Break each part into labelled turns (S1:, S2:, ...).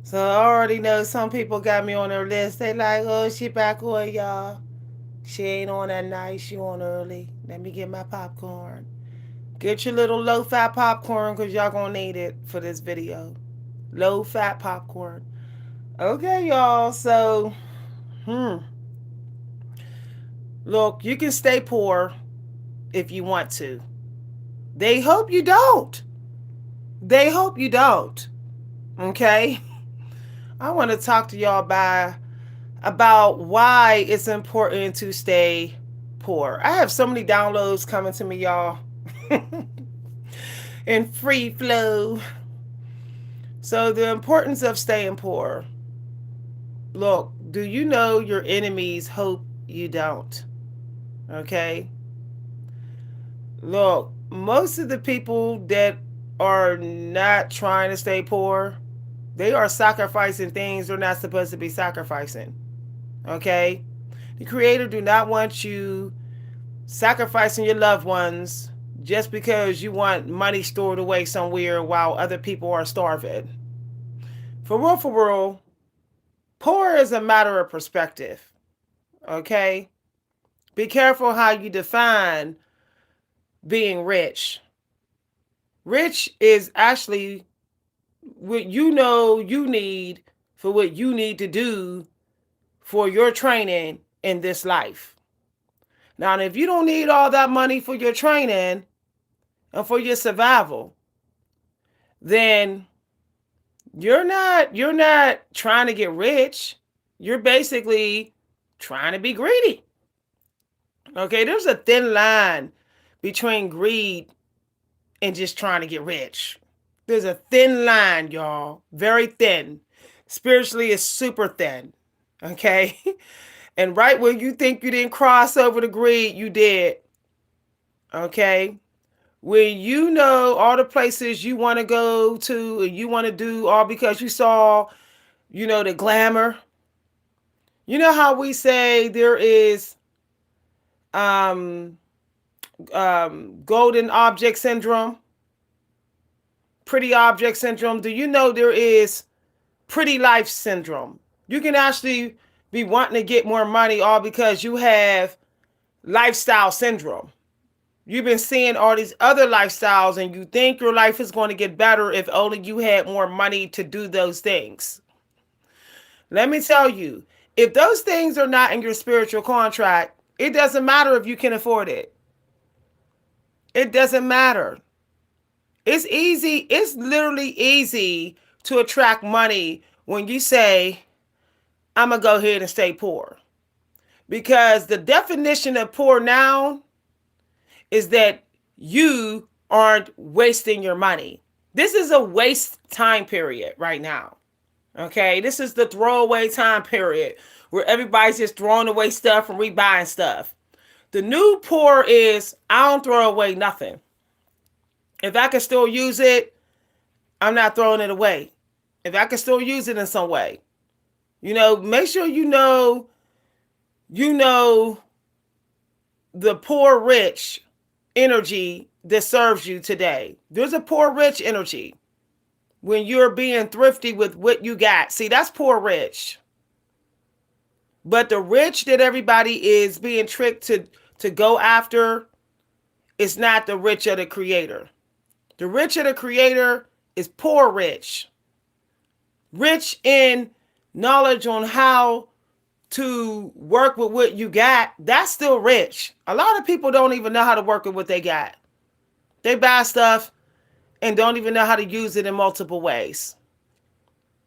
S1: So I already know some people got me on their list. They like, oh, she back on, y'all. She ain't on that night. She on early. Let me get my popcorn. Get your little low-fat popcorn because y'all going to need it for this video. Low-fat popcorn. Okay, y'all. So, look, you can stay poor if you want to. They hope you don't. They hope you don't. Okay? I want to talk to y'all about why it's important to stay poor. I have so many downloads coming to me, y'all, in free flow. So, the importance of staying poor. Look, do you know your enemies hope you don't? Okay? Look, most of the people that are not trying to stay poor, they are sacrificing things they're not supposed to be sacrificing. Okay? The creator do not want you sacrificing your loved ones just because you want money stored away somewhere while other people are starving. For real, poor is a matter of perspective. Okay? Be careful how you define being rich. Rich is actually what you know you need for what you need to do for your training in this life. Now, if you don't need all that money for your training and for your survival, then you're not trying to get rich. You're basically trying to be greedy. Okay, there's a thin line between greed and just trying to get rich. There's a thin line, y'all. Very thin. Spiritually, it's super thin. Okay? And right when you think you didn't cross over the greed, you did. Okay? When you know all the places you want to go to and you want to do all because you saw, the glamour. You know how we say there is um, golden object syndrome, pretty object syndrome? Do you know there is pretty life syndrome? You can actually be wanting to get more money all because you have lifestyle syndrome. You've been seeing all these other lifestyles and you think your life is going to get better if only you had more money to do those things. Let me tell you, if those things are not in your spiritual contract, it doesn't matter if you can afford it. It doesn't matter. It's easy. It's literally easy to attract money when you say, I'm going to go ahead and stay poor. Because the definition of poor now is that you aren't wasting your money. This is a waste time period right now. Okay, this is the throwaway time period where everybody's just throwing away stuff and rebuying stuff. The new poor is I don't throw away nothing. If I can still use it, I'm not throwing it away. If I can still use it in some way, make sure you know the poor rich energy that serves you today. There's a poor rich energy when you're being thrifty with what you got. See, that's poor rich. But the rich that everybody is being tricked to go after is not the rich of the creator. The rich of the creator is poor rich. Rich in knowledge on how to work with what you got. That's still rich. A lot of people don't even know how to work with what they got. They buy stuff and don't even know how to use it in multiple ways.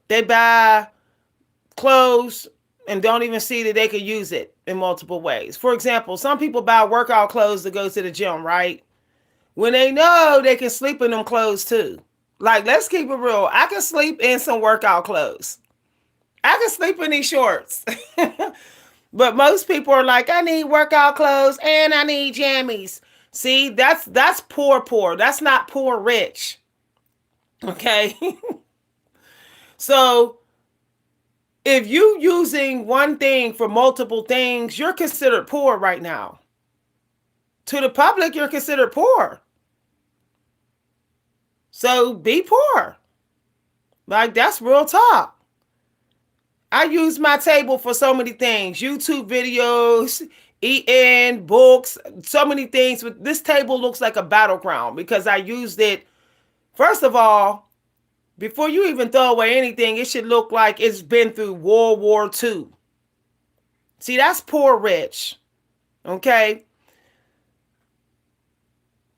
S1: They buy clothes and don't even see that they could use it in multiple ways. For example, some people buy workout clothes to go to the gym, right? When they know they can sleep in them clothes too. Like, let's keep it real. I can sleep in some workout clothes. I can sleep in these shorts. But most people are like, I need workout clothes and I need jammies. See, that's poor. That's not poor rich. Okay? So if you using one thing for multiple things, you're considered poor right now. To the public, you're considered poor. So be poor. Like, that's real talk. I use my table for so many things. YouTube videos, eating, books, so many things. But this table looks like a battleground because I used it. First of all, before you even throw away anything, it should look like it's been through World War II. See, that's poor rich. Okay?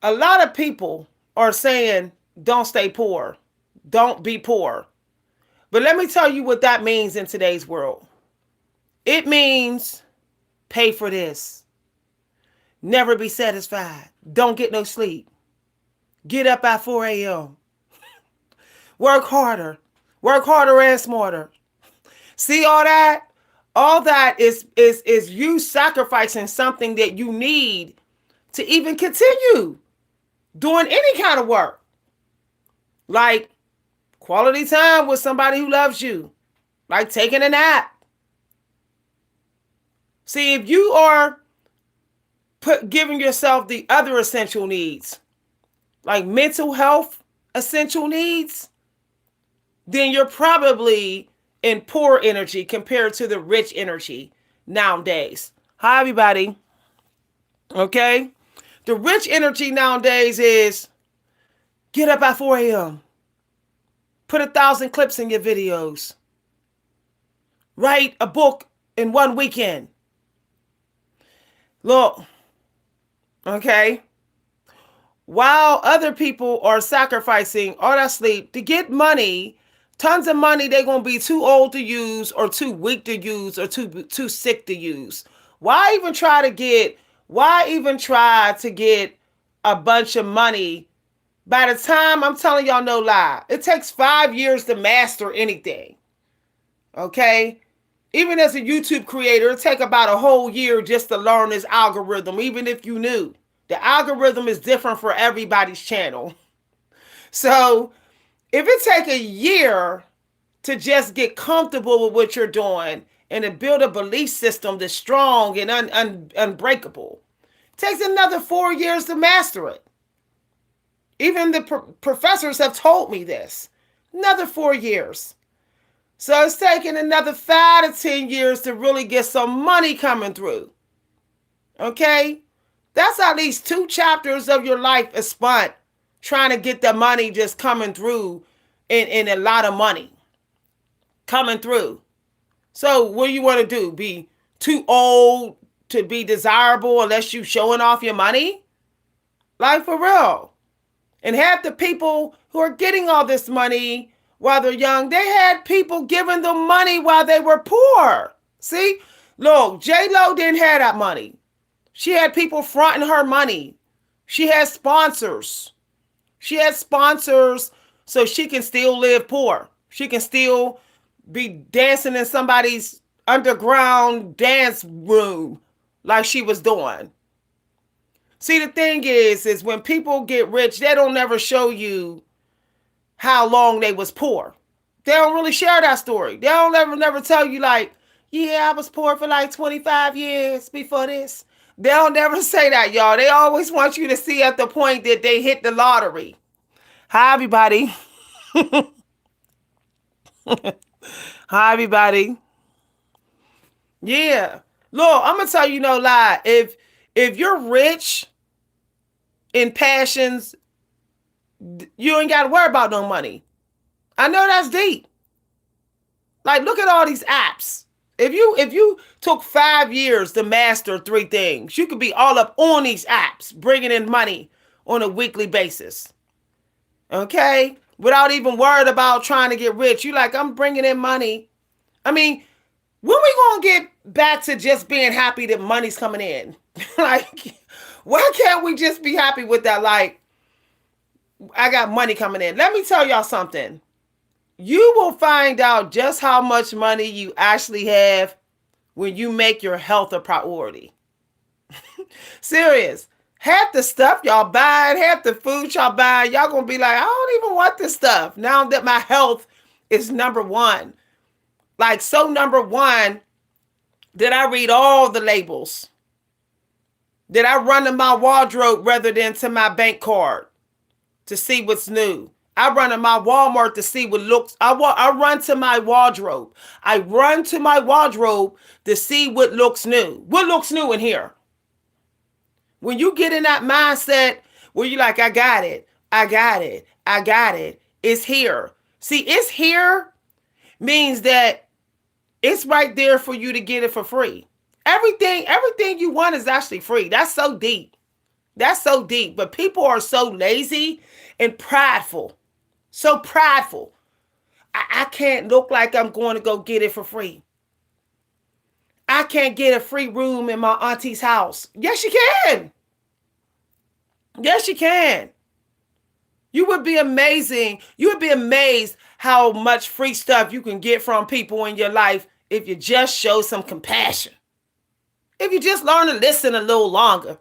S1: A lot of people are saying, don't stay poor. Don't be poor. But let me tell you what that means in today's world. It means pay for this. Never be satisfied. Don't get no sleep. Get up at 4 a.m. Work harder. Work harder and smarter. See all that? All that is you sacrificing something that you need to even continue doing any kind of work. Like quality time with somebody who loves you. Like taking a nap. See, if you are giving yourself the other essential needs, like mental health essential needs, then you're probably in poor energy compared to the rich energy nowadays. Hi, everybody. Okay? The rich energy nowadays is get up at 4 a.m. Put 1,000 clips in your videos. Write a book in one weekend. Look, okay? While other people are sacrificing all that sleep to get money, tons of money they're going to be too old to use or too weak to use or too sick to use. Why even try to get a bunch of money? By the time, I'm telling y'all no lie, it takes 5 years to master anything. Okay? Even as a YouTube creator, it takes about a whole year just to learn this algorithm, even if you knew. The algorithm is different for everybody's channel. So if it takes a year to just get comfortable with what you're doing and to build a belief system that's strong and unbreakable, it takes another 4 years to master it. Even the professors have told me this. Another 4 years. So it's taking another 5 to 10 years to really get some money coming through. Okay? That's at least 2 chapters of your life is spent trying to get the money just coming through in a lot of money. Coming through. So what do you want to do? Be too old to be desirable unless you showing off your money? Like for real. And half the people who are getting all this money while they're young, they had people giving them money while they were poor. See? Look, J-Lo didn't have that money. She had people fronting her money. She had sponsors. She had sponsors so she can still live poor. She can still be dancing in somebody's underground dance room like she was doing. See, the thing is when people get rich, they don't never show you how long they was poor. They don't really share that story. They don't never tell you like, yeah, I was poor for like 25 years before this. They don't never say that, y'all. They always want you to see at the point that they hit the lottery. Hi, everybody. Hi, everybody. Yeah. Look, I'm going to tell you no lie. If you're rich in passions, you ain't got to worry about no money. I know that's deep. Like, look at all these apps. If you took 5 years to master 3 things, you could be all up on these apps, bringing in money on a weekly basis. Okay? Without even worried about trying to get rich. You like, I'm bringing in money. I mean, when we going to get back to just being happy that money's coming in? Like, why can't we just be happy with that? Like, I got money coming in. Let me tell y'all something. You will find out just how much money you actually have when you make your health a priority. Serious. Half the stuff y'all buying, half the food y'all buying, y'all gonna be like, I don't even want this stuff now that my health is number one. Like, so number one that I read all the labels. That I run to my wardrobe rather than to my bank card to see what's new. I run to my Walmart to see what looks. I run to my wardrobe. I run to my wardrobe to see what looks new. What looks new in here? When you get in that mindset where you're like, I got it, I got it, I got it. It's here. See, it's here means that it's right there for you to get it for free. Everything you want is actually free. That's so deep. That's so deep. But people are so lazy and prideful. So prideful. I can't look like I'm going to go get it for free. I can't get a free room in my auntie's house. Yes, you can. Yes, you can. You would be amazing. You would be amazed how much free stuff you can get from people in your life if you just show some compassion. If you just learn to listen a little longer.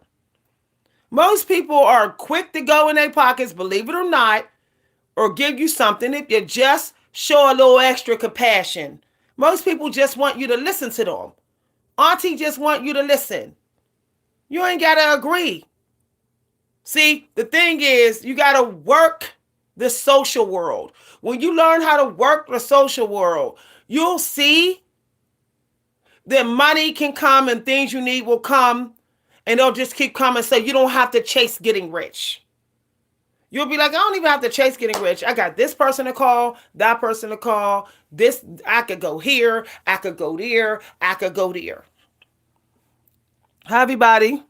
S1: Most people are quick to go in their pockets, believe it or not, or give you something if you just show a little extra compassion. Most people just want you to listen to them. Auntie just want you to listen. You ain't got to agree. See, the thing is, you got to work the social world. When you learn how to work the social world, you'll see that money can come and things you need will come, and they'll just keep coming, so you don't have to chase getting rich. You'll be like, I don't even have to chase getting rich. I got this person to call, that person to call. This, I could go here, I could go there, I could go there. Hi, everybody.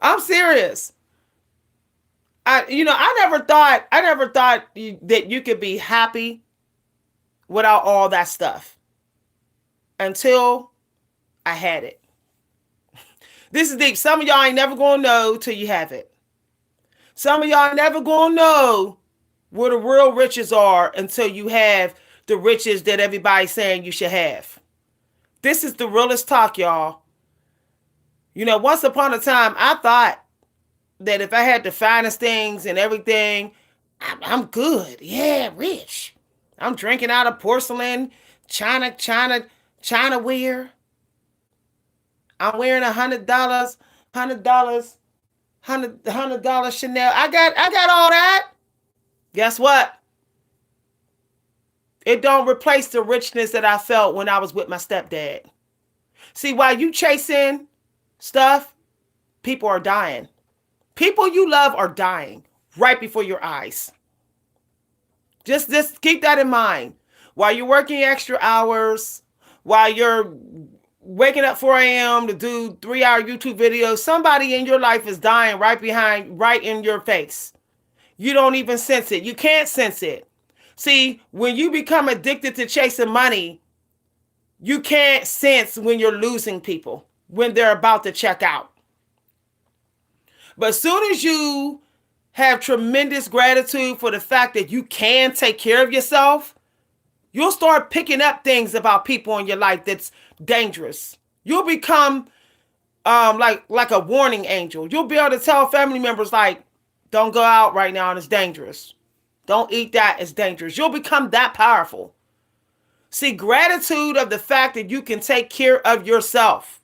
S1: I'm serious. I never thought that you could be happy without all that stuff until I had it. This is deep. Some of y'all ain't never gonna know till you have it. Some of y'all never gonna know where the real riches are until you have the riches that everybody's saying you should have. This is the realest talk, y'all. Once upon a time, I thought that if I had the finest things and everything, I'm good. Yeah, rich. I'm drinking out of porcelain, China ware. I'm wearing $100 Chanel. I got all that. Guess what? It don't replace the richness that I felt when I was with my stepdad. See, while you chasing stuff, people are dying. People you love are dying right before your eyes. Just keep that in mind. While you're working extra hours, while you're waking up 4 a.m. to do 3-hour YouTube videos, somebody in your life is dying right in your face. You don't even sense it. You can't sense it. See, when you become addicted to chasing money, you can't sense when you're losing people, when they're about to check out. But as soon as you have tremendous gratitude for the fact that you can take care of yourself, you'll start picking up things about people in your life that's dangerous. You'll become like a warning angel. You'll be able to tell family members, like, don't go out right now, and it's dangerous. Don't eat that, it's dangerous. You'll become that powerful. See, gratitude of the fact that you can take care of yourself.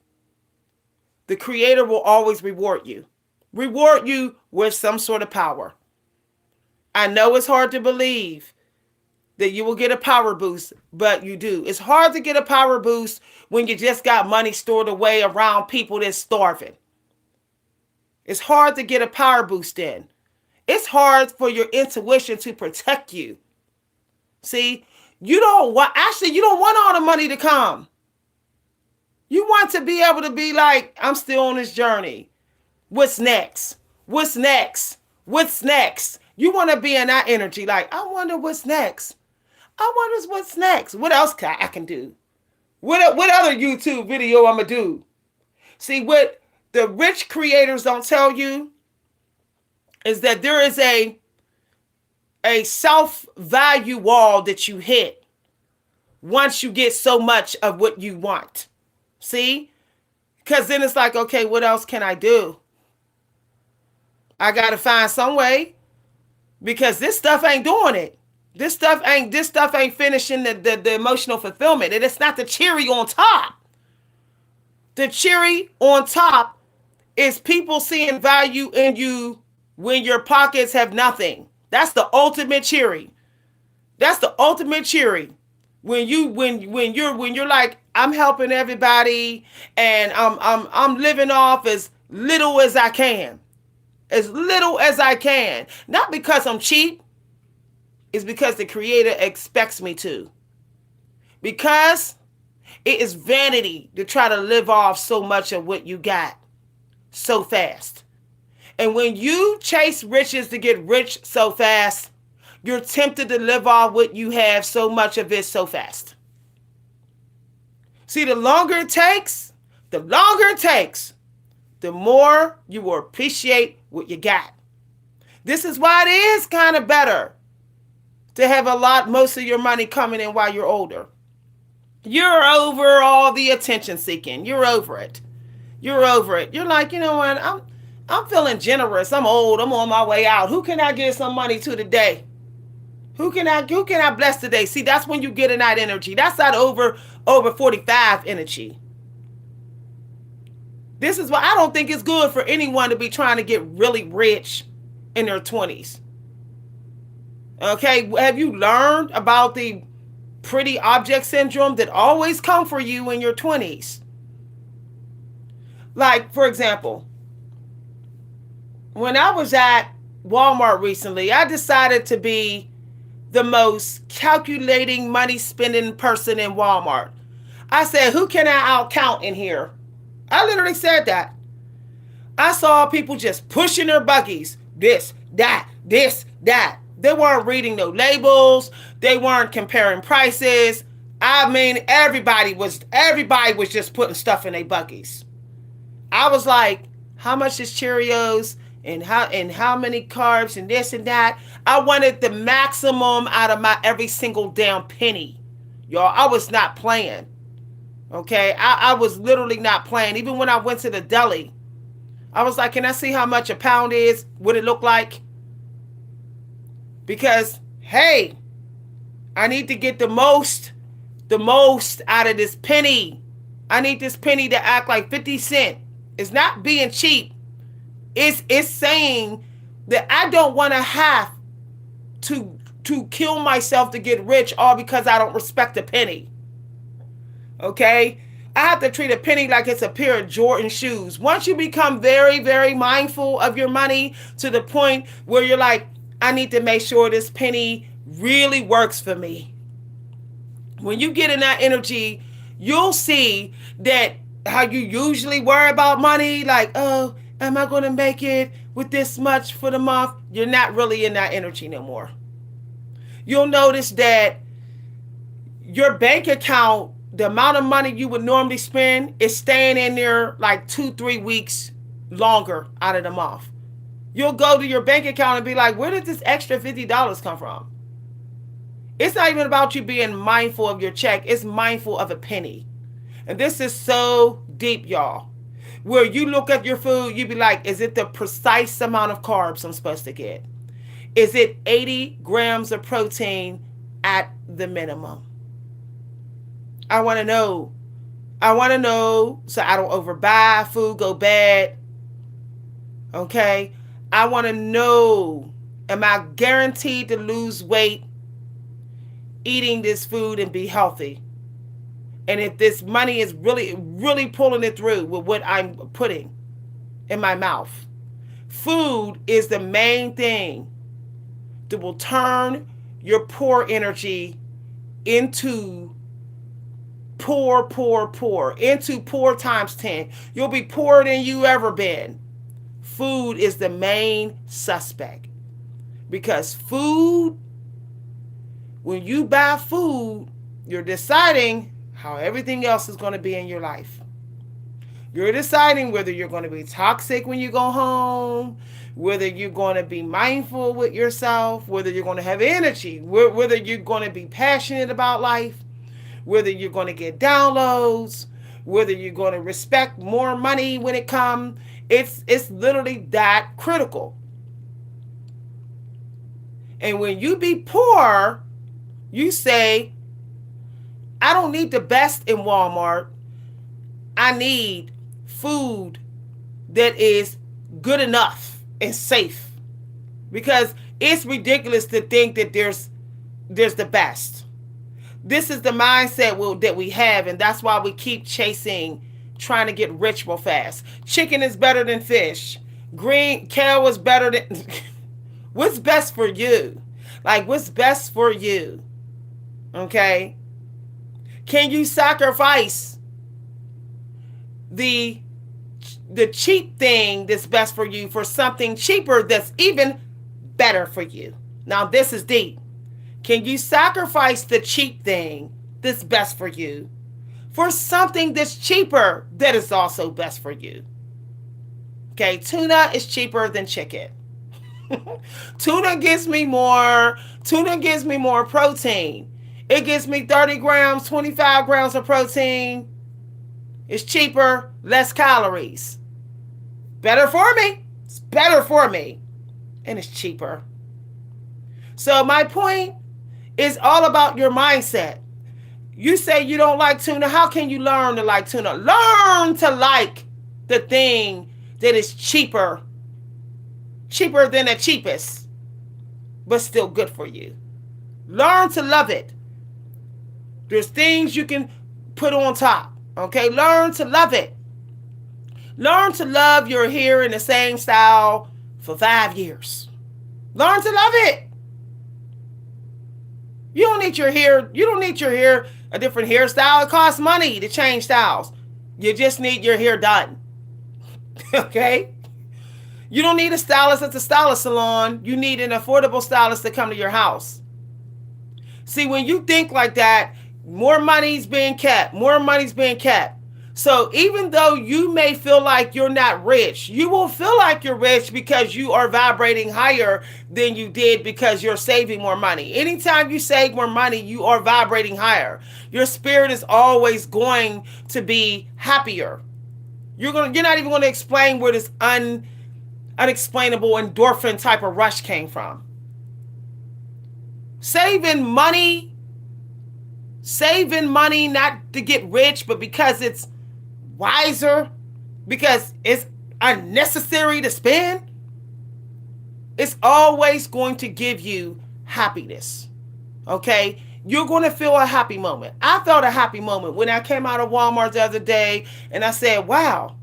S1: The Creator will always reward you. Reward you with some sort of power. I know it's hard to believe that you will get a power boost, but you do. It's hard to get a power boost when you just got money stored away around people that's starving. It's hard to get a power boost in. It's hard for your intuition to protect you. See, you don't want all the money to come. You want to be able to be like, I'm still on this journey. What's next? What's next? What's next? You want to be in that energy, like, I wonder what's next. I wonder what's next. What else I can do? What other YouTube video I'm going to do? See, what the rich creators don't tell you is that there is a self-value wall that you hit once you get so much of what you want. See? Because then it's like, okay, what else can I do? I got to find some way, because this stuff ain't doing it. This stuff ain't finishing the emotional fulfillment. And it's not the cherry on top. The cherry on top is people seeing value in you when your pockets have nothing. That's the ultimate cheery. That's the ultimate cheery. When you're like, I'm helping everybody and I'm living off as little as I can. As little as I can. Not because I'm cheap, it's because the creator expects me to. Because it is vanity to try to live off so much of what you got so fast. And when you chase riches to get rich so fast, you're tempted to live off what you have so much of it so fast. See, the longer it takes, the more you will appreciate what you got. This is why it is kind of better to have most of your money coming in while you're older. You're over all the attention seeking. You're over it. You're over it. You're like, you know what? I'm feeling generous. I'm old. I'm on my way out. Who can I give some money to today? Who can I bless today? See, that's when you get in that energy. That's that over 45 energy. This is why I don't think it's good for anyone to be trying to get really rich in their 20s. Okay, have you learned about the pretty object syndrome that always come for you in your 20s? Like, for example, when I was at Walmart recently, I decided to be the most calculating money spending person in Walmart. I said, who can I outcount in here? I literally said that. I saw people just pushing their buggies. This, that. They weren't reading no labels. They weren't comparing prices. I mean, everybody was just putting stuff in their buggies. I was like, how much is Cheerios and how many carbs and this and that? I wanted the maximum out of my every single damn penny. Y'all, I was not playing. Okay? I was literally not playing. Even when I went to the deli, I was like, can I see how much a pound is? What it look like? Because, hey, I need to get the most out of this penny. I need this penny to act like 50 cents. It's not being cheap. It's saying that I don't want to have to kill myself to get rich all because I don't respect a penny. Okay? I have to treat a penny like it's a pair of Jordan shoes. Once you become very, very mindful of your money to the point where you're like, I need to make sure this penny really works for me. When you get in that energy, you'll see that how you usually worry about money, like, oh, am I going to make it with this much for the month? You're not really in that energy no more. You'll notice that your bank account, the amount of money you would normally spend, is staying in there like 2-3 weeks longer out of the month. You'll go to your bank account and be like, where did this extra $50 come from? It's not even about you being mindful of your check. It's mindful of a penny. And this is so deep, y'all. Where you look at your food, you be like, is it the precise amount of carbs I'm supposed to get? Is it 80 grams of protein at the minimum? I want to know. So I don't overbuy, food go bad. Okay? I want to know, am I guaranteed to lose weight eating this food and be healthy? And if this money is really, really pulling it through with what I'm putting in my mouth. Food is the main thing that will turn your poor energy into poor, into poor times 10. You'll be poorer than you ever been. Food is the main suspect. Because food, when you buy food, you're deciding how everything else is going to be in your life. You're deciding whether you're going to be toxic when you go home, whether you're going to be mindful with yourself, whether you're going to have energy, whether you're going to be passionate about life, whether you're going to get downloads, whether you're going to respect more money when it comes. It's literally that critical. And when you be poor, you say, I don't need the best in Walmart. I need food that is good enough and safe. Because It's ridiculous to think that there's the best. This is the mindset that we have, and that's why we keep chasing, trying to get rich real fast. Chicken is better than fish. Green kale is better than. What's best for you? Like, what's best for you? Okay? Can you sacrifice the cheap thing that's best for you for something cheaper that's even better for you? Now, this is deep. Can you sacrifice the cheap thing that's best for you for something that's cheaper that is also best for you? Okay, tuna is cheaper than chicken. Tuna gives me more protein. It gives me 30 grams, 25 grams of protein. It's cheaper, less calories. Better for me. It's better for me. And it's cheaper. So my point is all about your mindset. You say you don't like tuna. How can you learn to like tuna? Learn to like the thing that is cheaper than the cheapest, but still good for you. Learn to love it. There's things you can put on top. Okay, learn to love it. Learn to love your hair in the same style for 5 years. Learn to love it. You don't need your hair a different hairstyle. It costs money to change styles. You just need your hair done. Okay? You don't need a stylist at the stylist salon. You need an affordable stylist to come to your house. See, when you think like that, more money's being kept. So even though you may feel like you're not rich, you will feel like you're rich because you are vibrating higher than you did because you're saving more money. Anytime you save more money, you are vibrating higher. Your spirit is always going to be happier. You're not even going to explain where this unexplainable endorphin type of rush came from. Saving money not to get rich, but because it's wiser, because it's unnecessary to spend, it's always going to give you happiness. Okay? You're going to feel a happy moment. I felt a happy moment when I came out of Walmart the other day and I said, wow,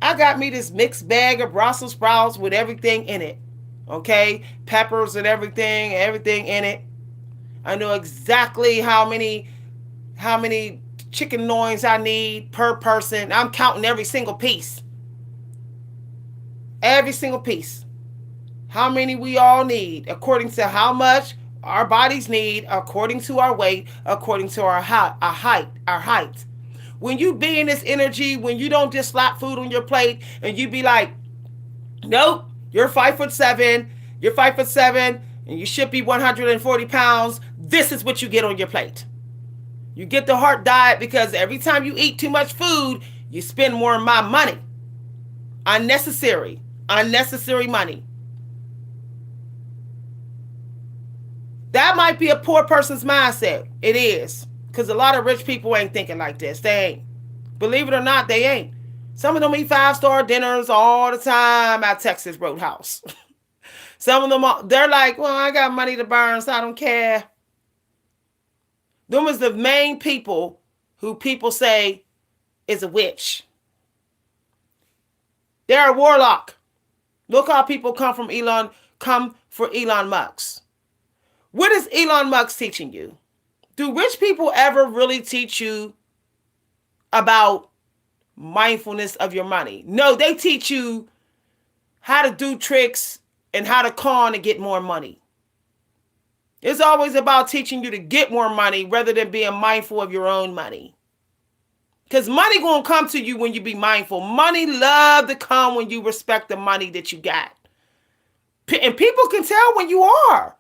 S1: I got me this mixed bag of Brussels sprouts with everything in it. Okay? Peppers and everything in it. I know exactly how many chicken loins I need per person. I'm counting every single piece. Every single piece. How many we all need, according to how much our bodies need, according to our weight, according to our height. When you be in this energy, when you don't just slap food on your plate and you be like, nope, you're 5'7", and you should be 140 pounds. This is what you get on your plate. You get the heart diet because every time you eat too much food, you spend more of my money. Unnecessary money. That might be a poor person's mindset. It is. Because a lot of rich people ain't thinking like this. They ain't. Believe it or not, they ain't. Some of them eat 5-star dinners all the time at Texas Roadhouse. Some of them, they're like, well, I got money to burn, so I don't care. Them is the main people who people say is a witch. They're a warlock. Look how people come for Elon Musk. What is Elon Musk teaching you? Do rich people ever really teach you about mindfulness of your money? No, they teach you how to do tricks and how to con and get more money. It's always about teaching you to get more money rather than being mindful of your own money. Because money gonna come to you when you be mindful. Money love to come when you respect the money that you got. And people can tell when you are.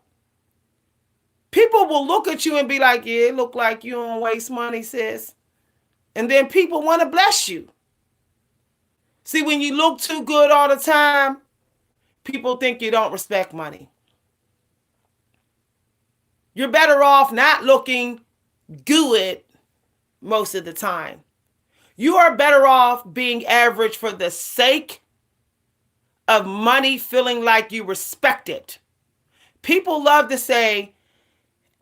S1: People will look at you and be like, yeah, it look like you don't waste money, sis. And then people want to bless you. See, when you look too good all the time, people think you don't respect money. You're better off not looking good most of the time. You are better off being average for the sake of money feeling like you respect it. People love to say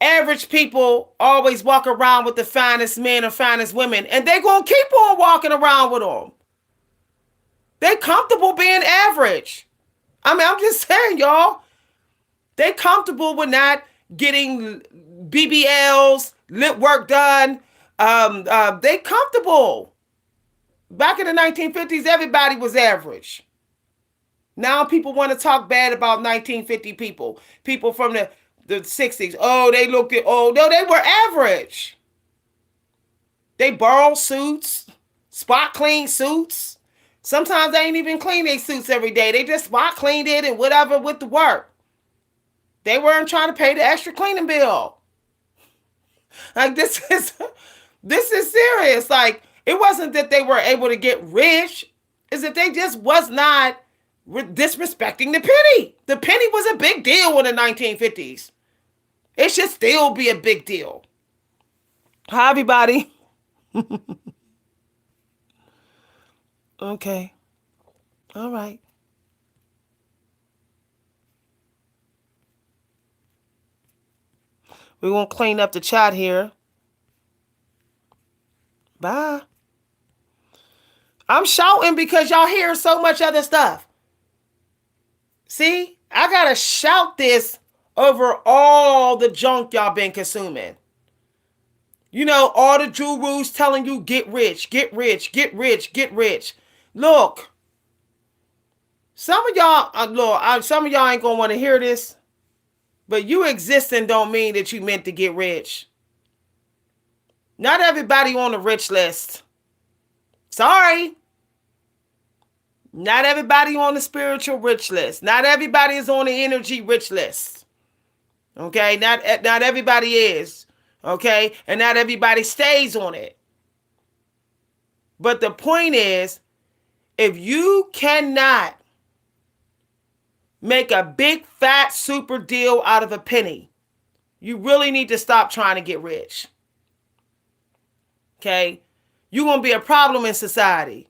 S1: average people always walk around with the finest men and finest women, and they're going to keep on walking around with them. They're comfortable being average. I mean, I'm just saying, y'all. They're comfortable with not getting BBLs, lip work done. They comfortable. Back in the 1950s, everybody was average. Now people want to talk bad about 1950 people. People from the 60s. Oh, they looked at, oh, no, they were average. They borrowed suits, spot clean suits. Sometimes they ain't even clean their suits every day. They just spot cleaned it and whatever with the work. They weren't trying to pay the extra cleaning bill. Like this is serious. Like it wasn't that they were able to get rich. It's that they just was not disrespecting the penny. The penny was a big deal in the 1950s. It should still be a big deal. Hi, everybody. Okay. All right. We won't clean up the chat here. Bye. I'm shouting because y'all hear so much other stuff. See, I gotta shout this over all the junk y'all been consuming. You know, all the gurus telling you get rich, get rich, get rich, get rich. Look, some of y'all ain't gonna want to hear this, but you existing don't mean that you meant to get rich. Not everybody on the rich list. Sorry. Not everybody on the spiritual rich list. Not everybody is on the energy rich list. Okay, not everybody is. Okay, and not everybody stays on it. But the point is, if you cannot make a big fat super deal out of a penny, you really need to stop trying to get rich. Okay, you're going to be a problem in society.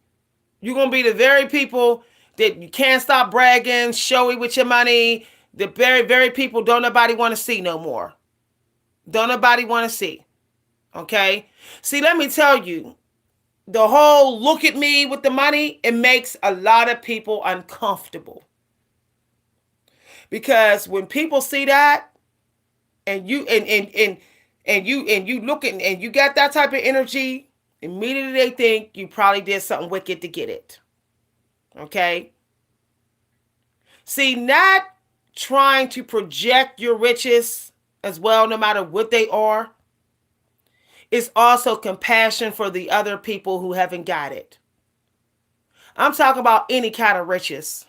S1: You're going to be the very people that you can't stop bragging, showy with your money. The very, very people don't nobody want to see no more. Don't nobody want to see. Okay? See, let me tell you, the whole look at me with the money, it makes a lot of people uncomfortable. Because when people see that, and you you looking and you got that type of energy, immediately they think you probably did something wicked to get it. Okay? See, not trying to project your riches as well, no matter what they are, is also compassion for the other people who haven't got it. I'm talking about any kind of riches.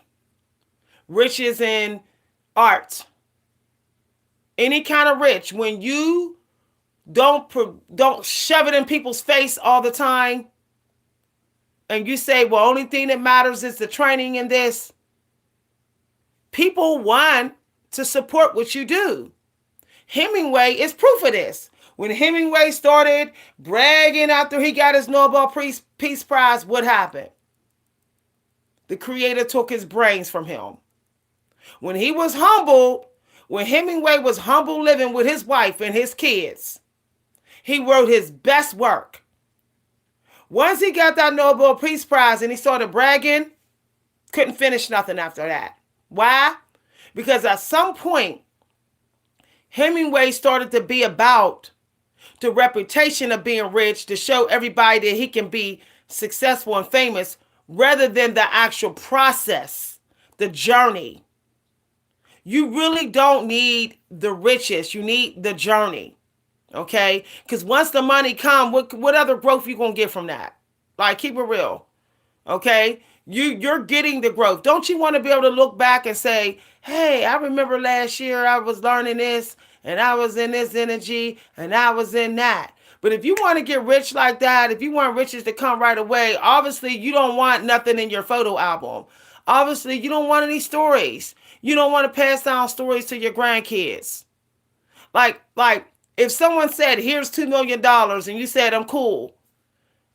S1: Riches in art. Any kind of rich. When you don't shove it in people's face all the time, and you say, well, only thing that matters is the training in this. People want to support what you do. Hemingway is proof of this. When Hemingway started bragging after he got his Nobel Peace Prize, what happened? The creator took his brains from him. When he was humbled, when Hemingway was humble living with his wife and his kids, he wrote his best work. Once he got that Nobel Peace Prize and he started bragging, couldn't finish nothing after that. Why? Because at some point, Hemingway started to be about the reputation of being rich, to show everybody that he can be successful and famous, rather than the actual process, the journey. You really don't need the riches. You need the journey. Okay? Because once the money comes, what other growth you going to get from that? Like, keep it real. Okay? You're getting the growth. Don't you want to be able to look back and say, hey, I remember last year I was learning this, and I was in this energy, and I was in that. But if you want to get rich like that, if you want riches to come right away, obviously you don't want nothing in your photo album. Obviously you don't want any stories. You don't want to pass down stories to your grandkids. Like if someone said, here's $2 million, and you said, I'm cool.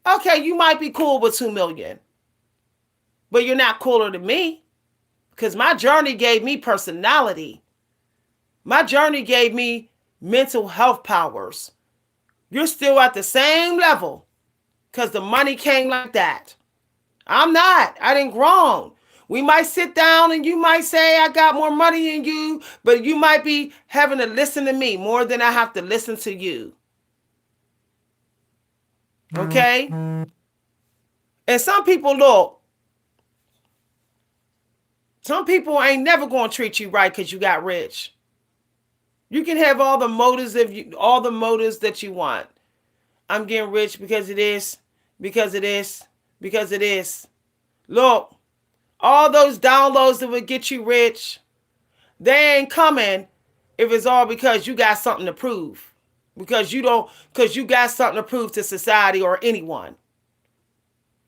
S1: Okay, you might be cool with $2 million. But you're not cooler than me. Because my journey gave me personality. My journey gave me mental health powers. You're still at the same level because the money came like that. I'm not. I didn't grown. We might sit down and you might say, I got more money than you, but you might be having to listen to me more than I have to listen to you. Okay? And some people, look, some people ain't never going to treat you right because you got rich. You can have all the motives all the motives that you want. I'm getting rich because it is, because it is, because it is. Look, all those downloads that would get you rich, they ain't coming if it's all because you got something to prove. Because you got something to prove to society or anyone.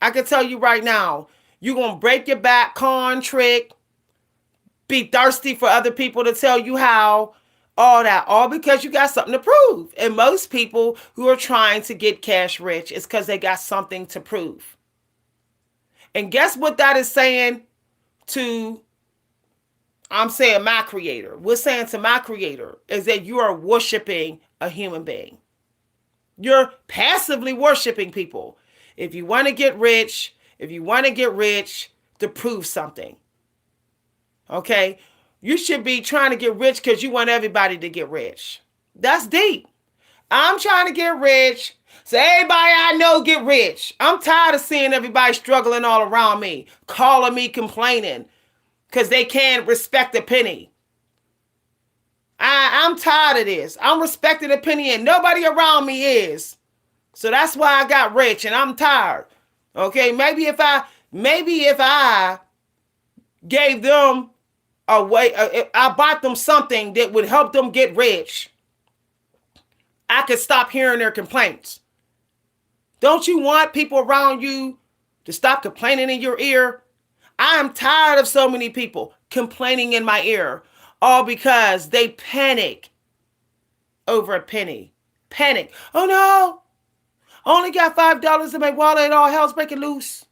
S1: I can tell you right now, you're going to break your back, con, trick, be thirsty for other people to tell you how, all that, all because you got something to prove. And most people who are trying to get cash rich is because they got something to prove. And guess what that is saying to, I'm saying my creator. We're saying to my creator is that you are worshiping a human being. You're passively worshiping people. If you want to get rich, to prove something. Okay? You should be trying to get rich because you want everybody to get rich. That's deep. I'm trying to get rich so everybody I know get rich. I'm tired of seeing everybody struggling all around me, calling me, complaining because they can't respect a penny. I'm tired of this. I'm respecting a penny and nobody around me is. So that's why I got rich and I'm tired. Okay, maybe if I gave them a way, I bought them something that would help them get rich, I could stop hearing their complaints. Don't you want people around you to stop complaining in your ear? I am tired of so many people complaining in my ear, all because they panic over a penny. Panic. Oh no, only got $5 in my wallet and all hell's breaking loose.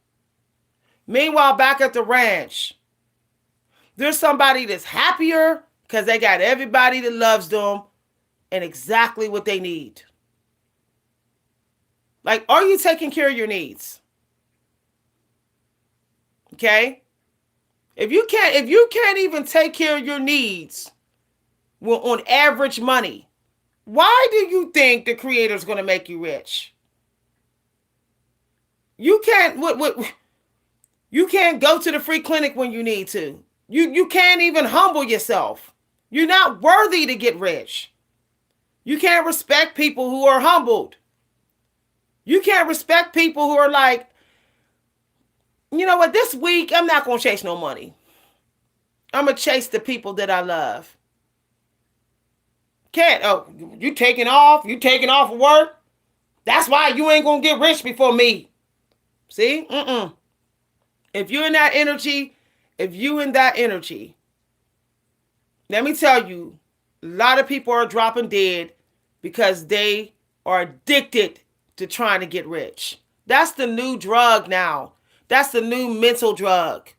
S1: Meanwhile, back at the ranch, there's somebody that's happier because they got everybody that loves them and exactly what they need. Like, are you taking care of your needs? Okay? If you can't even take care of your needs, well, on average money, why do you think the creator is going to make you rich? You can't you can't go to the free clinic when you need to. You can't even humble yourself. You're not worthy to get rich. You can't respect people who are humbled. You can't respect people who are like, you know what, this week I'm not going to chase no money. I'm going to chase the people that I love. Can't, oh, you taking off of work? That's why you ain't going to get rich before me. See? If you're in that energy, let me tell you, a lot of people are dropping dead because they are addicted to trying to get rich. That's the new drug now. That's the new mental drug.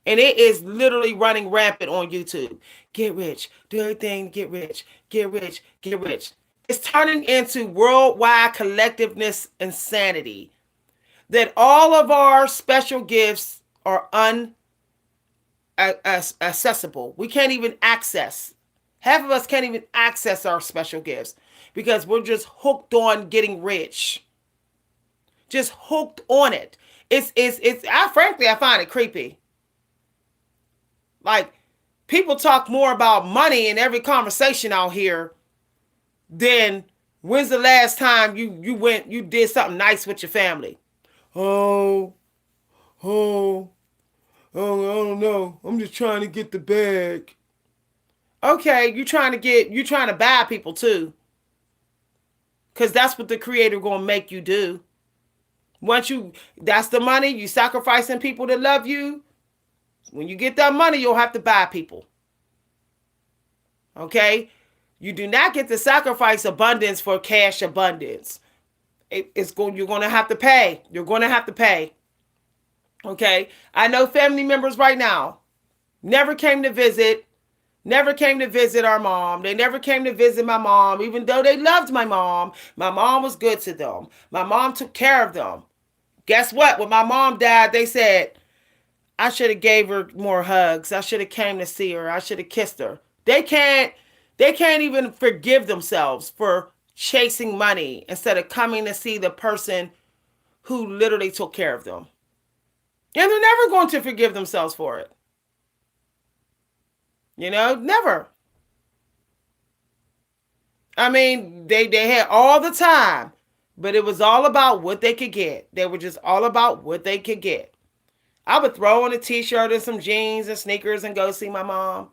S1: And it is literally running rampant on YouTube. Get rich. Do everything to get rich. Get rich. Get rich. It's turning into worldwide collectiveness insanity. That all of our special gifts are unaccessible. We can't even access. Half of us can't even access our special gifts because we're just hooked on getting rich. Just hooked on it. I find it creepy. Like, people talk more about money in every conversation out here than when's the last time you did something nice with your family. Oh, I don't know. I'm just trying to get the bag. Okay, you're trying to buy people too. Because that's what the creator going to make you do. That's the money, you sacrificing people that love you. When you get that money, you'll have to buy people. Okay? You do not get to sacrifice abundance for cash abundance. You're going to have to pay. You're going to have to pay. Okay? I know family members right now never came to visit never came to visit our mom. They never came to visit my mom, even though they loved my mom. My mom was good to them. My mom took care of them. Guess what? When my mom died, they said, I should have gave her more hugs. I should have came to see her. I should have kissed her. They can't even forgive themselves for chasing money instead of coming to see the person who literally took care of them. And they're never going to forgive themselves for it. Never. I mean, they had all the time, but it was all about what they could get. They were just all about what they could get. I would throw on a t-shirt and some jeans and sneakers and go see my mom.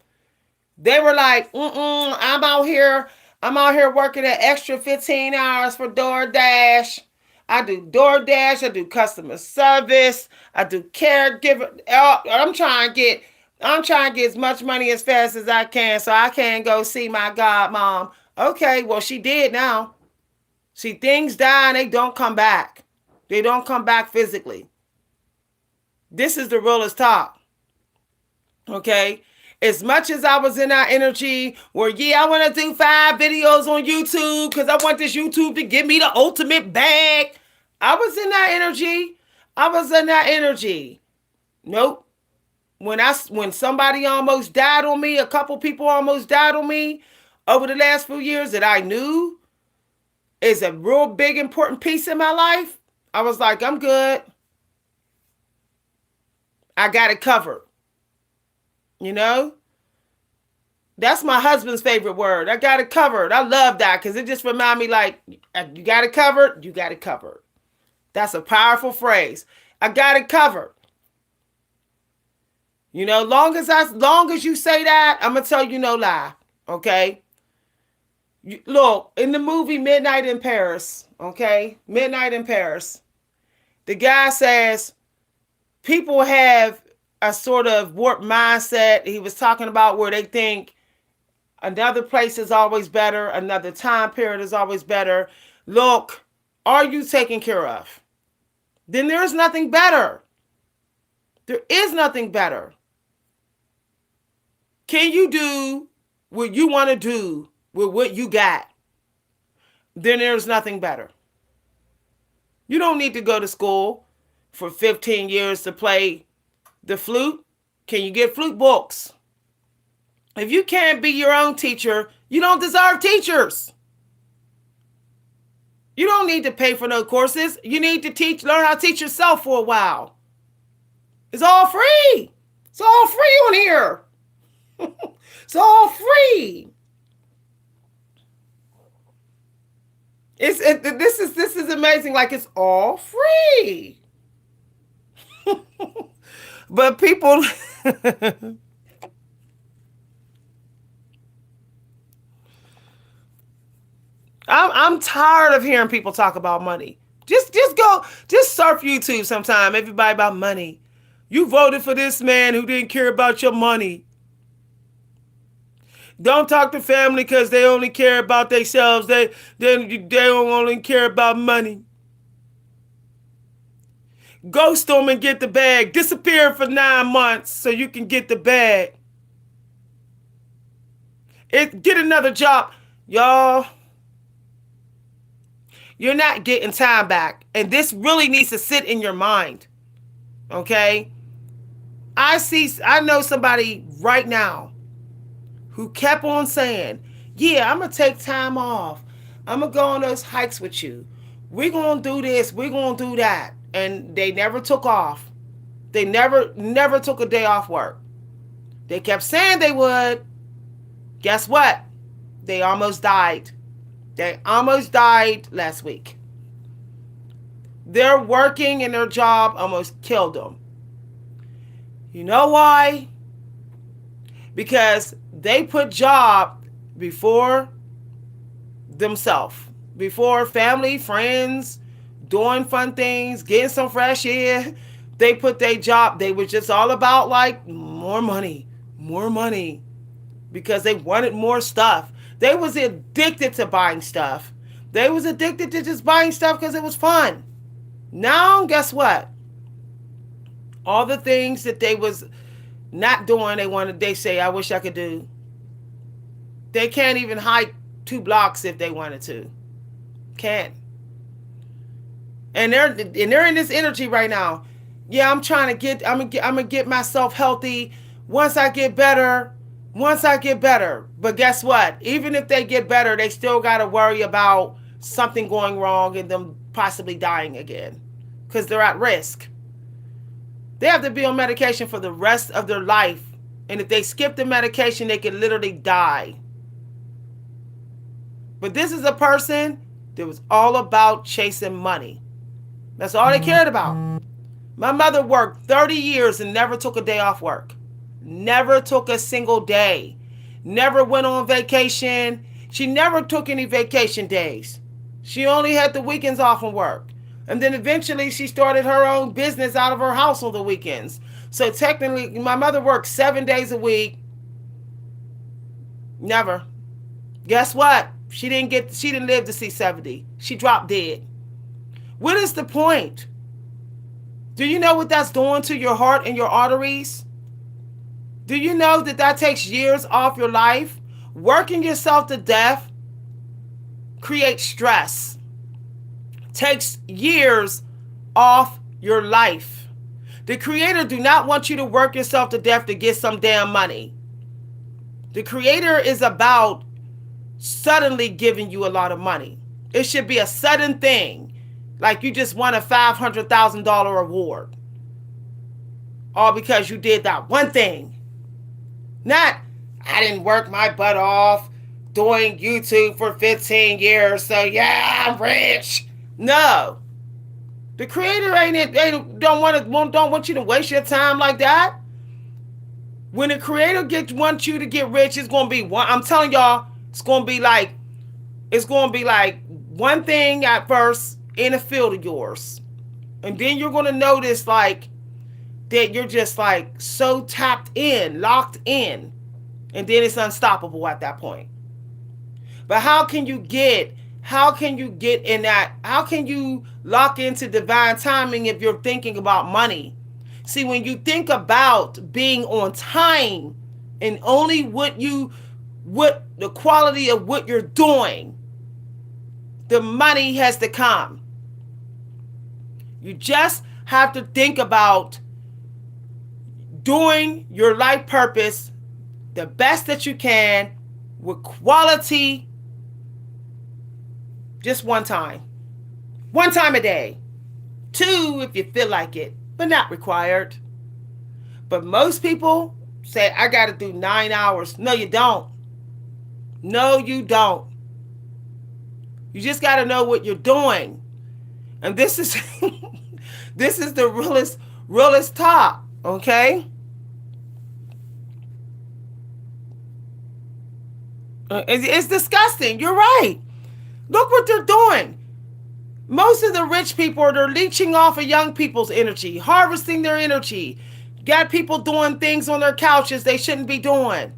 S1: They were like, I'm out here working an extra 15 hours for DoorDash. I do DoorDash, I do customer service, I do caregiver. I'm trying to get as much money as fast as I can so I can go see my godmom. Okay, well, she did now. See, things die and they don't come back. They don't come back physically. This is the realest talk. Okay? As much as I was in that energy where, I want to do 5 videos on YouTube because I want this YouTube to give me the ultimate bag. I was in that energy. Nope. When somebody almost died on me, a couple people almost died on me over the last few years that I knew is a real big important piece in my life, I was like, I'm good. I got it covered. That's my husband's favorite word. I got it covered. I love that because it just reminds me like, you got it covered, you got it covered. That's a powerful phrase. I got it covered. Long as you say that, I'm going to tell you no lie. Okay? Look, in the movie Midnight in Paris, okay? Midnight in Paris, the guy says people have a sort of warped mindset. He was talking about where they think another place is always better, another time period is always better. Look, are you taken care of? Then there's nothing better. There is nothing better. Can you do what you want to do with what you got? Then there's nothing better. You don't need to go to school for 15 years to play the flute. Can you get flute books? If you can't be your own teacher, you don't deserve teachers. You don't need to pay for no courses. You need to learn how to teach yourself for a while. It's all free. It's all free on here. It's all free. This is amazing. Like, it's all free. But people I'm tired of hearing people talk about money. Just surf YouTube sometime, everybody, about money. You voted for this man who didn't care about your money. Don't talk to family because they only care about themselves. They don't only care about money. Ghost them and get the bag. Disappear for 9 months so you can get the bag. Get another job. Y'all, you're not getting time back. And this really needs to sit in your mind. Okay? I know somebody right now who kept on saying, I'm going to take time off. I'm going to go on those hikes with you. We're going to do this. We're going to do that. And they never took off. They never took a day off work. They kept saying they would. Guess what? They almost died. They almost died last week. Their working in their job almost killed them. You know why? Because they put job before themselves, before family, friends, doing fun things, getting some fresh air. They put their job. They were just all about like more money, because they wanted more stuff. They was addicted to buying stuff. They was addicted to just buying stuff because it was fun. Now, guess what? All the things that they was not doing, they say, I wish I could do. They can't even hike 2 blocks if they wanted to. Can't. And they're in this energy right now. Yeah, I'm gonna get myself healthy. Once I get better, But guess what? Even if they get better, they still gotta worry about something going wrong and them possibly dying again. Because they're at risk. They have to be on medication for the rest of their life. And if they skip the medication, they can literally die. But this is a person that was all about chasing money. That's all they cared about. My mother worked 30 years and never took a day off work. Never took a single day. Never went on vacation. She never took any vacation days. She only had the weekends off from work. And then eventually she started her own business out of her house on the weekends. So technically, my mother worked 7 days a week. Never. Guess what? She didn't live to see 70. She dropped dead. What is the point? Do you know what that's doing to your heart and your arteries? Do you know that that takes years off your life? Working yourself to death creates stress. Takes years off your life. The Creator do not want you to work yourself to death to get some damn money. The Creator is about suddenly giving you a lot of money. It should be a sudden thing. Like you just won a $500,000 award. All because you did that one thing. Not, I didn't work my butt off doing YouTube for 15 years, so yeah, I'm rich. No. The Creator don't want you to waste your time like that. When the Creator wants you to get rich, it's gonna be one. I'm telling y'all, it's gonna be like one thing at first in a field of yours. And then you're gonna notice like that you're just like so tapped in, locked in. And then it's unstoppable at that point. But how can you get in that? How can you lock into divine timing if you're thinking about money? See, when you think about being on time and only what the quality of what you're doing, the money has to come. You just have to think about doing your life purpose the best that you can with quality. Just one time a day. 2 if you feel like it, but not required. But most people say, I got to do 9 hours. No, you don't. No, you don't. You just got to know what you're doing. And this is this is the realest talk, okay? It's disgusting. You're right. Look what they're doing. Most of the rich people, they're leeching off of young people's energy, harvesting their energy. Got people doing things on their couches they shouldn't be doing.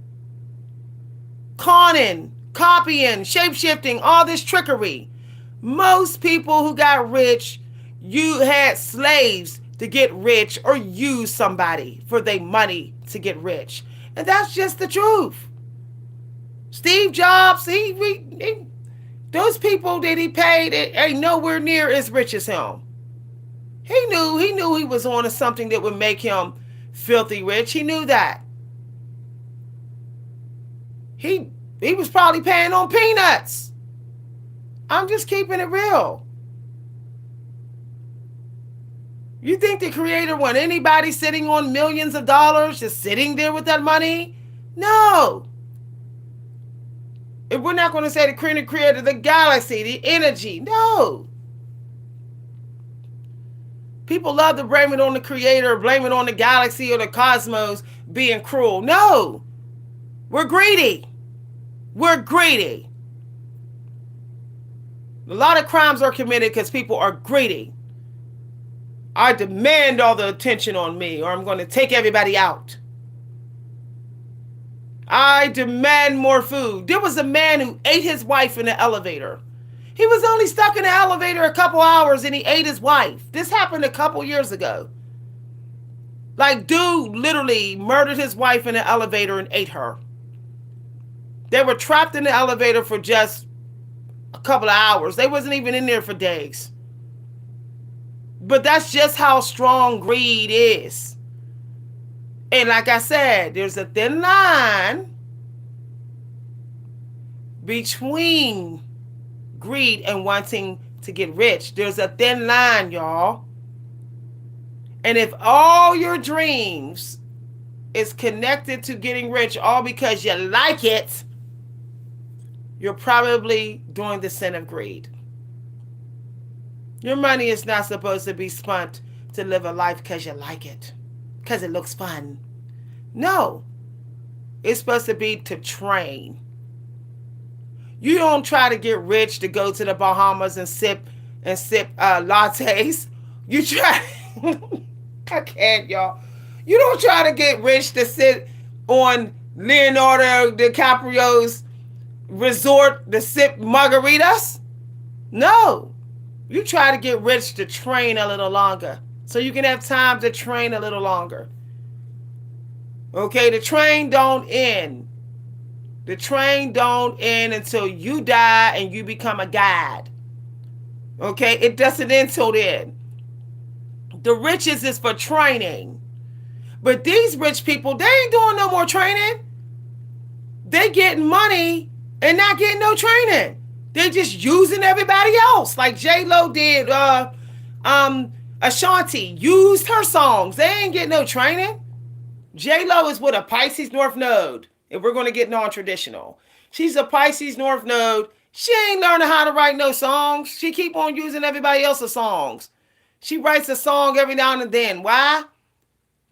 S1: Conning, copying, shape-shifting, all this trickery. Most people who got rich, you had slaves to get rich or use somebody for their money to get rich. And that's just the truth. Steve Jobs, those people that he paid ain't nowhere near as rich as him. He knew he was on to something that would make him filthy rich. He knew that. He was probably paying on peanuts. I'm just keeping it real. You think the Creator want anybody sitting on millions of dollars just sitting there with that money? No. If we're not going to say the Creator created the galaxy, the energy, no. People love to blame it on the Creator, blame it on the galaxy or the cosmos being cruel. No. We're greedy. We're greedy. A lot of crimes are committed because people are greedy. I demand all the attention on me or I'm going to take everybody out. I demand more food. There was a man who ate his wife in the elevator. He was only stuck in the elevator a couple hours and he ate his wife. This happened a couple years ago. Like, dude literally murdered his wife in the elevator and ate her. They were trapped in the elevator for just a couple of hours. They wasn't even in there for days. But that's just how strong greed is. And like I said, there's a thin line between greed and wanting to get rich. There's a thin line, y'all. And if all your dreams is connected to getting rich all because you like it, you're probably doing the sin of greed. Your money is not supposed to be spent to live a life because you like it, because it looks fun. No, it's supposed to be to train. You don't try to get rich to go to the Bahamas and sip lattes. You try. I can't, y'all. You don't try to get rich to sit on Leonardo DiCaprio's resort to sip margaritas. No. You try to get rich to train a little longer so you can have time to train a little longer. Okay, the train don't end. The train don't end until you die and you become a god. Okay, it doesn't end till then. The riches is for training. But these rich people, they ain't doing no more training. They getting money and not getting no training. They're just using everybody else. Like J-Lo did. Ashanti used her songs. They ain't getting no training. J-Lo is with a Pisces North Node. If we're going to get non-traditional. She's a Pisces North Node. She ain't learning how to write no songs. She keep on using everybody else's songs. She writes a song every now and then. Why?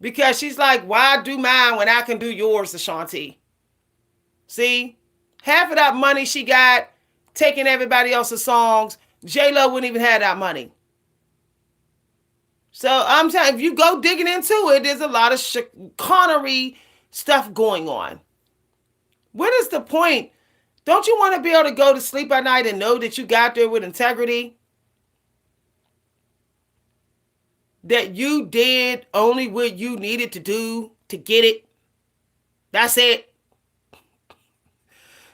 S1: Because she's like, why do mine when I can do yours, Ashanti? See? Half of that money she got taking everybody else's songs, J-Lo wouldn't even have that money. So I'm telling you, if you go digging into it, there's a lot of chicanery stuff going on. What is the point? Don't you want to be able to go to sleep at night and know that you got there with integrity? That you did only what you needed to do to get it? That's it.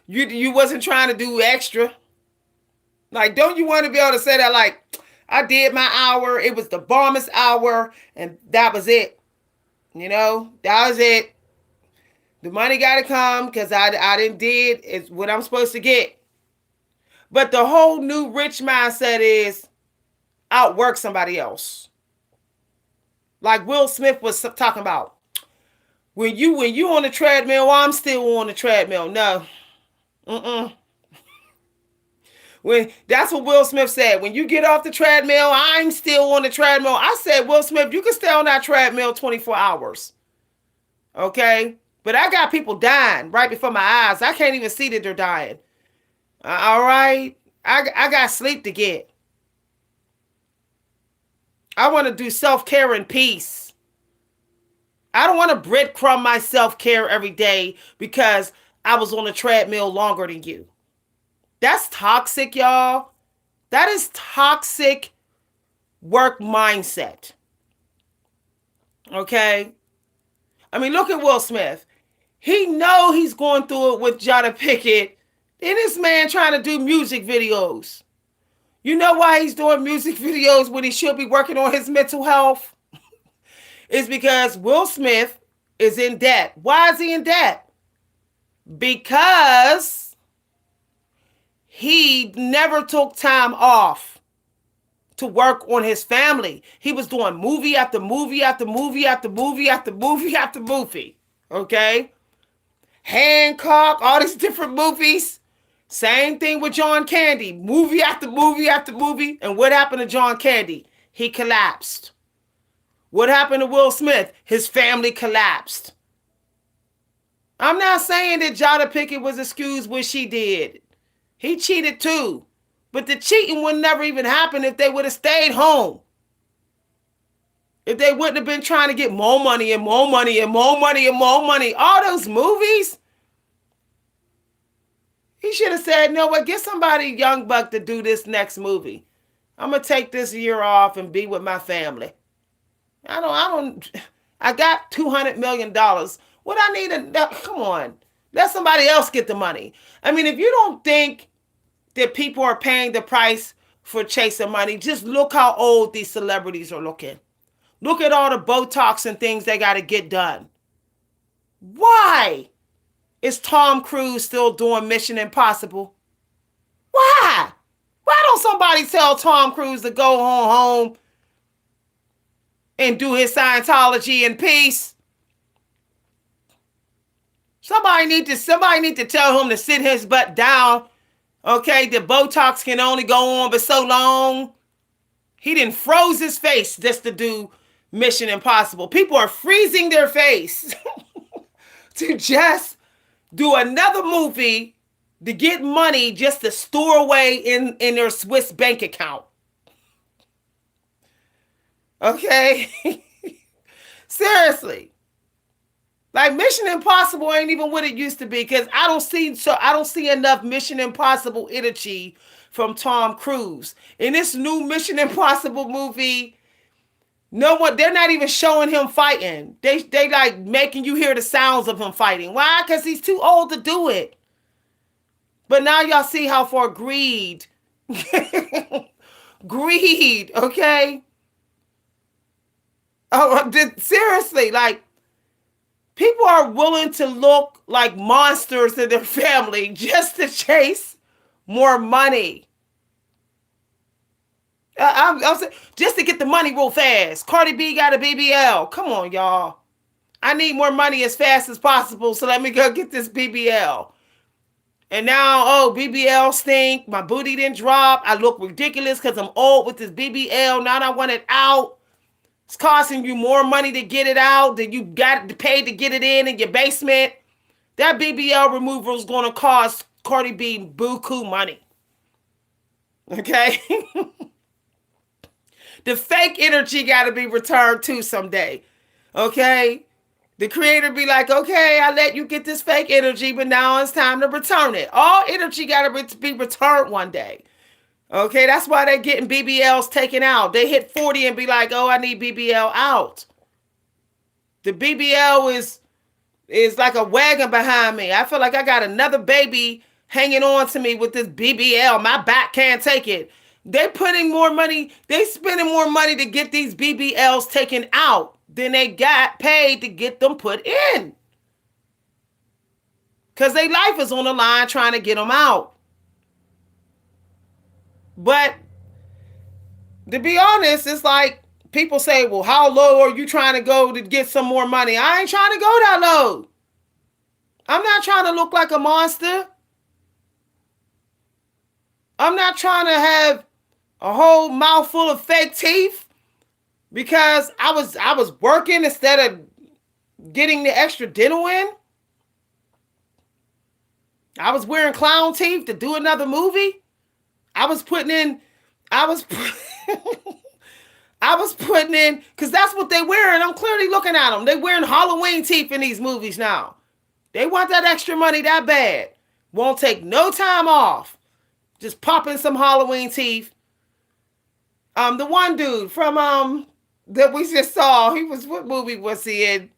S1: You wasn't trying to do extra. Like, don't you want to be able to say that, like, I did my hour, it was the bombest hour, and that was it. You know, that was it. The money got to come because I didn't did is what I'm supposed to get. But the whole new rich mindset is outwork somebody else. Like Will Smith was talking about. When you on the treadmill, well, I'm still on the treadmill. No. That's what Will Smith said. When you get off the treadmill, I'm still on the treadmill. I said, Will Smith, you can stay on that treadmill 24 hours. Okay? But I got people dying right before my eyes. I can't even see that they're dying. All right? I got sleep to get. I want to do self-care in peace. I don't want to breadcrumb my self-care every day because I was on the treadmill longer than you. That's toxic, y'all. That is toxic work mindset. Okay? I mean, look at Will Smith. He know he's going through it with Jada Pinkett. And this man trying to do music videos. You know why he's doing music videos when he should be working on his mental health? It's because Will Smith is in debt. Why is he in debt? Because he never took time off to work on his family. He was doing movie after movie after movie after movie after movie after movie. Okay? Hancock, all these different movies. Same thing with John Candy. Movie after movie after movie. And what happened to John Candy? He collapsed. What happened to Will Smith? His family collapsed. I'm not saying that Jada Pinkett was excused what she did. He cheated too. But the cheating would never even happen if they would have stayed home. If they wouldn't have been trying to get more money and more money and more money and more money. All those movies. He should have said, no, what, get somebody young buck to do this next movie. I'm going to take this year off and be with my family. I got $200 million. What I need come on. Let somebody else get the money. I mean, if you don't think that people are paying the price for chasing money, just look how old these celebrities are looking. Look at all the Botox and things they got to get done. Why is Tom Cruise still doing Mission Impossible? Why? Why don't somebody tell Tom Cruise to go home and do his Scientology in peace? Somebody need to tell him to sit his butt down. Okay, the Botox can only go on but so long. He didn't froze his face just to do Mission Impossible. People are freezing their face to just do another movie to get money just to store away in their Swiss bank account. Okay? Seriously. Like Mission Impossible ain't even what it used to be, because I don't see enough Mission Impossible energy from Tom Cruise. In this new Mission Impossible movie, they're not even showing him fighting. They like making you hear the sounds of him fighting. Why? Because he's too old to do it. But now y'all see how far greed, okay? Oh, seriously, like, people are willing to look like monsters in their family just to chase more money. I'm saying, just to get the money real fast. Cardi B got a BBL. Come on, y'all. I need more money as fast as possible, so let me go get this BBL. And now, BBL stink. My booty didn't drop. I look ridiculous because I'm old with this BBL. Now I want it out. It's costing you more money to get it out than you got to pay to get it in your basement. That BBL removal is going to cost Cardi B buku money. Okay? The fake energy got to be returned too someday. Okay? The creator be like, okay, I let you get this fake energy, but now it's time to return it. All energy got to be returned one day. Okay, that's why they're getting BBLs taken out. They hit 40 and be like, oh, I need BBL out. The BBL is like a wagon behind me. I feel like I got another baby hanging on to me with this BBL. My back can't take it. They're putting more money. They spending more money to get these BBLs taken out than they got paid to get them put in. Because their life is on the line trying to get them out. But to be honest, it's like people say, well, how low are you trying to go to get some more money? I ain't trying to go that low. I'm not trying to look like a monster. I'm not trying to have a whole mouthful of fake teeth because I was working instead of getting the extra dental in. I was wearing clown teeth to do another movie. I was putting in, because that's what they wearing. I'm clearly looking at them. They wearing Halloween teeth in these movies now. They want that extra money that bad. Won't take no time off. Just pop in some Halloween teeth. The one dude from, that we just saw, what movie was he in?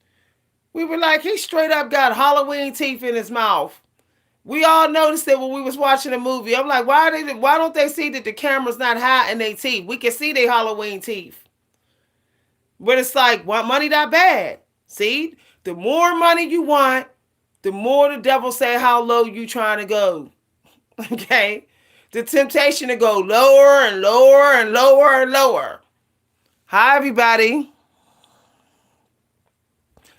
S1: We were like, he straight up got Halloween teeth in his mouth. We all noticed it when we was watching the movie. I'm like, why don't they see that the camera's not high in their teeth? We can see their Halloween teeth. But it's like, want money that bad? See? The more money you want, the more the devil say how low you trying to go. Okay? The temptation to go lower and lower and lower and lower. Hi, everybody.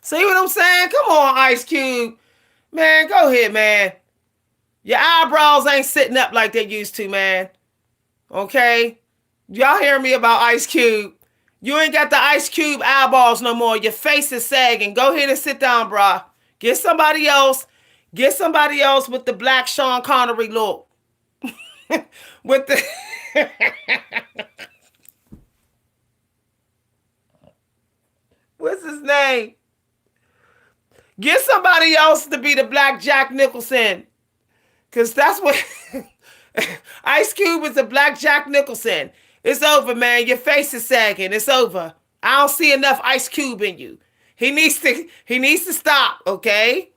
S1: See what I'm saying? Come on, Ice Cube. Man, go ahead, man. Your eyebrows ain't sitting up like they used to, man. Okay? Y'all hear me about Ice Cube? You ain't got the Ice Cube eyeballs no more. Your face is sagging. Go ahead and sit down, brah. Get somebody else. Get somebody else with the black Sean Connery look. With the... What's his name? Get somebody else to be the black Jack Nicholson. Because that's what... Ice Cube is a black Jack Nicholson. It's over, man. Your face is sagging. It's over. I don't see enough Ice Cube in you. He needs to stop, okay?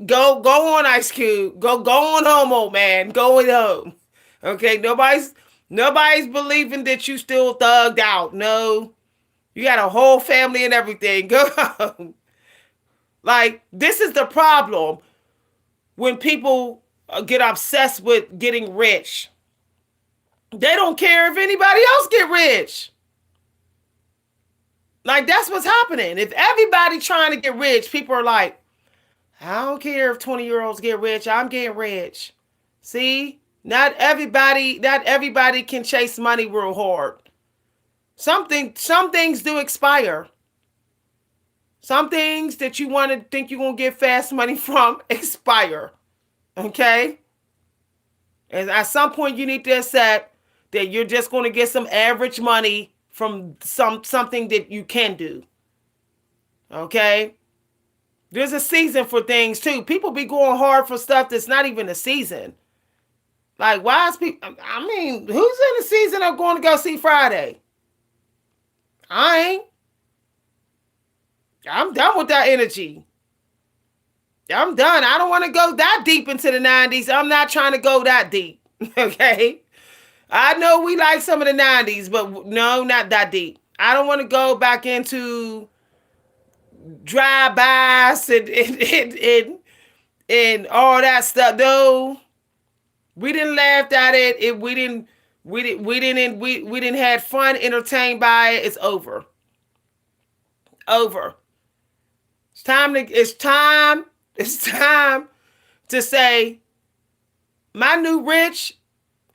S1: Go on, Ice Cube. Go on home, old man. Go home. Okay, nobody's believing that you still thugged out. No, you got a whole family and everything. Go home. Like, this is the problem when people get obsessed with getting rich. They don't care if anybody else get rich. Like, that's what's happening. If everybody trying to get rich, people are like, I don't care if 20-year-olds get rich. I'm getting rich. See, not everybody can chase money real hard. Some things do expire. Some things that you want to think you're going to get fast money from expire. Okay? And at some point you need to accept that you're just going to get some average money from something that you can do. Okay? There's a season for things too. People be going hard for stuff that's not even a season. Like, why is people, I mean, who's in the season of going to go see Friday? I ain't. I'm done with that energy. I'm done. I don't want to go that deep into the 90s. I'm not trying to go that deep. Okay? I know we like some of the 90s, but no, not that deep. I don't want to go back into drive-bys and all that stuff. No, we didn't laugh at it. We didn't have fun, entertained by it. It's over. Over. It's time to say, my new rich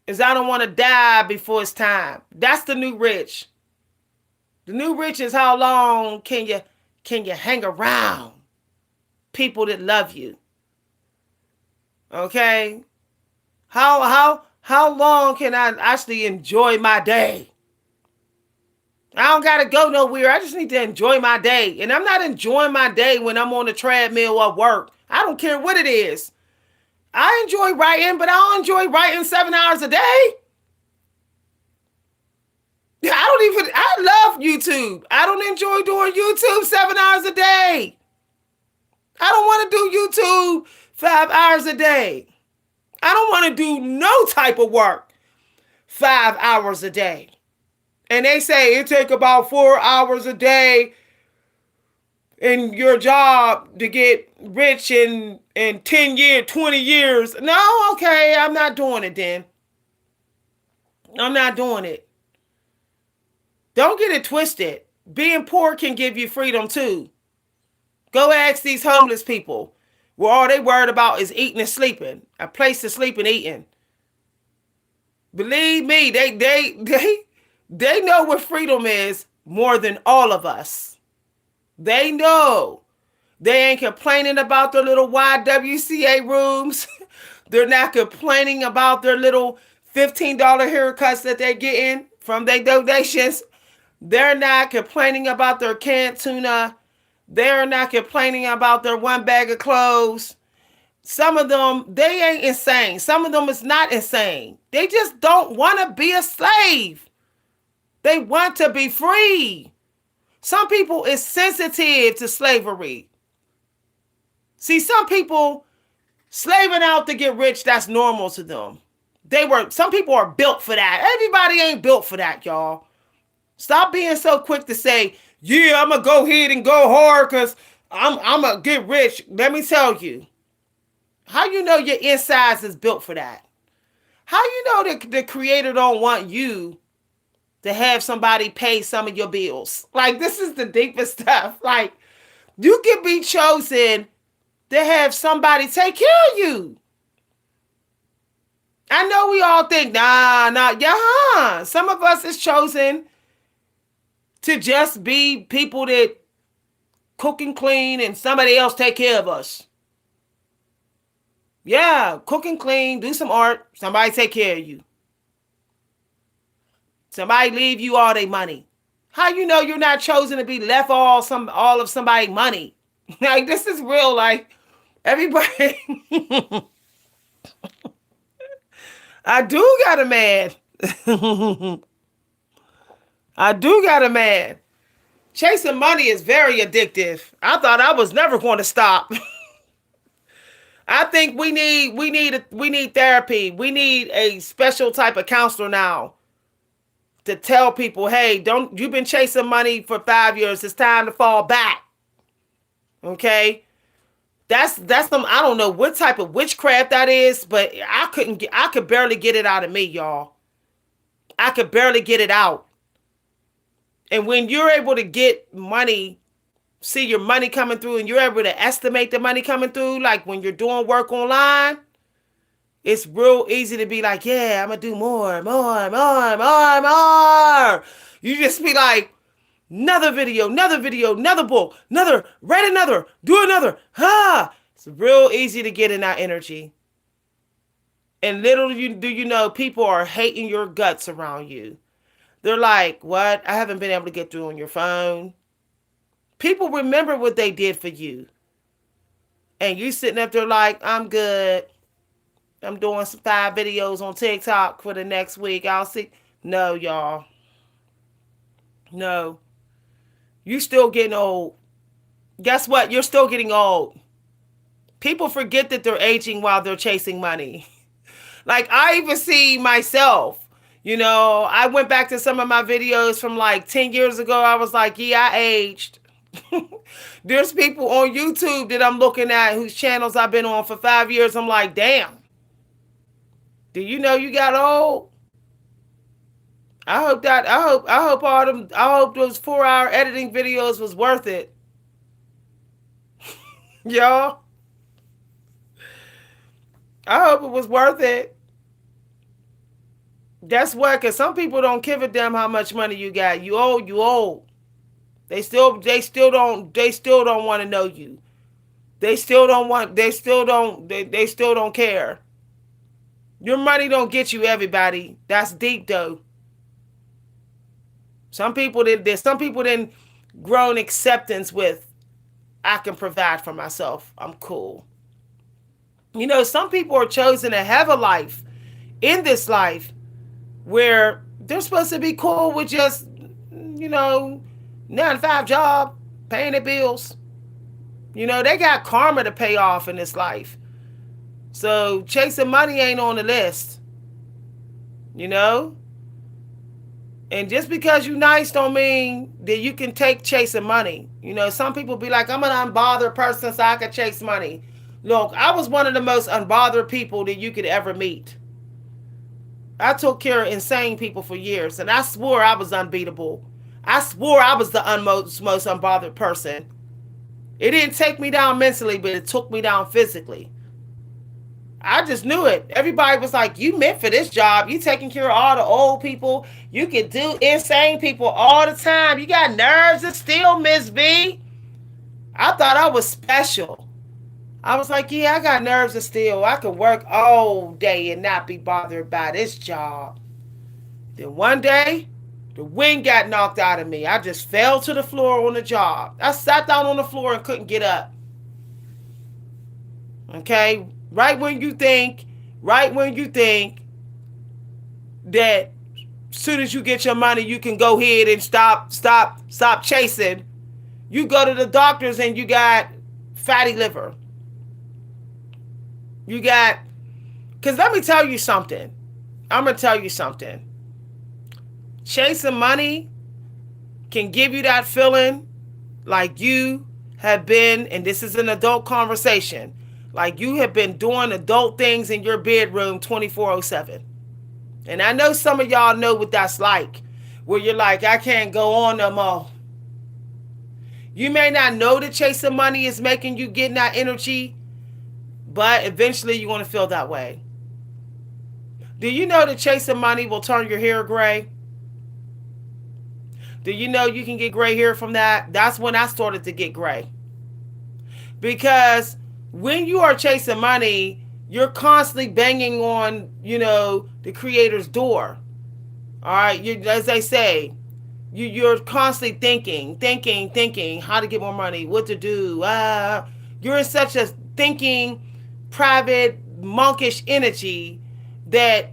S1: is I don't want to die before it's time. That's the new rich. The new rich is how long can you hang around people that love you? Okay? How long can I actually enjoy my day? I don't got to go nowhere. I just need to enjoy my day. And I'm not enjoying my day when I'm on the treadmill at work. I don't care what it is. I enjoy writing, but I don't enjoy writing 7 hours a day. I love YouTube. I don't enjoy doing YouTube 7 hours a day. I don't want to do YouTube 5 hours a day. I don't want to do no type of work 5 hours a day. And they say it take about 4 hours a day in your job to get rich in 10 years, 20 years. No, okay, I'm not doing it then. I'm not doing it. Don't get it twisted. Being poor can give you freedom too. Go ask these homeless people where all they worried about is eating and sleeping. A place to sleep and eating. Believe me, they know what freedom is more than all of us. They know. They ain't complaining about their little YWCA rooms. They're not complaining about their little $15 haircuts that they're getting from their donations. They're not complaining about their canned tuna. They're not complaining about their one bag of clothes. Some of them, they ain't insane. Some of them is not insane. They just don't want to be a slave. They want to be free. Some people is sensitive to slavery. See, some people slaving out to get rich, that's normal to them. Some people are built for that. Everybody ain't built for that, y'all. Stop being so quick to say, yeah, I'm going to go ahead and go hard because I'm going to get rich. Let me tell you. How you know your insides is built for that? How you know that the creator don't want you to have somebody pay some of your bills? Like, this is the deepest stuff. Like, you can be chosen to have somebody take care of you. I know we all think, nah. Some of us is chosen to just be people that cook and clean and somebody else take care of us. Yeah, cook and clean, do some art, somebody take care of you. Somebody leave you all their money. How you know you're not chosen to be left all of somebody's money? Like, this is real, like, everybody. I do got a man. I do got a man. Chasing money is very addictive. I thought I was never going to stop. I think we need therapy. We need a special type of counselor now to tell people, hey, don't you've been chasing money for 5 years. It's time to fall back. Okay? That's some I don't know what type of witchcraft that is, but I could barely get it out of me, y'all. I could barely get it out. And when you're able to get money, see your money coming through, and you're able to estimate the money coming through, like when you're doing work online, it's real easy to be like, yeah, I'm gonna do more, more, more, more, more. You just be like, another video, another book, write another, do another. It's real easy to get in that energy. And little do you know, people are hating your guts around you. They're like, what? I haven't been able to get through on your phone. People remember what they did for you. And you sitting up there like, I'm good. I'm doing some 5 videos on TikTok for the next week. I'll see. No, y'all. No. You still getting old. Guess what? You're still getting old. People forget that they're aging while they're chasing money. Like, I even see myself. You know, I went back to some of my videos from like 10 years ago. I was like, yeah, I aged. There's people on YouTube that I'm looking at whose channels I've been on for 5 years. I'm like, damn. Do you know you got old? I hope those 4-hour editing videos was worth it. Y'all. I hope it was worth it. Guess what? Because some people don't give a damn how much money you got. You old. They still don't want to know you. They still don't care. Your money don't get you everybody. That's deep though. Some people didn't grown acceptance with, I can provide for myself. I'm cool. You know, some people are chosen to have a life in this life where they're supposed to be cool with just, 9 to 5 job, paying their bills. You know, they got karma to pay off in this life. So chasing money ain't on the list. You know? And just because you nice don't mean that you can take chasing money. You know, some people be like, I'm an unbothered person so I can chase money. Look, I was one of the most unbothered people that you could ever meet. I took care of insane people for years, and I swore I was unbeatable. I swore I was the most unbothered person. It didn't take me down mentally, but it took me down physically. I just knew it. Everybody was like, you meant for this job. You taking care of all the old people. You can do insane people all the time. You got nerves of steel, Miss V. I thought I was special. I was like, yeah, I got nerves of steel. I could work all day and not be bothered by this job. Then one day, the wind got knocked out of me. I just fell to the floor on the job. I sat down on the floor and couldn't get up. Okay? Right when you think that as soon as you get your money, you can go ahead and stop chasing. You go to the doctors and you got fatty liver. Because let me tell you something. I'm going to tell you something. Chasing money can give you that feeling like you have been, and this is an adult conversation, like you have been doing adult things in your bedroom 24/7. And I know some of y'all know what that's like, where you're like, I can't go on no more. You may not know that chasing money is making you get that energy, but eventually you're going to feel that way. Do you know that chasing money will turn your hair gray? Do you know you can get gray hair from that? That's when I started to get gray. Because when you are chasing money, you're constantly banging on, the creator's door. All right? As they say, you're constantly thinking how to get more money, what to do. You're in such a thinking, private, monkish energy that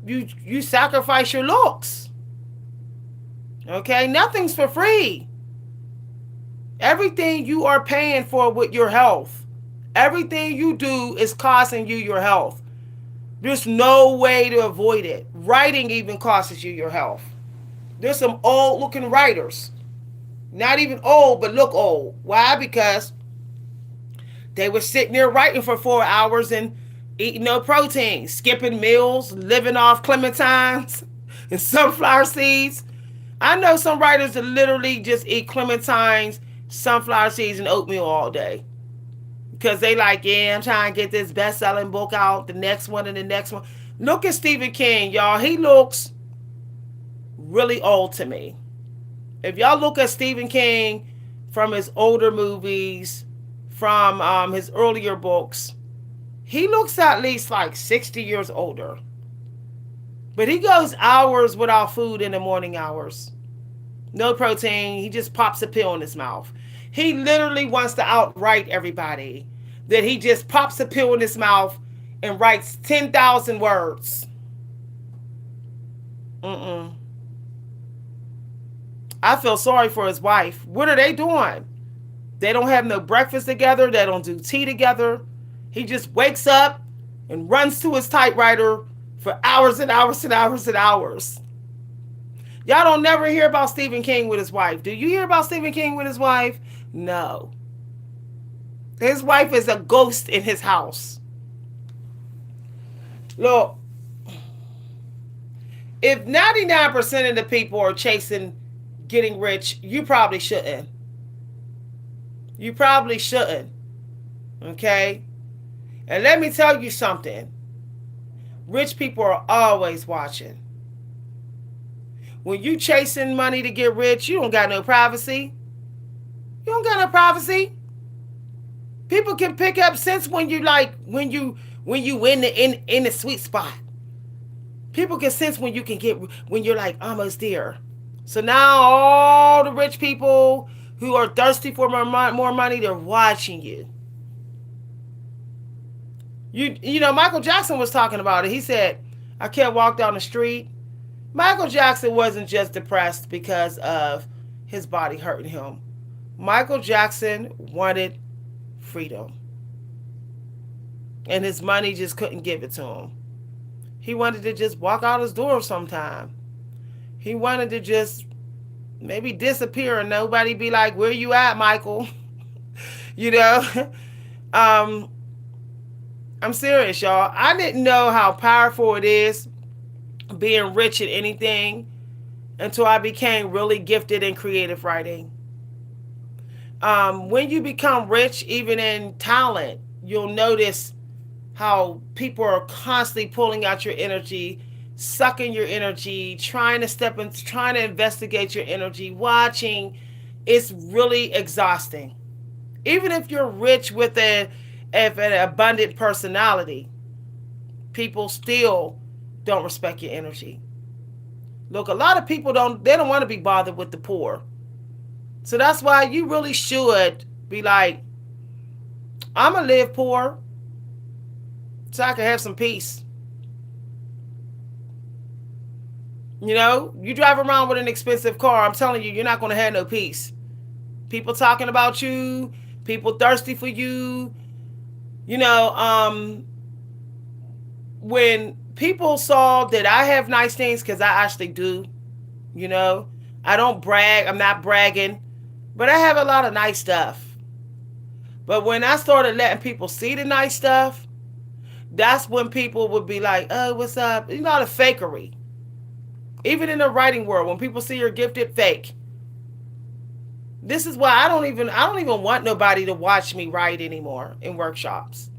S1: you sacrifice your looks. Okay? Nothing's for free. Everything you are paying for with your health. Everything you do is costing you your health. There's no way to avoid it. Writing even costs you your health. There's some old looking writers. Not even old, but look old. Why? Because they were sitting there writing for 4 hours and eating no protein, skipping meals, living off clementines and sunflower seeds. I know some writers that literally just eat clementines, sunflower seeds, and oatmeal all day. Because they like, yeah, I'm trying to get this best-selling book out, the next one and the next one. Look at Stephen King, y'all. He looks really old to me. If y'all look at Stephen King from his older movies, from his earlier books, he looks at least like 60 years older. But he goes hours without food in the morning hours. No protein. He just pops a pill in his mouth. He literally wants to outright everybody that he just pops a pill in his mouth and writes 10,000 words. I feel sorry for his wife. What are they doing? They don't have no breakfast together. They don't do tea together. He just wakes up and runs to his typewriter for hours and hours and hours and hours. Y'all don't never hear about Stephen King with his wife. Do you hear about Stephen King with his wife? No. His wife is a ghost in his house. Look, if 99% of the people are chasing getting rich, you probably shouldn't. You probably shouldn't. Okay? And let me tell you something. Rich people are always watching. When you chasing money to get rich, you don't got no privacy. You don't got no privacy. People can pick up sense when you in the sweet spot. People can sense when you can get when you're like almost there. So now all the rich people who are thirsty for more money, they're watching you. You know, Michael Jackson was talking about it. He said, I can't walk down the street. Michael Jackson wasn't just depressed because of his body hurting him. Michael Jackson wanted freedom. And his money just couldn't give it to him. He wanted to just walk out his door sometime. He wanted to just maybe disappear and nobody be like, where you at, Michael? You know? I'm serious, y'all. I didn't know how powerful it is being rich at anything until I became really gifted in creative writing. When you become rich, even in talent, you'll notice how people are constantly pulling out your energy, sucking your energy, trying to step in, trying to investigate your energy, watching. It's really exhausting. Even if you're rich with an abundant personality, people still don't respect your energy. Look, a lot of people don't want to be bothered with the poor. So that's why you really should be like, I'm going to live poor so I can have some peace. You know, you drive around with an expensive car, I'm telling you, you're not going to have no peace. People talking about you, people thirsty for you. You know, when people saw that I have nice things, because I actually do, you know, I don't brag, I'm not bragging, but I have a lot of nice stuff. But when I started letting people see the nice stuff, that's when people would be like, oh, what's up? You know, the fakery. Even in the writing world, when people see you're gifted, fake. This is why I don't even want nobody to watch me write anymore in workshops.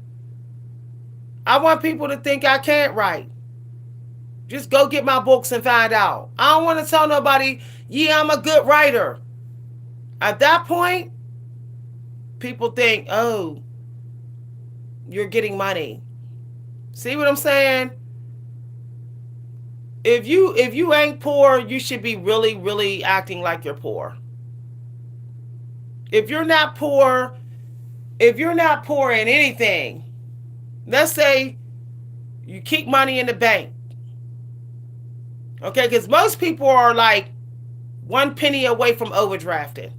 S1: I want people to think I can't write. Just go get my books and find out. I don't want to tell nobody, yeah, I'm a good writer. At that point, people think, oh, you're getting money. See what I'm saying? If you ain't poor, you should be really, really acting like you're poor. If you're not poor in anything, let's say you keep money in the bank. Okay, because most people are like 1 penny away from overdrafting.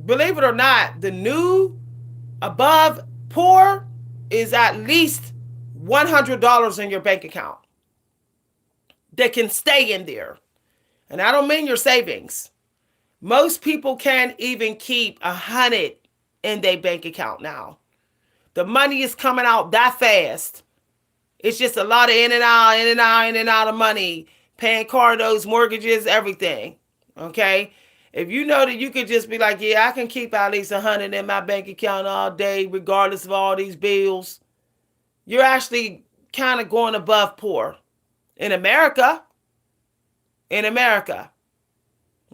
S1: Believe it or not, the new Above poor is at least $100 in your bank account that can stay in there. And I don't mean your savings. Most people can't even keep 100 in their bank account now. The money is coming out that fast. It's just a lot of in and out, in and out, in and out of money. Paying car notes, mortgages, everything. Okay? If you know that you could just be like, yeah, I can keep at least 100 in my bank account all day, regardless of all these bills, you're actually kind of going above poor. In America.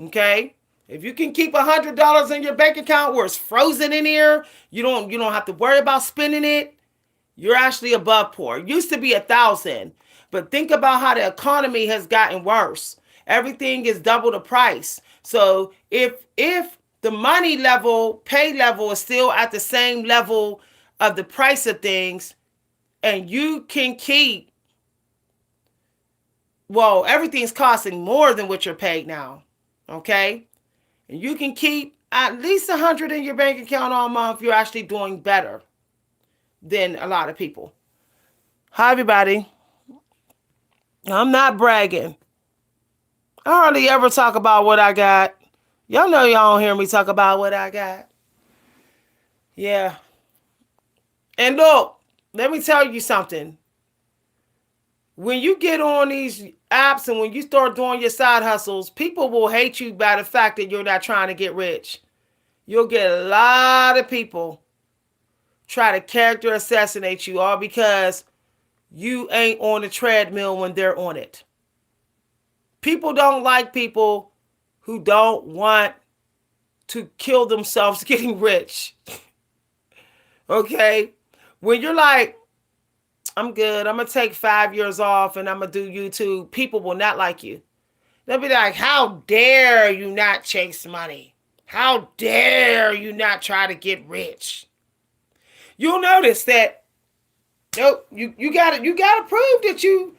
S1: Okay? If you can keep $100 in your bank account where it's frozen in here, you don't have to worry about spending it, you're actually above poor. It used to be 1,000, but think about how the economy has gotten worse. Everything is double the price. So if the money level, pay level is still at the same level of the price of things, and you can keep, well, everything's costing more than what you're paid now. Okay? And you can keep at least 100 in your bank account all month, you're actually doing better than a lot of people. Hi, everybody. I'm not bragging. I hardly ever talk about what I got. Y'all know y'all don't hear me talk about what I got. Yeah. And look, let me tell you something. When you get on these apps and when you start doing your side hustles, people will hate you by the fact that you're not trying to get rich. You'll get a lot of people try to character assassinate you all because you ain't on the treadmill when they're on it. People don't like people who don't want to kill themselves getting rich. Okay? When you're like, I'm good, I'm going to take 5 years off and I'm going to do YouTube, people will not like you. They'll be like, how dare you not chase money? How dare you not try to get rich? You'll notice that you gotta prove that you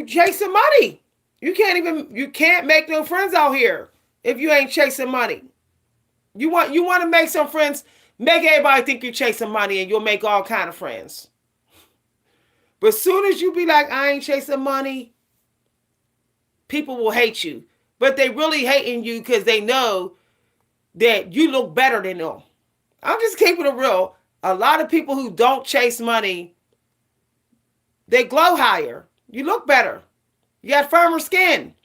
S1: chasing money. You can't make no friends out here if you ain't chasing money. You want to make some friends, make everybody think you're chasing money and you'll make all kind of friends. But as soon as you be like, I ain't chasing money, people will hate you. But they really hating you because they know that you look better than them. I'm just keeping it real. A lot of people who don't chase money, they glow higher. You look better. You got firmer skin.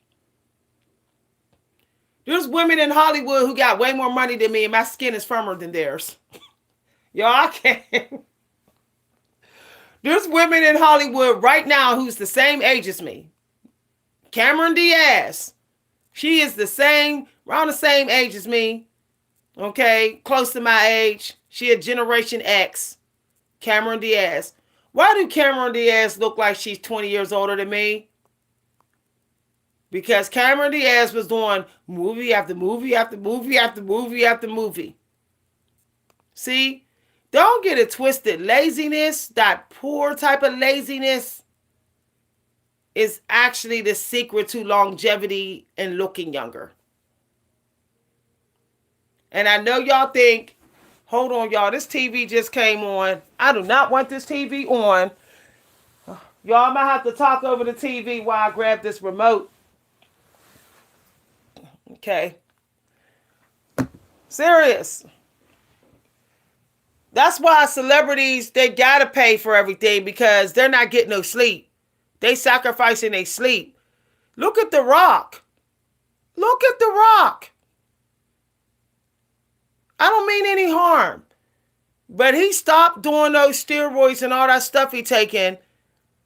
S1: There's women in Hollywood who got way more money than me and my skin is firmer than theirs. Y'all, I can't. There's women in Hollywood right now who's the same age as me. Cameron Diaz. She is around the same age as me. Okay, close to my age. She a Generation X. Cameron Diaz. Why do Cameron Diaz look like she's 20 years older than me? Because Cameron Diaz was doing movie after movie after movie after movie after movie. See? Don't get it twisted. Laziness, that poor type of laziness, is actually the secret to longevity and looking younger. And I know y'all think, hold on, y'all, this TV just came on. I do not want this TV on. Y'all might have to talk over the TV while I grab this remote. Okay. Serious. That's why celebrities, they gotta pay for everything because they're not getting no sleep. They sacrificing their sleep. Look at The Rock. Look at The Rock. I don't mean any harm. But he stopped doing those steroids and all that stuff he taking.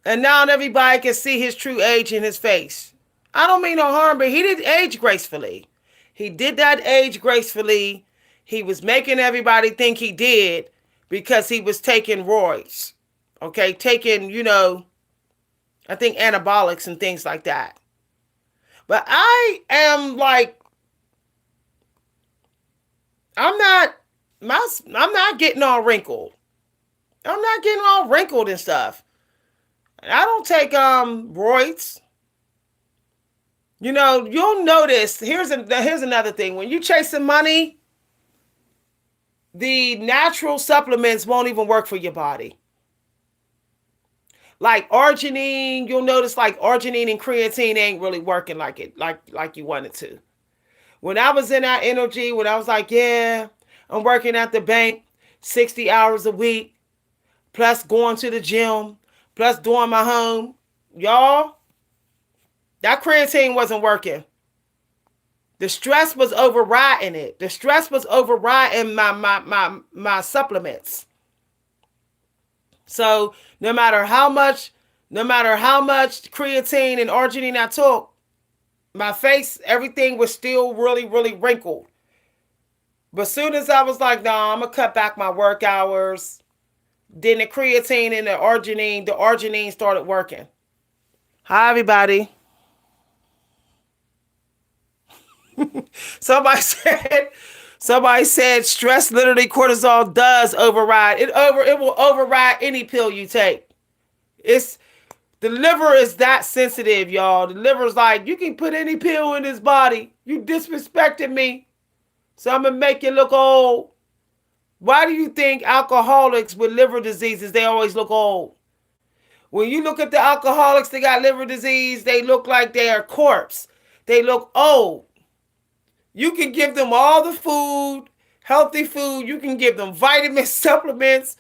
S1: And now everybody can see his true age in his face. I don't mean no harm, but he did age gracefully. He did that age gracefully. He was making everybody think he did because he was taking roids. Okay, taking, I think anabolics and things like that. But I am like, I'm not getting all wrinkled. I'm not getting all wrinkled and stuff. I don't take roids. You'll notice, here's another thing. When you chasing money, the natural supplements won't even work for your body. Like arginine, you'll notice like arginine and creatine ain't really working like you want it to. When I was in that energy, when I was like, yeah, I'm working at the bank 60 hours a week, plus going to the gym, plus doing my home, y'all, that creatine wasn't working. The stress was overriding it. The stress was overriding my supplements. So no matter how much creatine and arginine I took, my face, everything was still really, really wrinkled. But as soon as I was like, nah, I'm gonna cut back my work hours, then the creatine and the arginine started working. Hi everybody. Somebody said Somebody said stress literally cortisol does override. It will override any pill you take. It's the liver is that sensitive, y'all. The liver's like, you can put any pill in his body. You disrespected me. So I'm gonna make you look old. Why do you think alcoholics with liver diseases, they always look old? When you look at the alcoholics that got liver disease, they look like they are corpse. They look old. You can give them all the food, healthy food. You can give them vitamin supplements.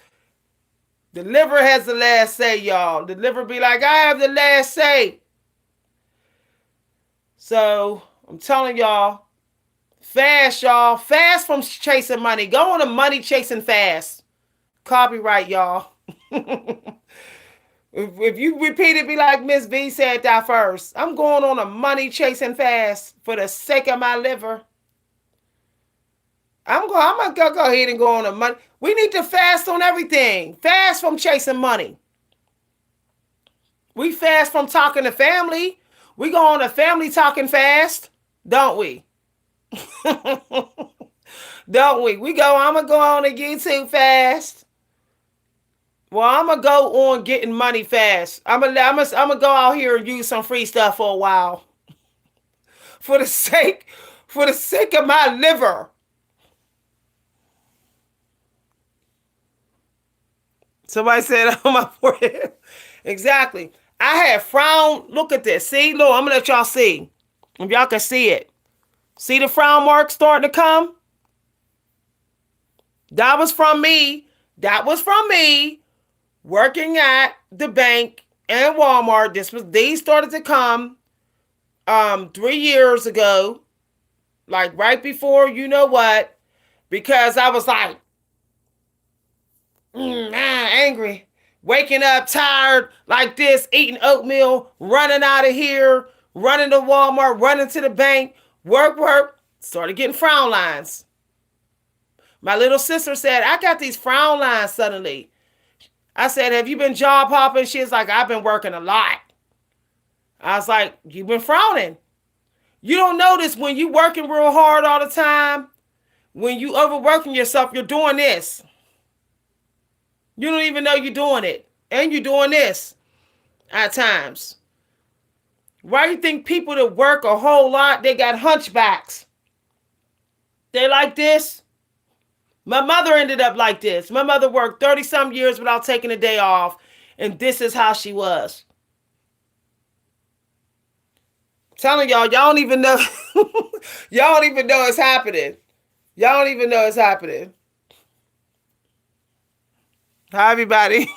S1: The liver has the last say, y'all. The liver be like, I have the last say. So I'm telling y'all, fast, y'all. Fast from chasing money. Go on a money chasing fast. Copyright, y'all. If you repeat it, be like Miss V said that first. I'm going on a money chasing fast for the sake of my liver. I'm gonna go ahead and go on a money. We need to fast on everything. Fast from chasing money. We fast from talking to family. We go on a family talking fast, don't we? Don't we? I'm gonna go on a YouTube fast. Well, I'm gonna go on getting money fast. I'm gonna go out here and use some free stuff for a while, for the sake of my liver. Somebody said on my forehead. Exactly. I had frown. Look at this. See, look, I'm gonna let y'all see. If y'all can see it. See the frown mark starting to come? That was from me. That was from me working at the bank and Walmart. These started to come 3 years ago, like right before you know what, because I was like angry, waking up tired like this, eating oatmeal, running out of here, running to Walmart, running to the bank, work, started getting frown lines. My little sister said, I got these frown lines suddenly. I said, have you been job hopping? She's like, I've been working a lot. I was like, you've been frowning. You don't notice when you working real hard all the time, when you overworking yourself, you're doing this. You don't even know you're doing it. And you're doing this at times. Why do you think people that work a whole lot, they got hunchbacks? They like this. My mother ended up like this. My mother worked 30-some years without taking a day off, and this is how she was. I'm telling y'all don't even know. Y'all don't even know it's happening. Y'all don't even know it's happening. Hi, everybody.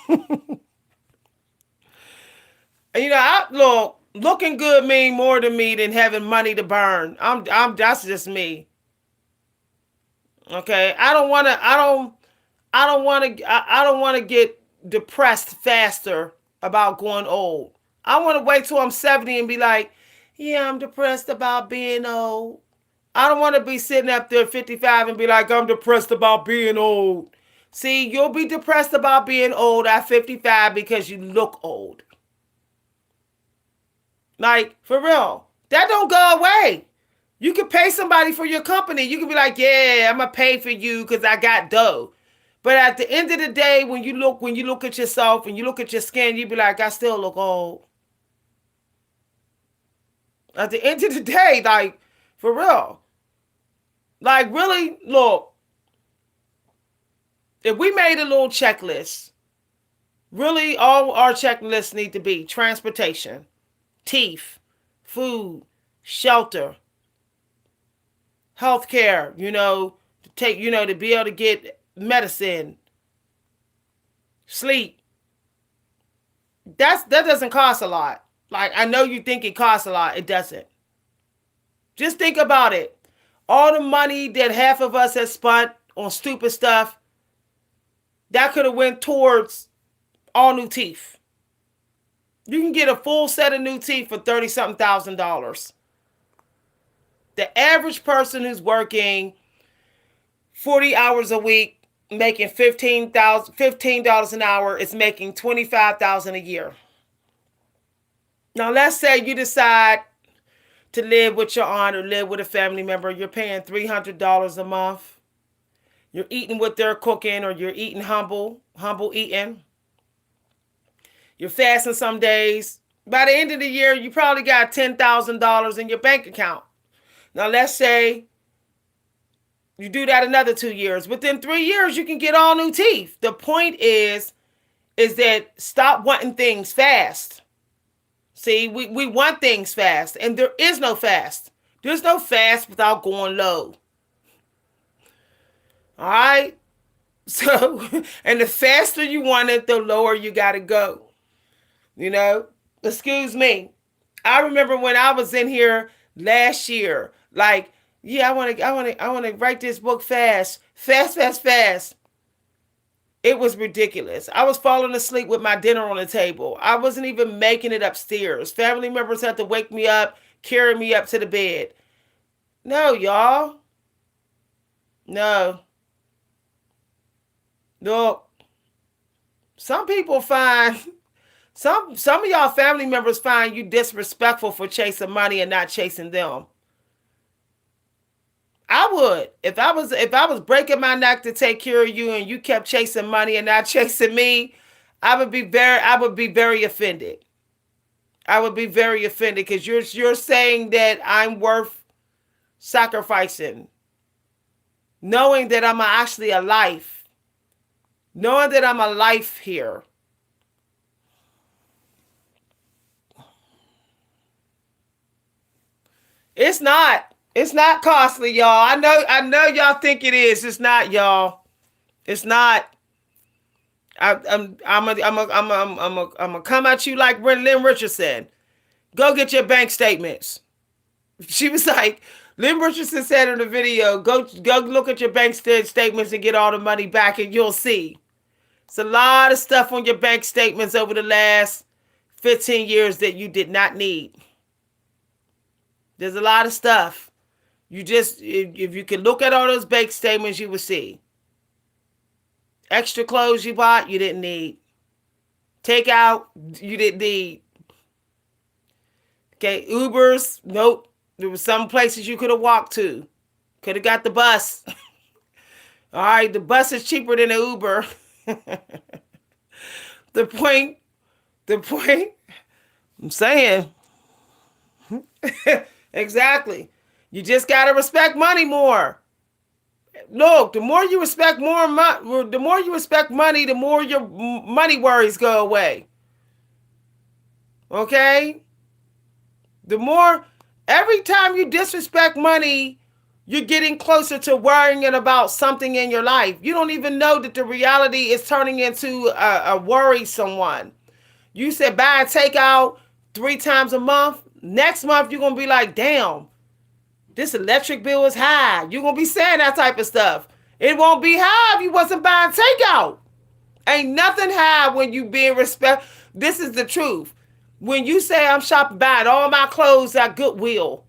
S1: Looking good mean more to me than having money to burn. That's just me. Okay, I don't want to get depressed faster about going old. I want to wait till I'm 70 and be like, yeah, I'm depressed about being old. I don't want to be sitting up there at 55 and be like, I'm depressed about being old. See, you'll be depressed about being old at 55 because you look old. Like, for real. That don't go away. You can pay somebody for your company. You can be like, yeah, I'm going to pay for you because I got dough. But at the end of the day, when you look at yourself and you look at your skin, you be like, I still look old. At the end of the day, like, for real. Like, really, look. If we made a little checklist, really all our checklists need to be transportation, teeth, food, shelter, healthcare, to take, to be able to get medicine, sleep. That doesn't cost a lot. Like, I know you think it costs a lot. It doesn't. Just think about it. All the money that half of us has spent on stupid stuff, that could have went towards all new teeth. You can get a full set of new teeth for $30-something thousand. The average person who's working 40 hours a week, making $15 an hour, is making $25,000 a year. Now, let's say you decide to live with your aunt or live with a family member. You're paying $300 a month. You're eating what they're cooking, or you're eating humble eating. You're fasting some days. By the end of the year, you probably got $10,000 in your bank account. Now, let's say you do that another 2 years. Within 3 years, you can get all new teeth. The point is that stop wanting things fast. See, we want things fast, and there is no fast. There's no fast without going low. All right? So, and the faster you want it, the lower you got to go. Excuse me. I remember when I was in here last year, like, yeah, I want to write this book fast. It was ridiculous. I was falling asleep with my dinner on the table. I wasn't even making it upstairs. Family members had to wake me up, carry me up to the bed. No, y'all. No. Look. Some people find, some of y'all family members find you disrespectful for chasing money and not chasing them. I would. If I was breaking my neck to take care of you and you kept chasing money and not chasing me, I would be very offended. I would be very offended, because you're saying that I'm worth sacrificing. Knowing that I'm actually a life. Knowing that I'm a life here. It's not. It's not costly, y'all. I know y'all think it is. It's not, y'all. It's not. I'm gonna come at you like Lynn Richardson. Go get your bank statements. She was like, Lynn Richardson said in the video, go look at your bank statements and get all the money back, and you'll see. It's a lot of stuff on your bank statements over the last 15 years that you did not need. There's a lot of stuff. If you can look at all those bank statements, you will see. Extra clothes you bought, you didn't need. Takeout, you didn't need. Okay, Ubers, nope. There were some places you could have walked to. Could have got the bus. All right, the bus is cheaper than the Uber. The point, I'm saying. Exactly. You just got to respect money more. Look, the more you respect money, the more your money worries go away. Okay? Every time you disrespect money, you're getting closer to worrying about something in your life. You don't even know that the reality is turning into a worry someone. You said buy a takeout 3 times a month. Next month, you're going to be like, damn, this electric bill is high. You're going to be saying that type of stuff. It won't be high if you wasn't buying takeout. Ain't nothing high when you being respect. This is the truth. When you say I'm buying all my clothes at Goodwill.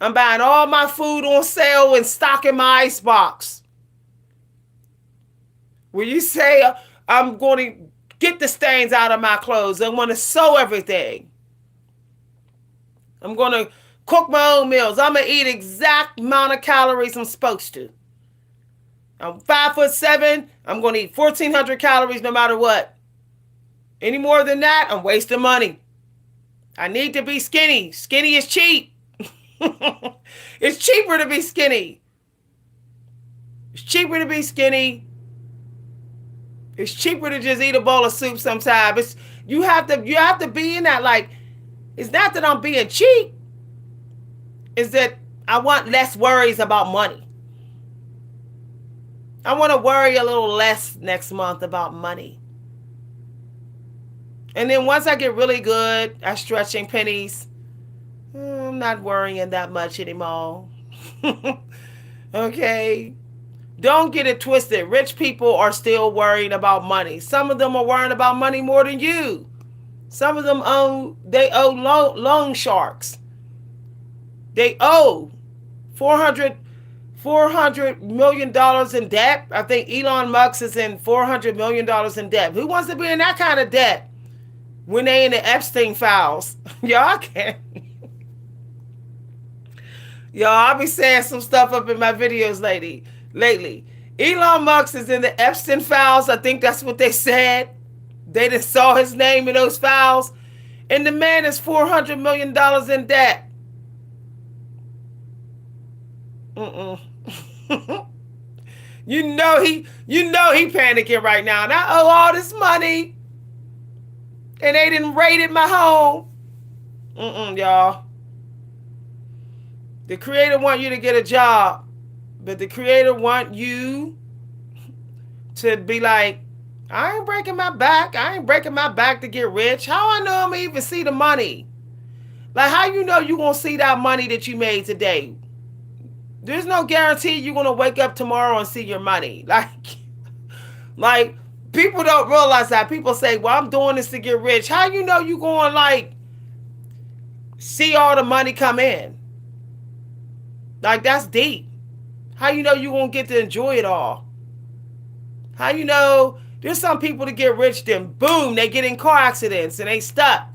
S1: I'm buying all my food on sale and stocking my icebox. When you say I'm going to get the stains out of my clothes, I'm going to sew everything. I'm going to cook my own meals. I'm going to eat exact amount of calories I'm supposed to. I'm 5'7". I'm going to eat 1,400 calories no matter what. Any more than that, I'm wasting money. I need to be skinny. Skinny is cheap. It's cheaper to be skinny. It's cheaper to be skinny. It's cheaper to just eat a bowl of soup sometimes. You have to be in that, like, it's not that I'm being cheap. It's that I want less worries about money. I want to worry a little less next month about money. And then once I get really good at stretching pennies, I'm not worrying that much anymore. Okay? Don't get it twisted. Rich people are still worrying about money. Some of them are worrying about money more than you. Some of them owe loan sharks. They owe $400 million in debt. I think Elon Musk is in $400 million in debt. Who wants to be in that kind of debt when they in the Epstein files? Y'all can't. Y'all, I be saying some stuff up in my videos lately. Elon Musk is in the Epstein files. I think that's what they said. They just saw his name in those files. And the man is $400 million in debt. You know he panicking right now. And I owe all this money. And they didn't raided my home. Y'all. The creator want you to get a job. But the creator want you to be like, I ain't breaking my back. I ain't breaking my back to get rich. How I know I'm going to even see the money? Like, how you know you going to see that money that you made today? There's no guarantee you're going to wake up tomorrow and see your money. Like, people don't realize that. People say, well, I'm doing this to get rich. How you know you going to, like, see all the money come in? Like, that's deep. How you know you won't get to enjoy it all? How you know there's some people that get rich, then boom, they get in car accidents and they stuck.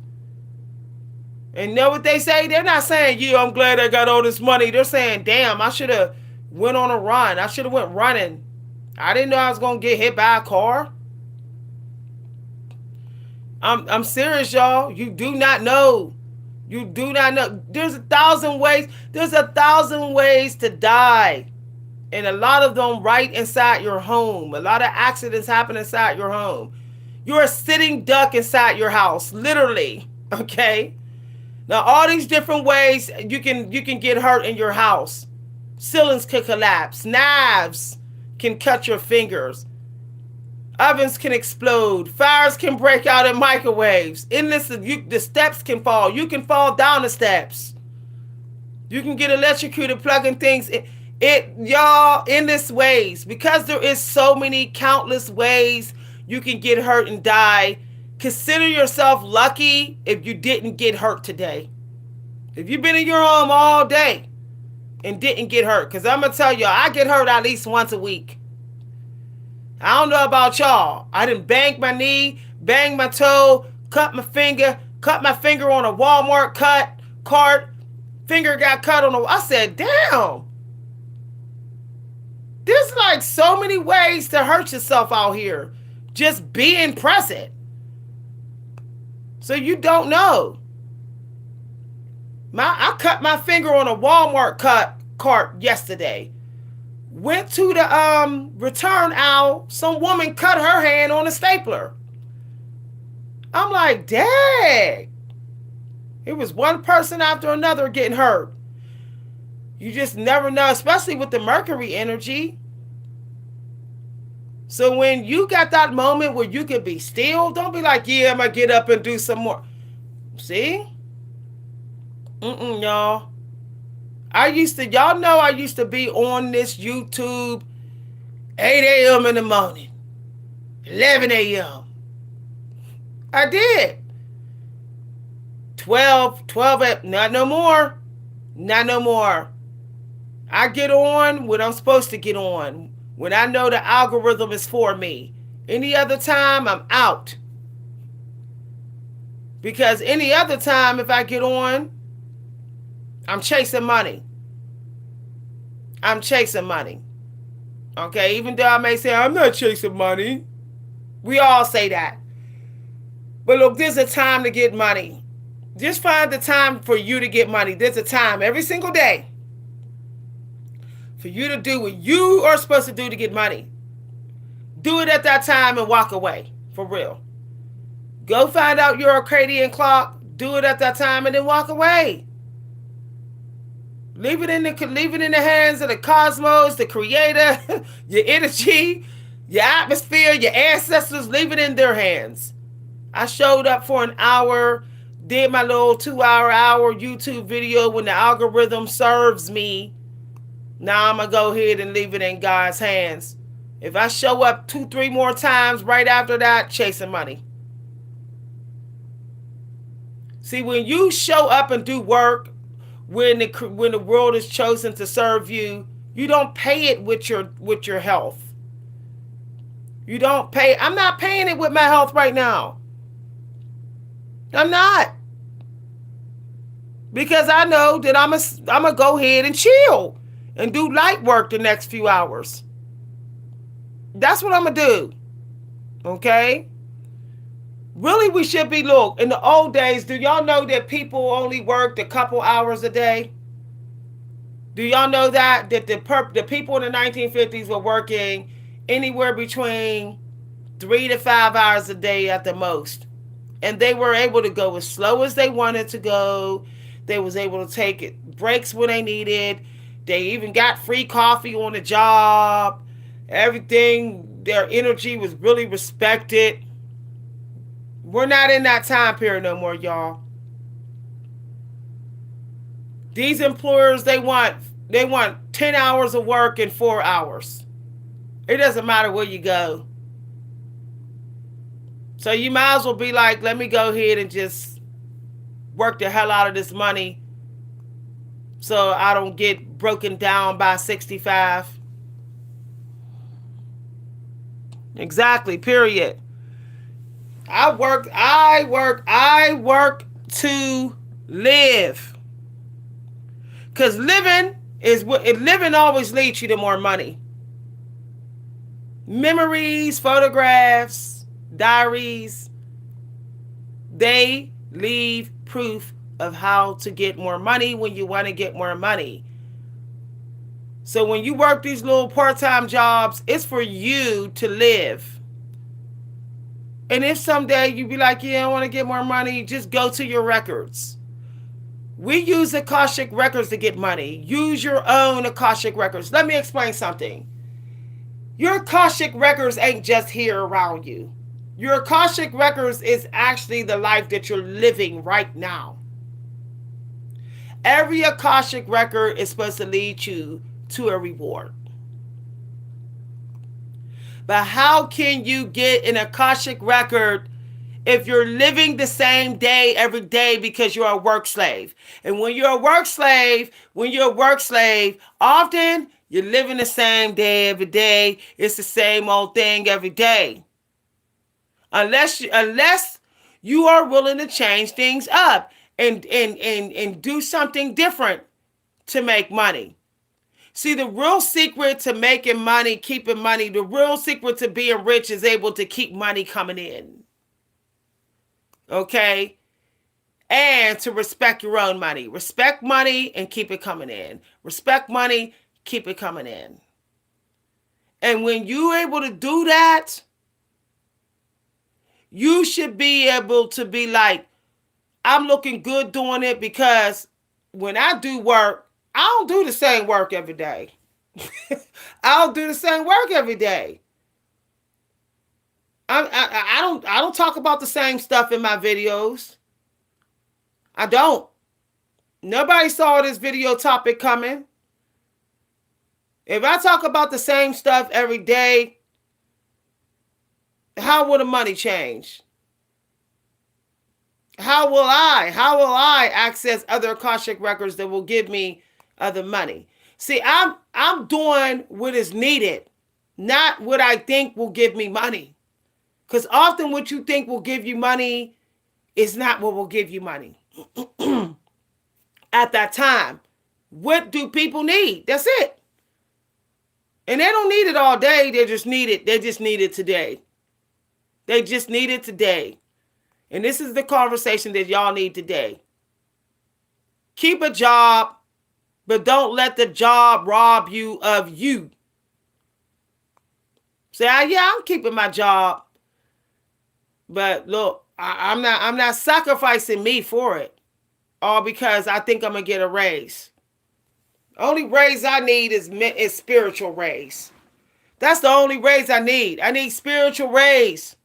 S1: And know what they say? They're not saying, yeah, I'm glad I got all this money. They're saying, damn, I should have went on a run. I should have went running. I didn't know I was going to get hit by a car. I'm serious, y'all. You do not know. You do not know. There's 1,000 ways. There's 1,000 ways to die. And a lot of them right inside your home. A lot of accidents happen inside your home. You're a sitting duck inside your house, literally. Okay? Now, all these different ways you can get hurt in your house. Ceilings can collapse. Knives can cut your fingers. Ovens can explode. Fires can break out in microwaves. The steps can fall. You can fall down the steps. You can get electrocuted plugging things in. Y'all, endless ways, because there is so many countless ways you can get hurt and die. Consider yourself lucky if you didn't get hurt today. If you've been in your home all day and didn't get hurt, because I'm going to tell you, I get hurt at least once a week. I don't know about y'all. I done banged my knee, banged my toe, cut my finger on a Walmart cart, finger got cut on I said, damn. There's like so many ways to hurt yourself out here. Just being present. So you don't know. I cut my finger on a Walmart cart yesterday. Went to the return aisle. Some woman cut her hand on a stapler. I'm like, dang. It was one person after another getting hurt. You just never know, especially with the Mercury energy. So when you got that moment where you can be still, don't be like, yeah, I'm going to get up and do some more. See? Y'all. Y'all know I used to be on this YouTube 8 a.m. in the morning, 11 a.m. I did. 12 not no more. Not no more. I get on when I'm supposed to get on. When I know the algorithm is for me. Any other time, I'm out. Because any other time, if I get on, I'm chasing money. I'm chasing money. Okay, even though I may say, I'm not chasing money. We all say that. But look, there's a time to get money. Just find the time for you to get money. There's a time every single day for you to do what you are supposed to do to get money. Do it at that time and walk away. For real. Go find out your circadian clock. Do it at that time and then walk away. Leave it in the hands of the cosmos, the creator, your energy, your atmosphere, your ancestors. Leave it in their hands. I showed up for an hour, did my little 2-hour YouTube video when the algorithm serves me. Now I'm going to go ahead and leave it in God's hands. If I show up 2-3 more times right after that, chasing money. See, when you show up and do work, when the world is chosen to serve you, you don't pay it with your health. You don't pay. I'm not paying it with my health right now. I'm not. Because I know that I'm going to go ahead and chill and do light work the next few hours. That's what I'm going to do. Okay? Really, we should be, look, in the old days, do y'all know that people only worked a couple hours a day? Do y'all know that the people in the 1950s were working anywhere between 3 to 5 hours a day at the most? And they were able to go as slow as they wanted to go. They was able to take breaks when they needed. They even got free coffee on the job. Everything, their energy was really respected. We're not in that time period no more, y'all. These employers, they want 10 hours of work in 4 hours. It doesn't matter where you go. So you might as well be like, let me go ahead and just work the hell out of this money so I don't get broken down by 65. Exactly, period. I work to live. Because living always leads you to more money. Memories, photographs, diaries, they leave proof of how to get more money when you want to get more money. So when you work these little part-time jobs, it's for you to live. And if someday you be like, yeah, I want to get more money, just go to your records. We use Akashic records to get money. Use your own Akashic records. Let me explain something. Your Akashic records ain't just here around you. Your Akashic records is actually the life that you're living right now. Every Akashic record is supposed to lead you to a reward. But how can you get an Akashic record if you're living the same day every day because you're a work slave? And when you're a work slave, often you're living the same day every day. It's the same old thing every day. Unless you are willing to change things up and do something different to make money. See, the real secret to making money, keeping money, the real secret to being rich is able to keep money coming in. Okay? And to respect your own money. Respect money and keep it coming in. Respect money, keep it coming in. And when you're able to do that, you should be able to be like, I'm looking good doing it, because when I do work, I don't do the same work every day. I don't do the same work every day. I don't talk about the same stuff in my videos. I don't. Nobody saw this video topic coming. If I talk about the same stuff every day, how will the money change? How will I access other Akashic records that will give me other money? See, I'm doing what is needed, not what I think will give me money. Because often what you think will give you money is not what will give you money. At that time, what do people need? That's it. And they don't need it all day. They just need it. They just need it today. They just need it today. And this is the conversation that y'all need today. Keep a job, but don't let the job rob you of you. Say, yeah, I'm keeping my job. But look, I'm not sacrificing me for it. All because I think I'm gonna get a raise. Only raise I need is spiritual raise. That's the only raise I need. I need spiritual raise.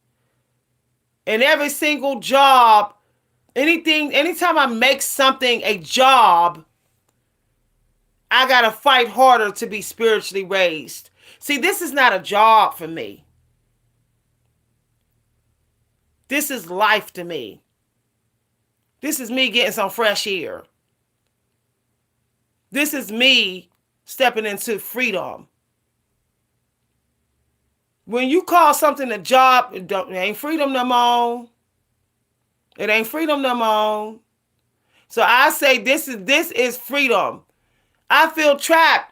S1: And every single job, anytime I make something a job, I gotta fight harder to be spiritually raised. See, this is not a job for me. This is life to me. This is me getting some fresh air. This is me stepping into freedom. When you call something a job, it ain't freedom no more. It ain't freedom no more. So I say this is freedom. I feel trapped.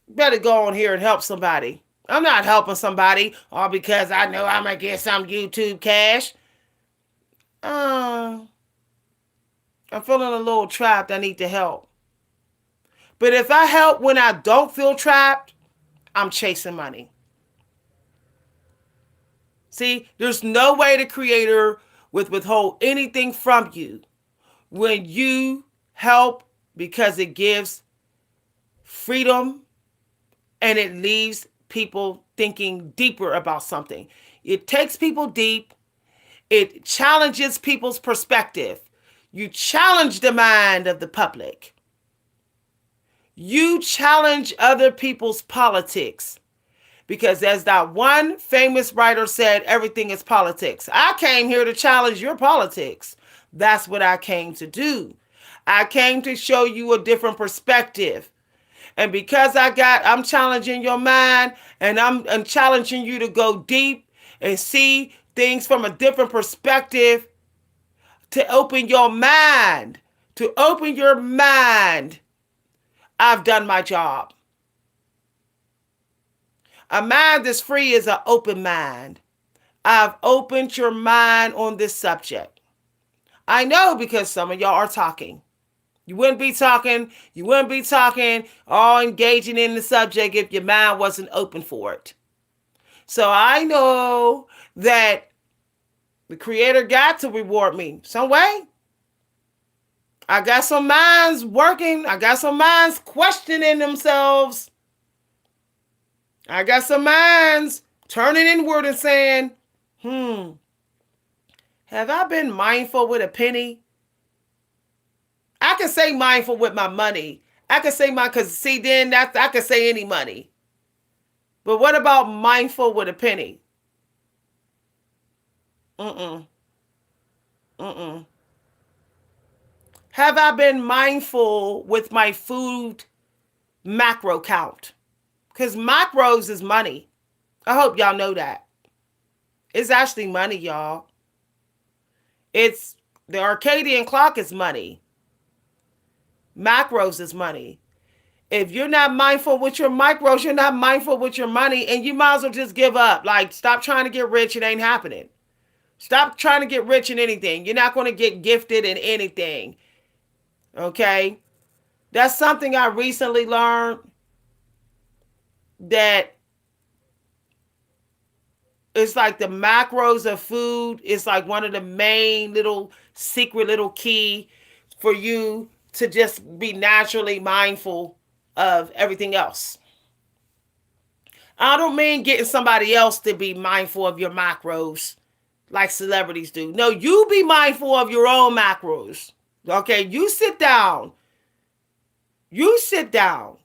S1: Better go on here and help somebody. I'm not helping somebody all because I know I'm gonna get some YouTube cash. I'm feeling a little trapped. I need to help. But if I help when I don't feel trapped, I'm chasing money. See, there's no way the Creator would withhold anything from you when you help, because it gives freedom and it leaves people thinking deeper about something. It takes people deep. It challenges people's perspective. You challenge the mind of the public. You challenge other people's politics. Because as that one famous writer said, everything is politics. I came here to challenge your politics. That's what I came to do. I came to show you a different perspective. And because I'm challenging your mind, and I'm challenging you to go deep and see things from a different perspective, to open your mind, I've done my job. A mind that's free is an open mind. I've opened your mind on this subject. I know, because some of y'all are talking. You wouldn't be talking all engaging in the subject if your mind wasn't open for it. So I know that the Creator got to reward me some way. I got some minds working. I got some minds questioning themselves. I got some minds turning inward and saying, have I been mindful with a penny? I can say mindful with my money. I can say because see, then I can say any money. But what about mindful with a penny? Have I been mindful with my food macro count? Because macros is money. I hope y'all know that. It's actually money, y'all. It's the Arcadian clock is money. Macros is money. If you're not mindful with your micros, you're not mindful with your money, and you might as well just give up. Like, stop trying to get rich. It ain't happening. Stop trying to get rich in anything. You're not going to get gifted in anything. Okay? That's something I recently learned, that it's like the macros of food is like one of the main little secret little key for you to just be naturally mindful of everything else. I don't mean getting somebody else to be mindful of your macros like celebrities do. No, you be mindful of your own macros. Okay, you sit down. You sit down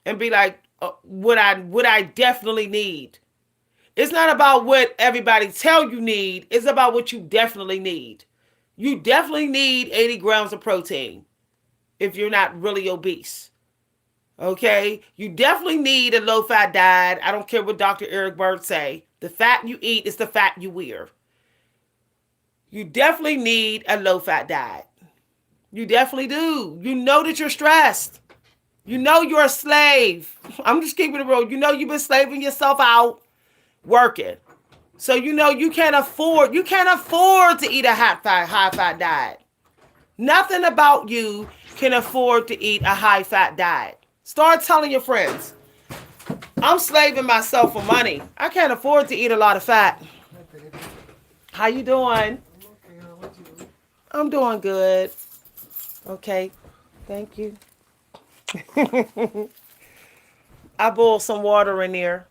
S1: and be like, what I definitely need. It's not about what everybody tell you need. It's about what you definitely need. You definitely need 80 grams of protein if you're not really obese. Okay? You definitely need a low-fat diet. I don't care what Dr. Eric Byrd say. The fat you eat is the fat you wear. You definitely need a low-fat diet. You definitely do. You know that you're stressed. You know you're a slave. I'm just keeping it real. You know you've been slaving yourself out working. So you know you can't afford to eat a high-fat diet. Nothing about you can afford to eat a high-fat diet. Start telling your friends. I'm slaving myself for money. I can't afford to eat a lot of fat. How you doing?
S2: Okay, how about you?
S1: I'm doing good. Okay. Thank you. I boiled some water in there.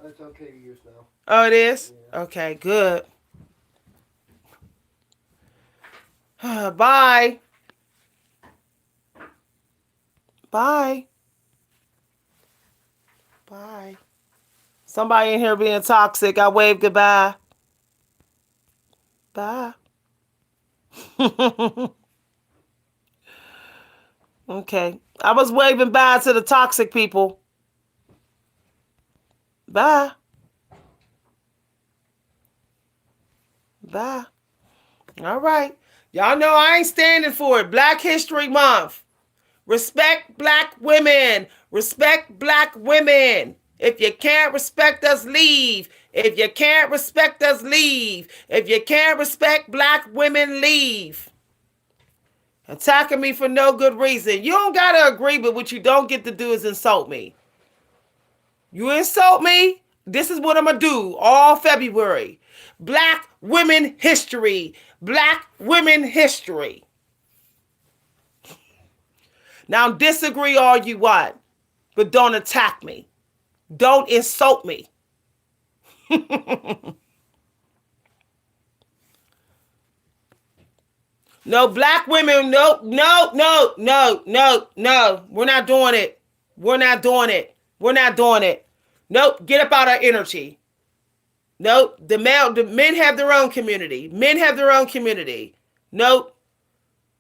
S2: That's okay to use now.
S1: Oh, it is?
S2: Yeah.
S1: Okay, good. Bye. Bye. Bye. Somebody in here being toxic. I wave goodbye. Bye. Okay. I was waving bye to the toxic people. Bye. Bye. All right. Y'all know I ain't standing for it. Black History Month. Respect black women. Respect black women. If you can't respect us, leave. If you can't respect us, leave. If you can't respect black women, leave. Attacking me for no good reason. You don't got to agree, but what you don't get to do is insult me. You insult me, this is what I'm going to do all February. Black women history. Black women history. Now disagree all you want, but don't attack me. Don't insult me. No, black women, no, no, no, no, no, no. We're not doing it. We're not doing it. We're not doing it. Nope, get up out of energy. Nope, the men have their own community. Men have their own community. Nope,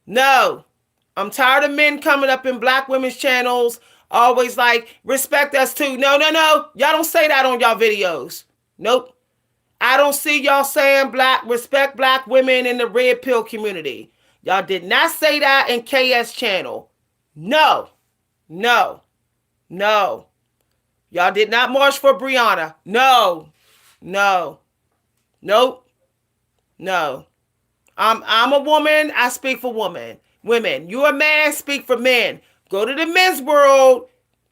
S1: no. I'm tired of men coming up in black women's channels, always like, respect us too. No, no, no. Y'all don't say that on y'all videos. Nope. I don't see y'all saying respect black women in the red pill community. Y'all did not say that in KS channel. No, no, no. Y'all did not march for Breonna. No, no, nope, no. I'm a woman. I speak for women. You're a man. Speak for men. Go to the men's world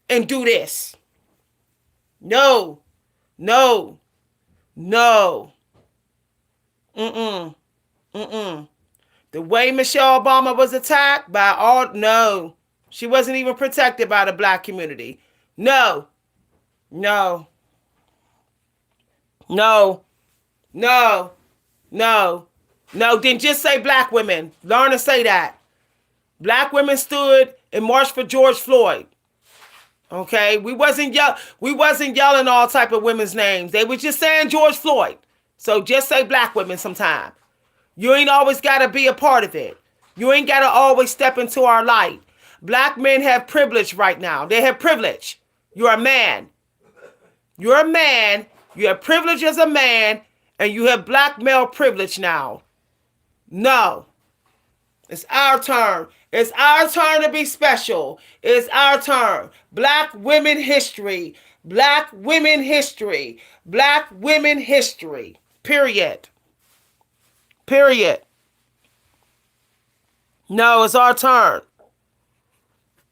S1: and do this. No, no, no. Mm-mm. Mm-mm. The way Michelle Obama was attacked by all, no. She wasn't even protected by the black community. No. No. No. No. No. No. Then just say black women. Learn to say that. Black women stood and marched for George Floyd. Okay? We wasn't yelling all type of women's names. They were just saying George Floyd. So just say black women sometime. You ain't always got to be a part of it. You ain't got to always step into our light. Black men have privilege right now. They have privilege. You're a man. You're a man. You have privilege as a man, and you have black male privilege now. No. It's our turn. It's our turn to be special. It's our turn. Black women history. Black women history. Black women history. Period. Period. No, it's our turn.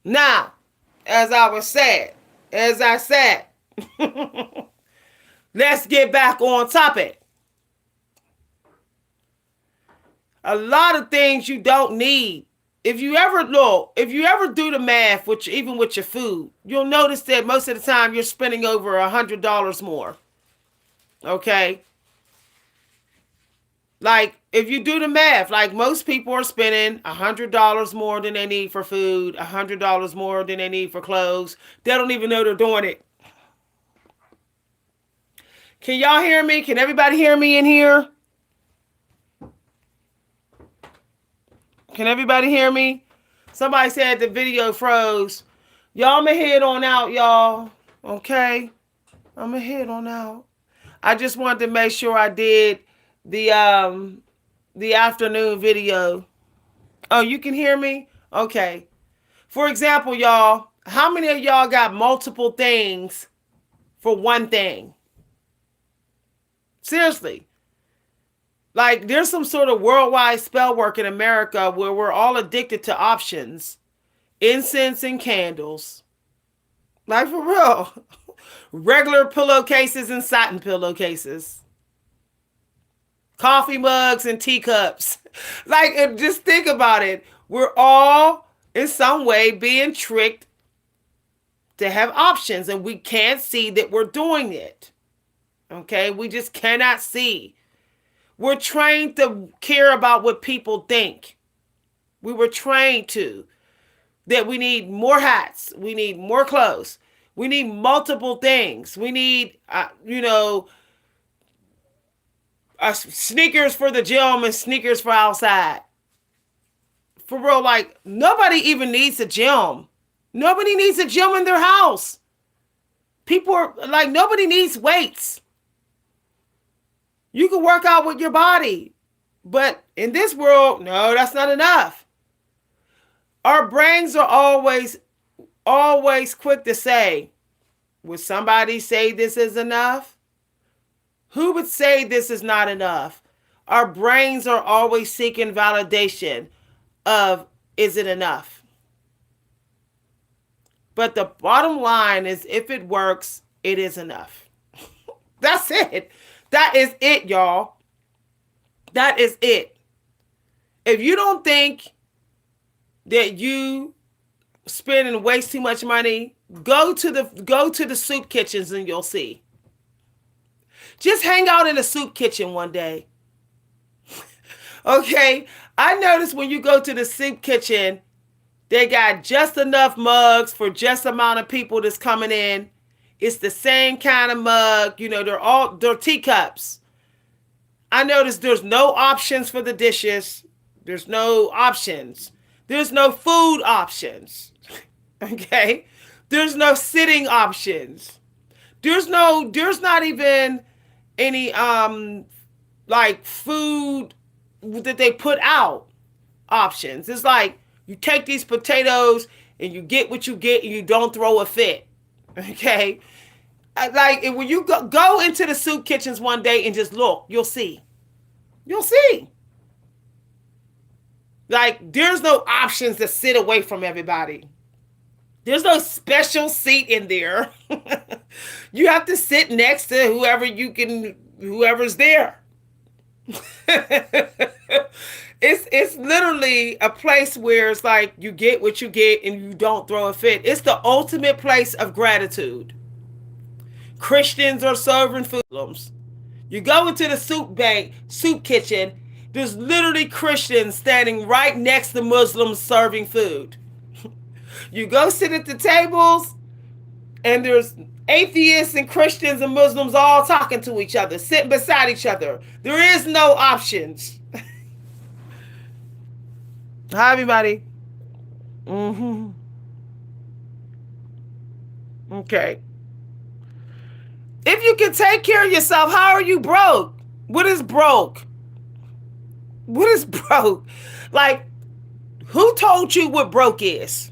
S1: Now, as I said, let's get back on topic. A lot of things you don't need. If you ever do the math, even with your food, you'll notice that most of the time you're spending over $100 more. Okay? Like, if you do the math, like most people are spending $100 more than they need for food, $100 more than they need for clothes. They don't even know they're doing it. Can y'all hear me? Can everybody hear me in here? Can everybody hear me? Somebody said the video froze. Y'all, I'ma head on out, y'all. Okay? I'ma head on out. I just wanted to make sure I did the afternoon video. Oh, you can hear me? Okay. For example, y'all, how many of y'all got multiple things for one thing? Seriously. Like, there's some sort of worldwide spell work in America where we're all addicted to options, incense and candles. Like for real. Regular pillowcases and satin pillowcases. Coffee mugs and teacups. Like, just think about it. We're all in some way being tricked to have options, and we can't see that we're doing it. Okay? We just cannot see. We're trained to care about what people think. We were trained to. That we need more hats. We need more clothes. We need multiple things. We need, sneakers for the gym and sneakers for outside. For real, like, nobody even needs a gym. Nobody needs a gym in their house. People are like, nobody needs weights. You can work out with your body. But in this world, no, that's not enough. Our brains are always quick to say, would somebody say this is enough? Who would say this is not enough? Our brains are always seeking validation of, is it enough? But the bottom line is, if it works, it is enough. That's it. That is it, y'all. That is it. If you don't think that you spending waste too much money, go to the soup kitchens and you'll see. Just hang out in a soup kitchen one day. Okay? I noticed when you go to the soup kitchen, they got just enough mugs for just the amount of people that's coming in. It's the same kind of mug. They're teacups. I noticed there's no options for the dishes. There's no options. There's no food options. Okay? There's no sitting options. There's not even any like food that they put out options. It's like you take these potatoes and you get what you get and you don't throw a fit. Okay? Like, when you go into the soup kitchens one day and just look, you'll see. You'll see. Like, there's no options to sit away from everybody. There's no special seat in there. You have to sit next to whoever's there. It's literally a place where it's like you get what you get and you don't throw a fit. It's the ultimate place of gratitude. Christians are serving food. You go into the soup kitchen, there's literally Christians standing right next to Muslims serving food. You go sit at the tables, and there's atheists and Christians and Muslims all talking to each other, sitting beside each other. There is no options. Hi, everybody. Okay. If you can take care of yourself, how are you broke? What is broke? What is broke? Like, who told you what broke is?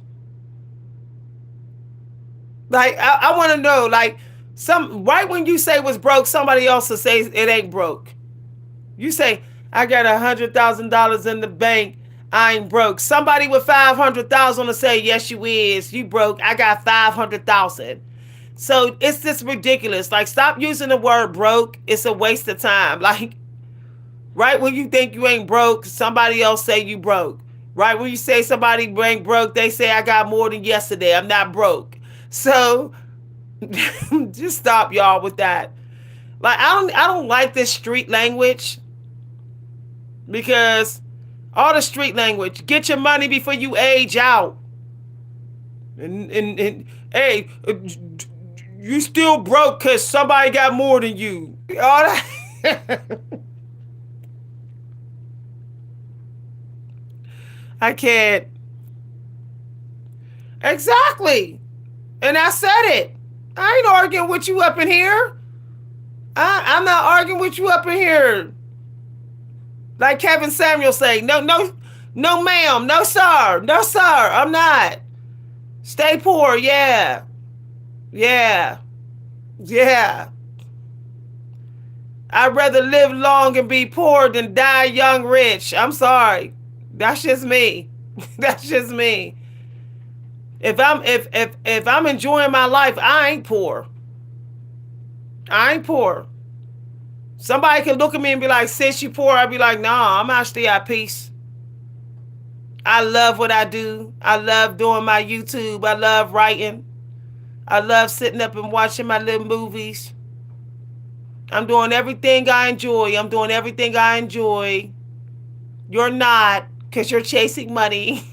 S1: Like, I want to know, like, right when you say what's broke, somebody else will say it ain't broke. You say, I got $100,000 in the bank, I ain't broke. Somebody with 500,000 will say, yes, you is. You broke. I got 500,000. So it's just ridiculous. Like, stop using the word broke. It's a waste of time. Like, right when you think you ain't broke, somebody else say you broke. Right when you say somebody ain't broke, they say I got more than yesterday. I'm not broke. So just stop, y'all, with that. Like, I don't like this street language, because all the street language, get your money before you age out. And hey, you still broke because somebody got more than you. All that. I can't. Exactly. And I said it. I ain't arguing with you up in here. I'm not arguing with you up in here. Like Kevin Samuel say, no, ma'am, no, sir, I'm not. Stay poor, yeah. I'd rather live long and be poor than die young rich. I'm sorry. That's just me. That's just me. If I'm enjoying my life, I ain't poor. I ain't poor. Somebody can look at me and be like, sis, you poor. I'd be like, nah, I'm actually at peace. I love what I do. I love doing my YouTube. I love writing. I love sitting up and watching my little movies. I'm doing everything I enjoy. I'm doing everything I enjoy. You're not, because you're chasing money.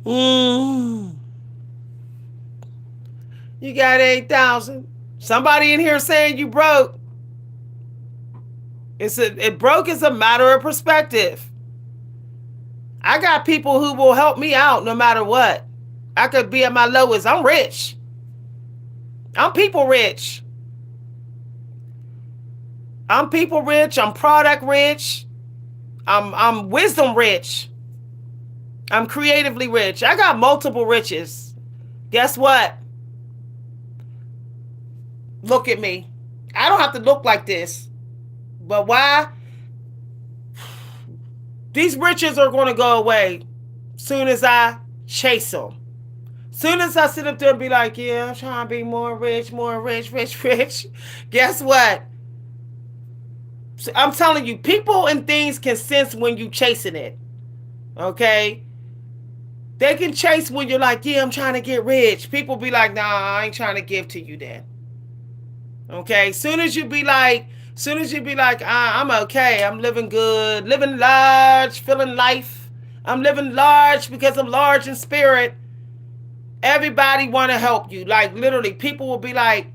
S1: mm. You got 8,000. Somebody in here saying you broke. It broke is a matter of perspective. I got people who will help me out no matter what. I could be at my lowest. I'm rich. I'm people rich. I'm people rich. I'm product rich. I'm wisdom rich. I'm creatively rich. I got multiple riches. Guess what? Look at me. I don't have to look like this. But why? These riches are going to go away soon as I chase them. Soon as I sit up there and be like, yeah, I'm trying to be more rich, rich. Guess what? I'm telling you, people and things can sense when you chasing it. Okay? They can chase when you're like, yeah, I'm trying to get rich. People be like, nah, I ain't trying to give to you then. Okay? Soon as you be like, I'm okay. I'm living good, living large, feeling life. I'm living large because I'm large in spirit. Everybody want to help you. Like literally, people will be like,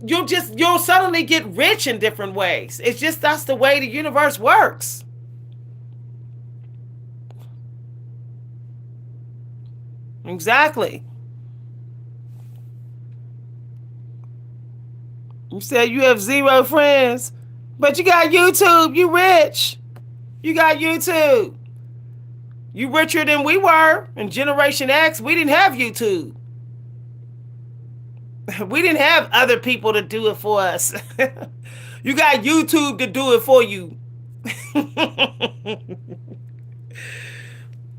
S1: you'll suddenly get rich in different ways. It's just that's the way the universe works. Exactly. You said you have 0 friends, but you got YouTube. You rich. You got YouTube. You richer than we were in Generation X. We didn't have YouTube. We didn't have other people to do it for us. You got YouTube to do it for you.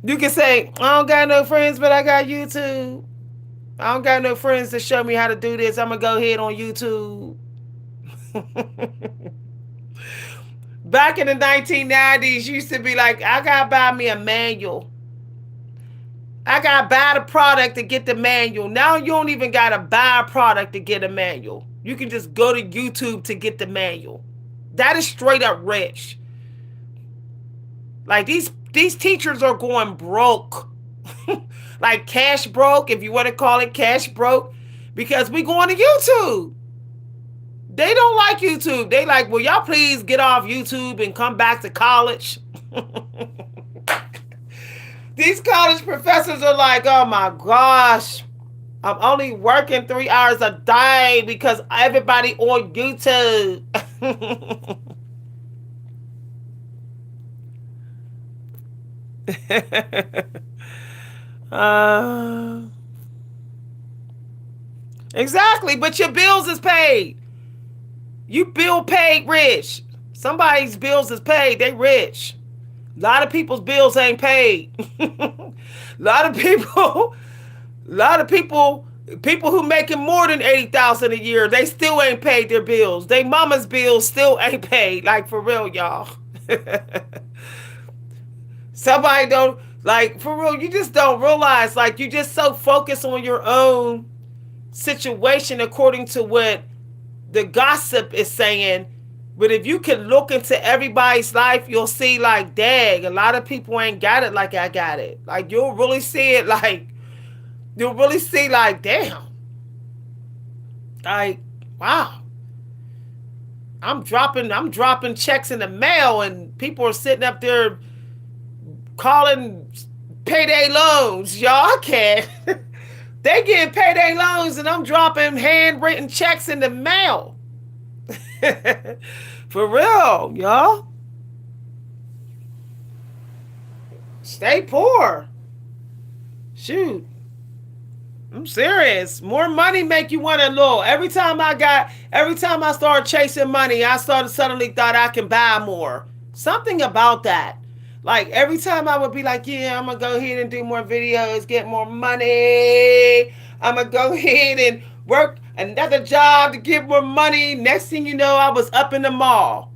S1: You can say, I don't got no friends, but I got YouTube. I don't got no friends to show me how to do this. I'm going to go ahead on YouTube. Back in the 1990s, used to be like, I got to buy me a manual. I got to buy the product to get the manual. Now you don't even got to buy a product to get a manual. You can just go to YouTube to get the manual. That is straight up rich. Like these teachers are going broke. Like cash broke, if you want to call it cash broke, because we going to YouTube. They don't like YouTube. They like, will y'all please get off YouTube and come back to college? These college professors are like, oh my gosh, I'm only working 3 hours a day because everybody on YouTube. Exactly, but your bills is paid. You bill paid rich. Somebody's bills is paid. They rich. A lot of people's bills ain't paid. A lot of people who making more than 80,000 a year, they still ain't paid their bills. They mama's bills still ain't paid. Like for real, y'all. Somebody don't, like for real, you just don't realize, like you just so focused on your own situation according to what the gossip is saying. But if you can look into everybody's life, you'll see like, dang, a lot of people ain't got it like I got it. Like you'll really see it like, damn. Like, wow. I'm dropping checks in the mail and people are sitting up there calling payday loans. Y'all can't. They getting payday loans and I'm dropping handwritten checks in the mail. For real, y'all. Stay poor. Shoot. I'm serious. More money make you want to low. Every time I started chasing money, I suddenly thought I can buy more. Something about that. Like every time I would be like, yeah, I'm gonna go ahead and do more videos, get more money. I'm gonna go ahead and work another job to get more money. Next thing you know, I was up in the mall.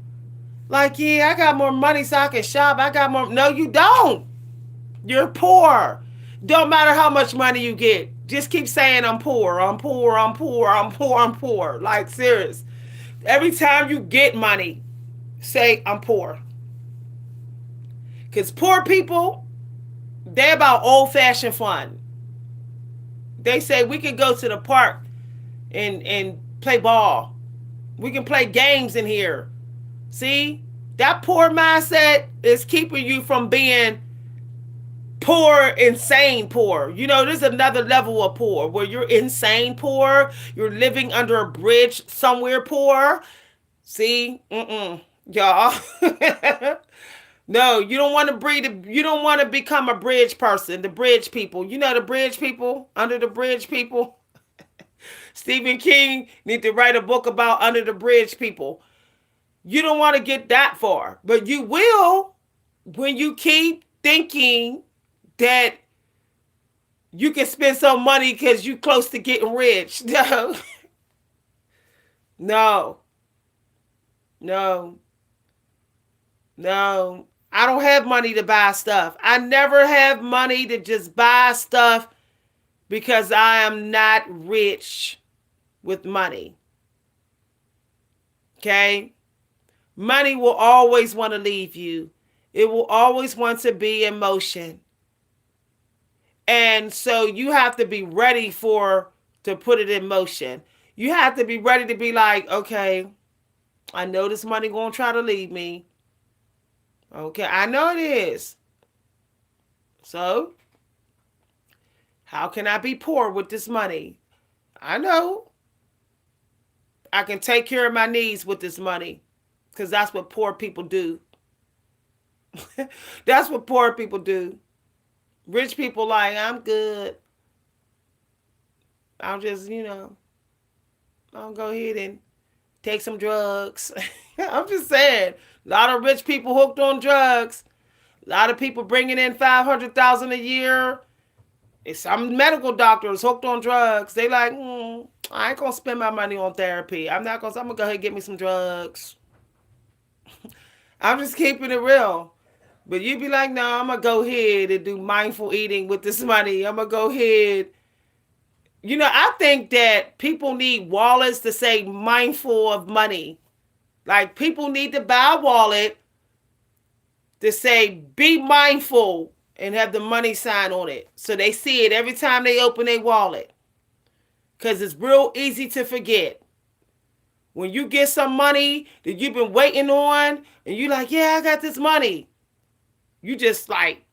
S1: Like, yeah, I got more money so I can shop. I got more. No, you don't. You're poor. Don't matter how much money you get. Just keep saying I'm poor. I'm poor. I'm poor. I'm poor. I'm poor. Like serious. Every time you get money, say I'm poor. Because poor people, they're about old-fashioned fun. They say we can go to the park and play ball. We can play games in here. See? That poor mindset is keeping you from being poor, insane poor. You know, there's another level of poor where you're insane poor. You're living under a bridge somewhere poor. See? Y'all. No, you don't want to breed. You don't want to become a bridge person. The bridge people. You know the bridge people? Under the bridge people? Stephen King need to write a book about under the bridge people. You don't want to get that far. But you will when you keep thinking that you can spend some money because you're close to getting rich. No. No. No. No. I don't have money to buy stuff. I never have money to just buy stuff because I am not rich with money. Okay? Money will always want to leave you. It will always want to be in motion. And so you have to be ready to put it in motion. You have to be ready to be like, okay, I know this money gonna try to leave me. Okay, I know it is. So, how can I be poor with this money? I know. I can take care of my needs with this money. Because that's what poor people do. That's what poor people do. Rich people like, I'm good. I'll just, I'll go ahead and take some drugs. I'm just saying. A lot of rich people hooked on drugs. A lot of people bringing in $500,000 a year. Some medical doctors hooked on drugs. They like, I ain't gonna spend my money on therapy. I'm gonna go ahead and get me some drugs. I'm just keeping it real. But you be like, no, I'm gonna go ahead and do mindful eating with this money. I'm gonna go ahead. I think that people need wallets to say mindful of money. Like people need to buy a wallet to say be mindful and have the money sign on it. So they see it every time they open a wallet. Because it's real easy to forget. When you get some money that you've been waiting on and you're like, yeah, I got this money. You just like,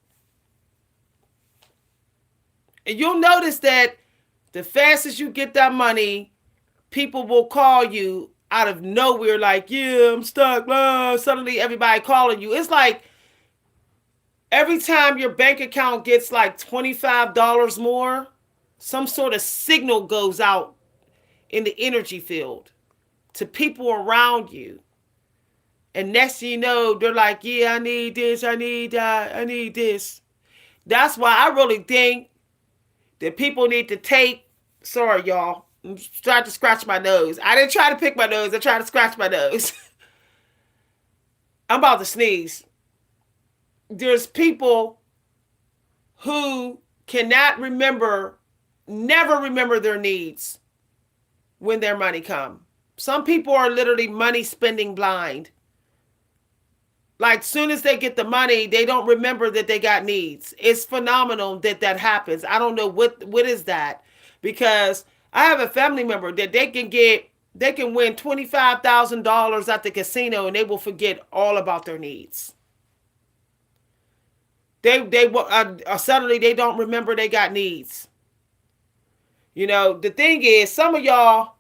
S1: and you'll notice that the fastest you get that money, people will call you out of nowhere like, yeah, I'm stuck. Blah. Suddenly everybody calling you. It's like every time your bank account gets like $25 more, some sort of signal goes out in the energy field to people around you. And next thing you know, they're like, yeah, I need this, I need that, I need this. That's why I really think that people need to take, sorry, y'all, I'm trying to scratch my nose. I didn't try to pick my nose, I tried to scratch my nose. I'm about to sneeze. There's people who cannot never remember their needs when their money come. Some people are literally money spending blind. Like soon as they get the money, they don't remember that they got needs. It's phenomenal that happens. I don't know what is that, because I have a family member that they can win $25,000 at the casino and they will forget all about their needs. They suddenly they don't remember they got needs. The thing is, some of y'all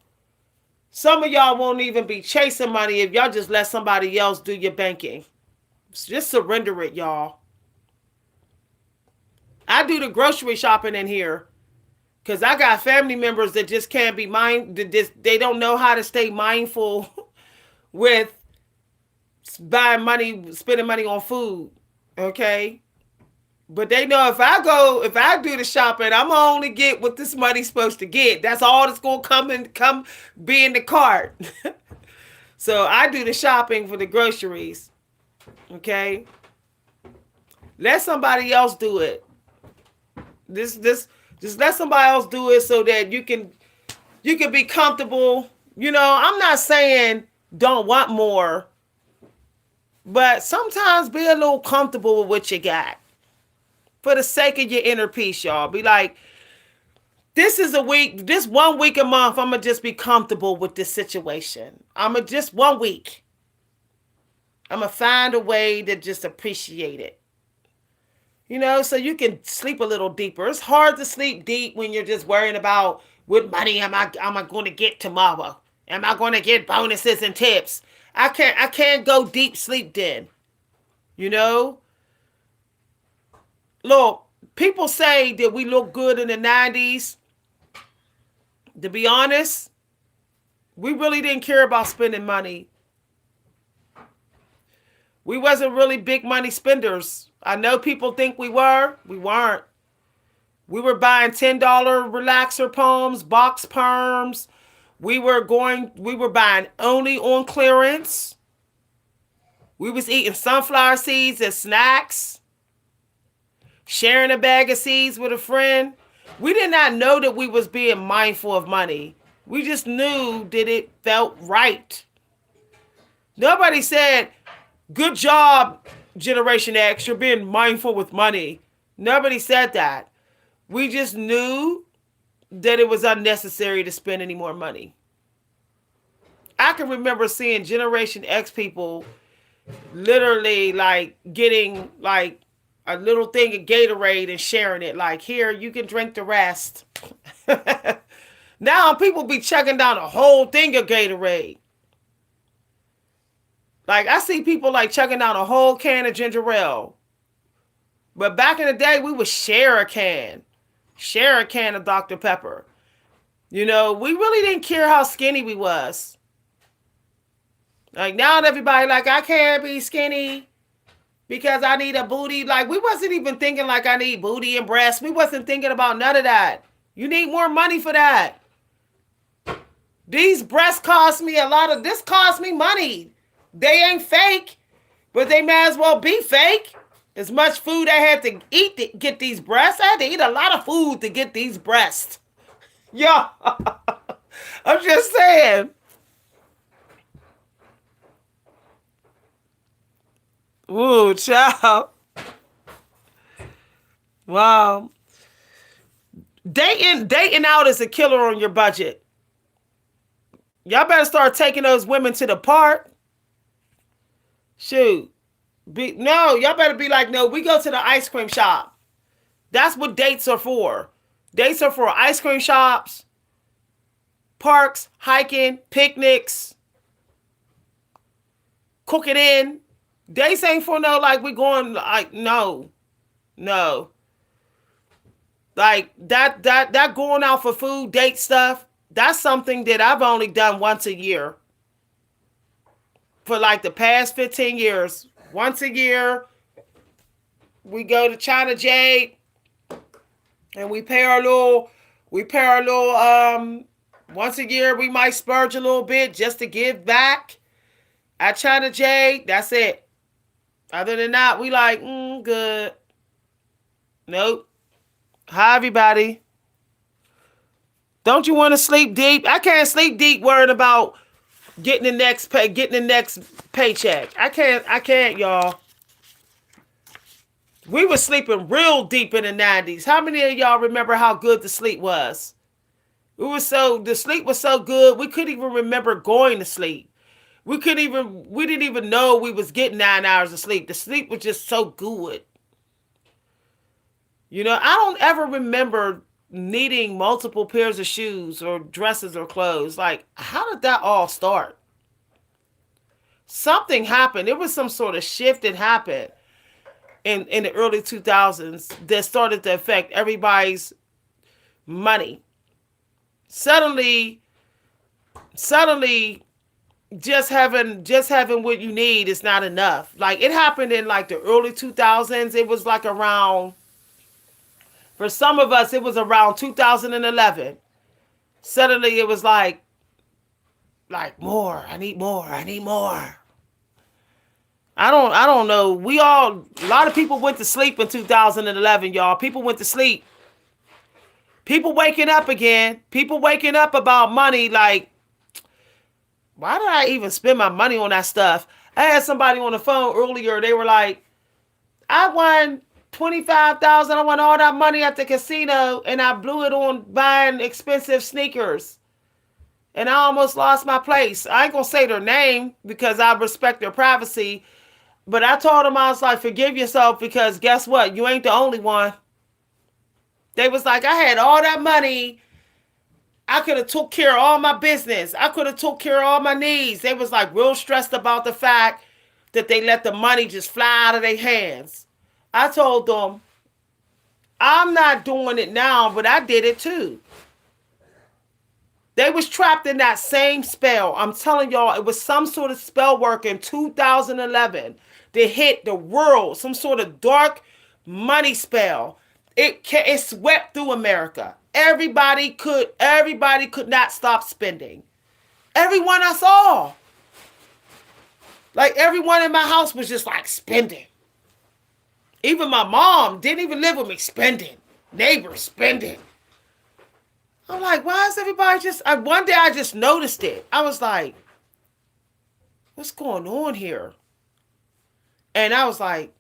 S1: won't even be chasing money if y'all just let somebody else do your banking. Just surrender it, y'all. I do the grocery shopping in here because I got family members that just can't be they don't know how to stay mindful with spending money on food. Okay. But they know if I do the shopping, I'm gonna only get what this money's supposed to get. That's all that's gonna come be in the cart. So I do the shopping for the groceries. Okay. Let somebody else do it. Just let somebody else do it so that you can be comfortable. I'm not saying don't want more, but sometimes be a little comfortable with what you got. For the sake of your inner peace, y'all. Be like, this 1 week a month, I'm going to just be comfortable with this situation. Just 1 week. I'm going to find a way to just appreciate it. So you can sleep a little deeper. It's hard to sleep deep when you're just worrying about what money am I going to get tomorrow? Am I going to get bonuses and tips? I can't go deep sleep then. Look, people say that we look good in the 90s. To be honest, we really didn't care about spending money. We wasn't really big money spenders. I know people think we were. We weren't. We were buying $10 relaxer palms, box perms. We were buying only on clearance. We was eating sunflower seeds as snacks. Sharing a bag of seeds with a friend. We did not know that we was being mindful of money. We just knew that it felt right. Nobody said, good job, Generation X, you're being mindful with money. Nobody said that. We just knew that it was unnecessary to spend any more money. I can remember seeing Generation X people literally like getting like a little thing of Gatorade and sharing it. Like, here, you can drink the rest. Now people be chugging down a whole thing of Gatorade. Like, I see people like chugging down a whole can of ginger ale. But back in the day, we would share a can of Dr. Pepper. We really didn't care how skinny we was. Like, now everybody like, I can't be skinny because I need a booty. Like, we wasn't even thinking like I need booty and breasts. We wasn't thinking about none of that. You need more money for that. These breasts cost me this cost me money. They ain't fake, but they may as well be fake. As much food I had to eat to get these breasts. I had to eat a lot of food to get these breasts. Yo, I'm just saying. Ooh, child. Wow. Dating out is a killer on your budget. Y'all better start taking those women to the park. Shoot. Y'all better be like, no, we go to the ice cream shop. That's what dates are for. Dates are for ice cream shops, parks, hiking, picnics, cooking in. Dates ain't for no, like, we going, like, no. Like, that going out for food, date stuff, that's something that I've only done once a year. For like the past 15 years. Once a year, we go to China Jade and we pay our little, once a year, we might splurge a little bit just to give back at China Jade. That's it. Other than that, we like, good. Nope. Hi, everybody. Don't you want to sleep deep? I can't sleep deep worrying about getting the next paycheck. I can't, y'all. We were sleeping real deep in the 90s. How many of y'all remember how good the sleep was? The sleep was so good, we couldn't even remember going to sleep. We didn't even know we was getting 9 hours of sleep. The sleep was just so good. I don't ever remember needing multiple pairs of shoes or dresses or clothes. Like, how did that all start? Something happened. There was some sort of shift that happened in the early 2000s that started to affect everybody's money. Suddenly, just having what you need is not enough. Like it happened in like the early 2000s. It was like around, for some of us it was around 2011. Suddenly it was like more. I need more. I need more. I don't know. A lot of people went to sleep in 2011, y'all. People went to sleep. People waking up again. People waking up about money like, why did I even spend my money on that stuff? I had somebody on the phone earlier. They were like, I won 25,000. I won all that money at the casino and I blew it on buying expensive sneakers. And I almost lost my place. I ain't gonna say their name because I respect their privacy. But I told them, I was like, forgive yourself because guess what? You ain't the only one. They was like, I had all that money. I could have took care of all my business. I could have took care of all my needs. They was like real stressed about the fact that they let the money just fly out of their hands. I told them, I'm not doing it now, but I did it too. They was trapped in that same spell. I'm telling y'all, it was some sort of spell work in 2011 that hit the world, some sort of dark money spell. It swept through America. Everybody could not stop spending. Everyone I saw. Like everyone in my house was just like spending. Even my mom didn't even live with me, spending. Neighbors spending. I'm like, why is everybody just... one day I just noticed it. I was like, what's going on here? And I was like,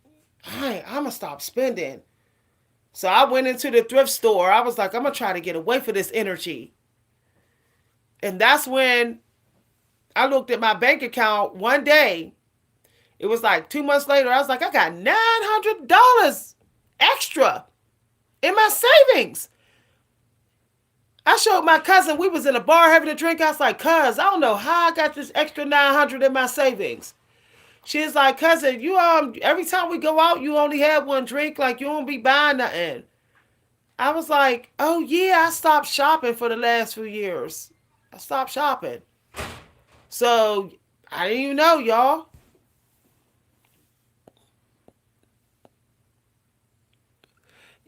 S1: I'm going to stop spending. So I went into the thrift store. I was like, I'm going to try to get away from this energy. And that's when I looked at my bank account one day. It was like 2 months later. I was like, I got $900 extra in my savings. I showed my cousin, we was in a bar having a drink. I was like, cuz, I don't know how I got this extra 900 in my savings. She's like, cousin, you every time we go out, you only have one drink, like you don't be buying nothing. I was like, oh yeah, I stopped shopping for the last few years. I stopped shopping. So I didn't even know, y'all.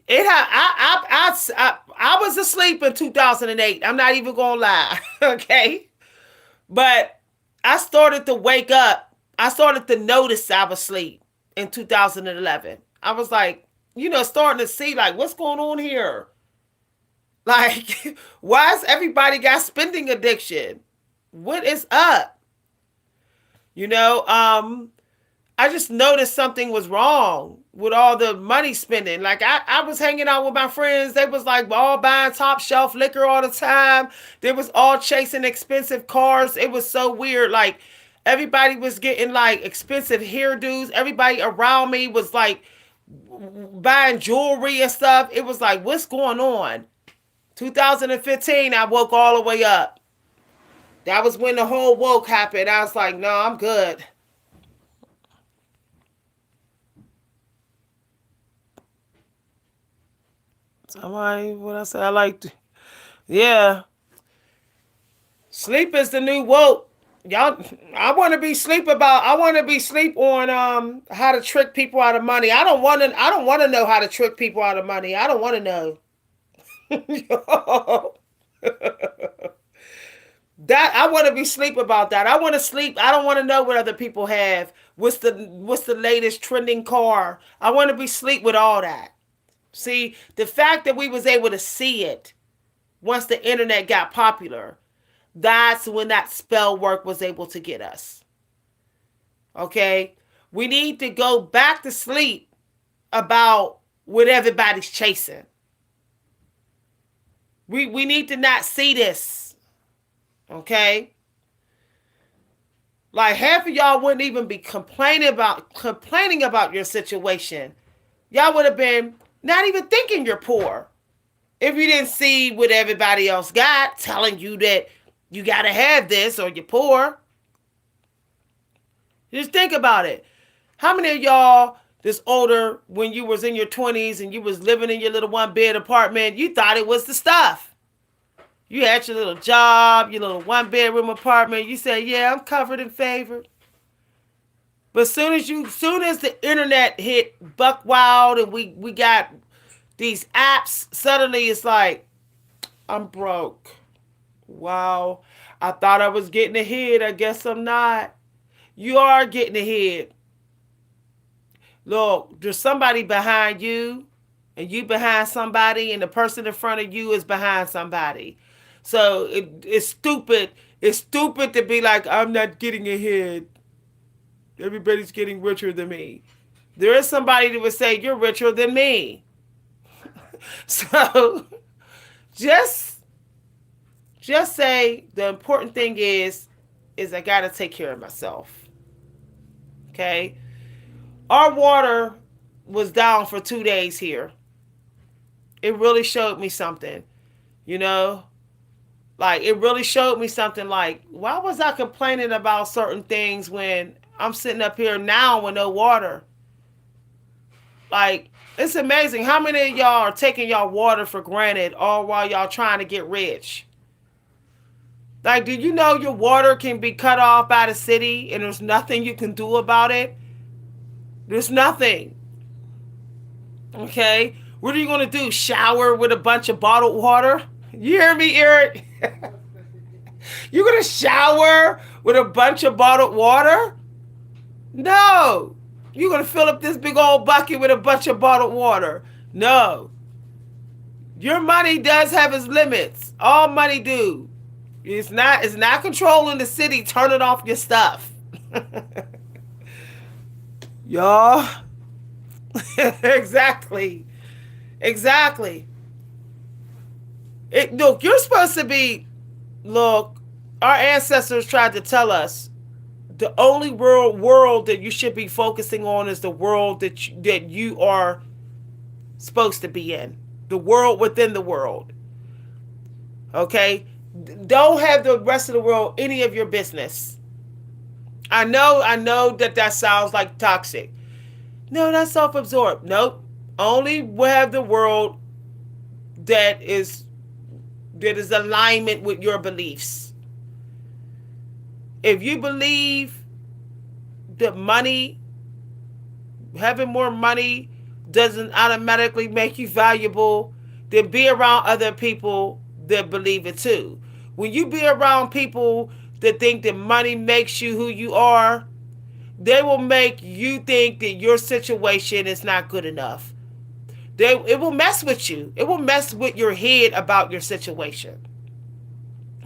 S1: I was asleep in 2008. I'm not even gonna lie, okay? But I started to wake up. I started to notice I was asleep in 2011. I was like, starting to see like what's going on here. Like, why is everybody got spending addiction? What is up? I just noticed something was wrong with all the money spending. Like I was hanging out with my friends. They was like all buying top shelf liquor all the time. They was all chasing expensive cars. It was so weird. Like everybody was getting like expensive hairdos. Everybody around me was like buying jewelry and stuff. It was like, what's going on? 2015, I woke all the way up. That was when the whole woke happened. I was like, no, I'm good. Somebody, what I said, I like to, yeah. Sleep is the new woke. Y'all, I want to be sleep on how to trick people out of money. I don't want to know how to trick people out of money. I don't want to know. That I want to be sleep about that. I want to sleep. I don't want to know what other people have. What's the latest trending car? I want to be sleep with all that. See, the fact that we was able to see it once the internet got popular, that's when that spell work was able to get us. Okay? We need to go back to sleep about what everybody's chasing. We need to not see this. Okay? Like half of y'all wouldn't even be complaining about your situation. Y'all would have been not even thinking you're poor if you didn't see what everybody else got telling you that you got to have this or you're poor. Just think about it. How many of y'all this older, when you was in your 20s and you was living in your little one bed apartment, you thought it was the stuff. You had your little job, your little 1-bedroom apartment. You say, yeah, I'm covered and favored. But soon as the internet hit buck wild and we got these apps, suddenly it's like, I'm broke. Wow. I thought I was getting ahead. I guess I'm not. You are getting ahead. Look, there's somebody behind you, and you behind somebody, and the person in front of you is behind somebody. So it's stupid. It's stupid to be like, I'm not getting ahead. Everybody's getting richer than me. There is somebody that would say, you're richer than me. So just say the important thing is I got to take care of myself. Okay? Our water was down for 2 days here. It really showed me something, you know? Like, it really showed me something like, why was I complaining about certain things when I'm sitting up here now with no water? Like, it's amazing how many of y'all are taking y'all water for granted all while y'all trying to get rich. Like, do you know your water can be cut off by the city and there's nothing you can do about it? There's nothing. Okay? What are you going to do? Shower with a bunch of bottled water? You hear me, Eric? You're going to shower with a bunch of bottled water? No. You're going to fill up this big old bucket with a bunch of bottled water? No. Your money does have its limits. All money do. It's not controlling the city turning off your stuff. Y'all. Exactly. Look, you're supposed to be, look, our ancestors tried to tell us the only world that you should be focusing on is the world that you are supposed to be in. The world within the world. Okay? Don't have the rest of the world any of your business. I know that sounds like toxic. No, that's self-absorbed. Nope. Only have the world that is alignment with your beliefs. If you believe that having more money doesn't automatically make you valuable, then be around other people that believe it too. When you be around people that think that money makes you who you are, they will make you think that your situation is not good enough. It will mess with you. It will mess with your head about your situation.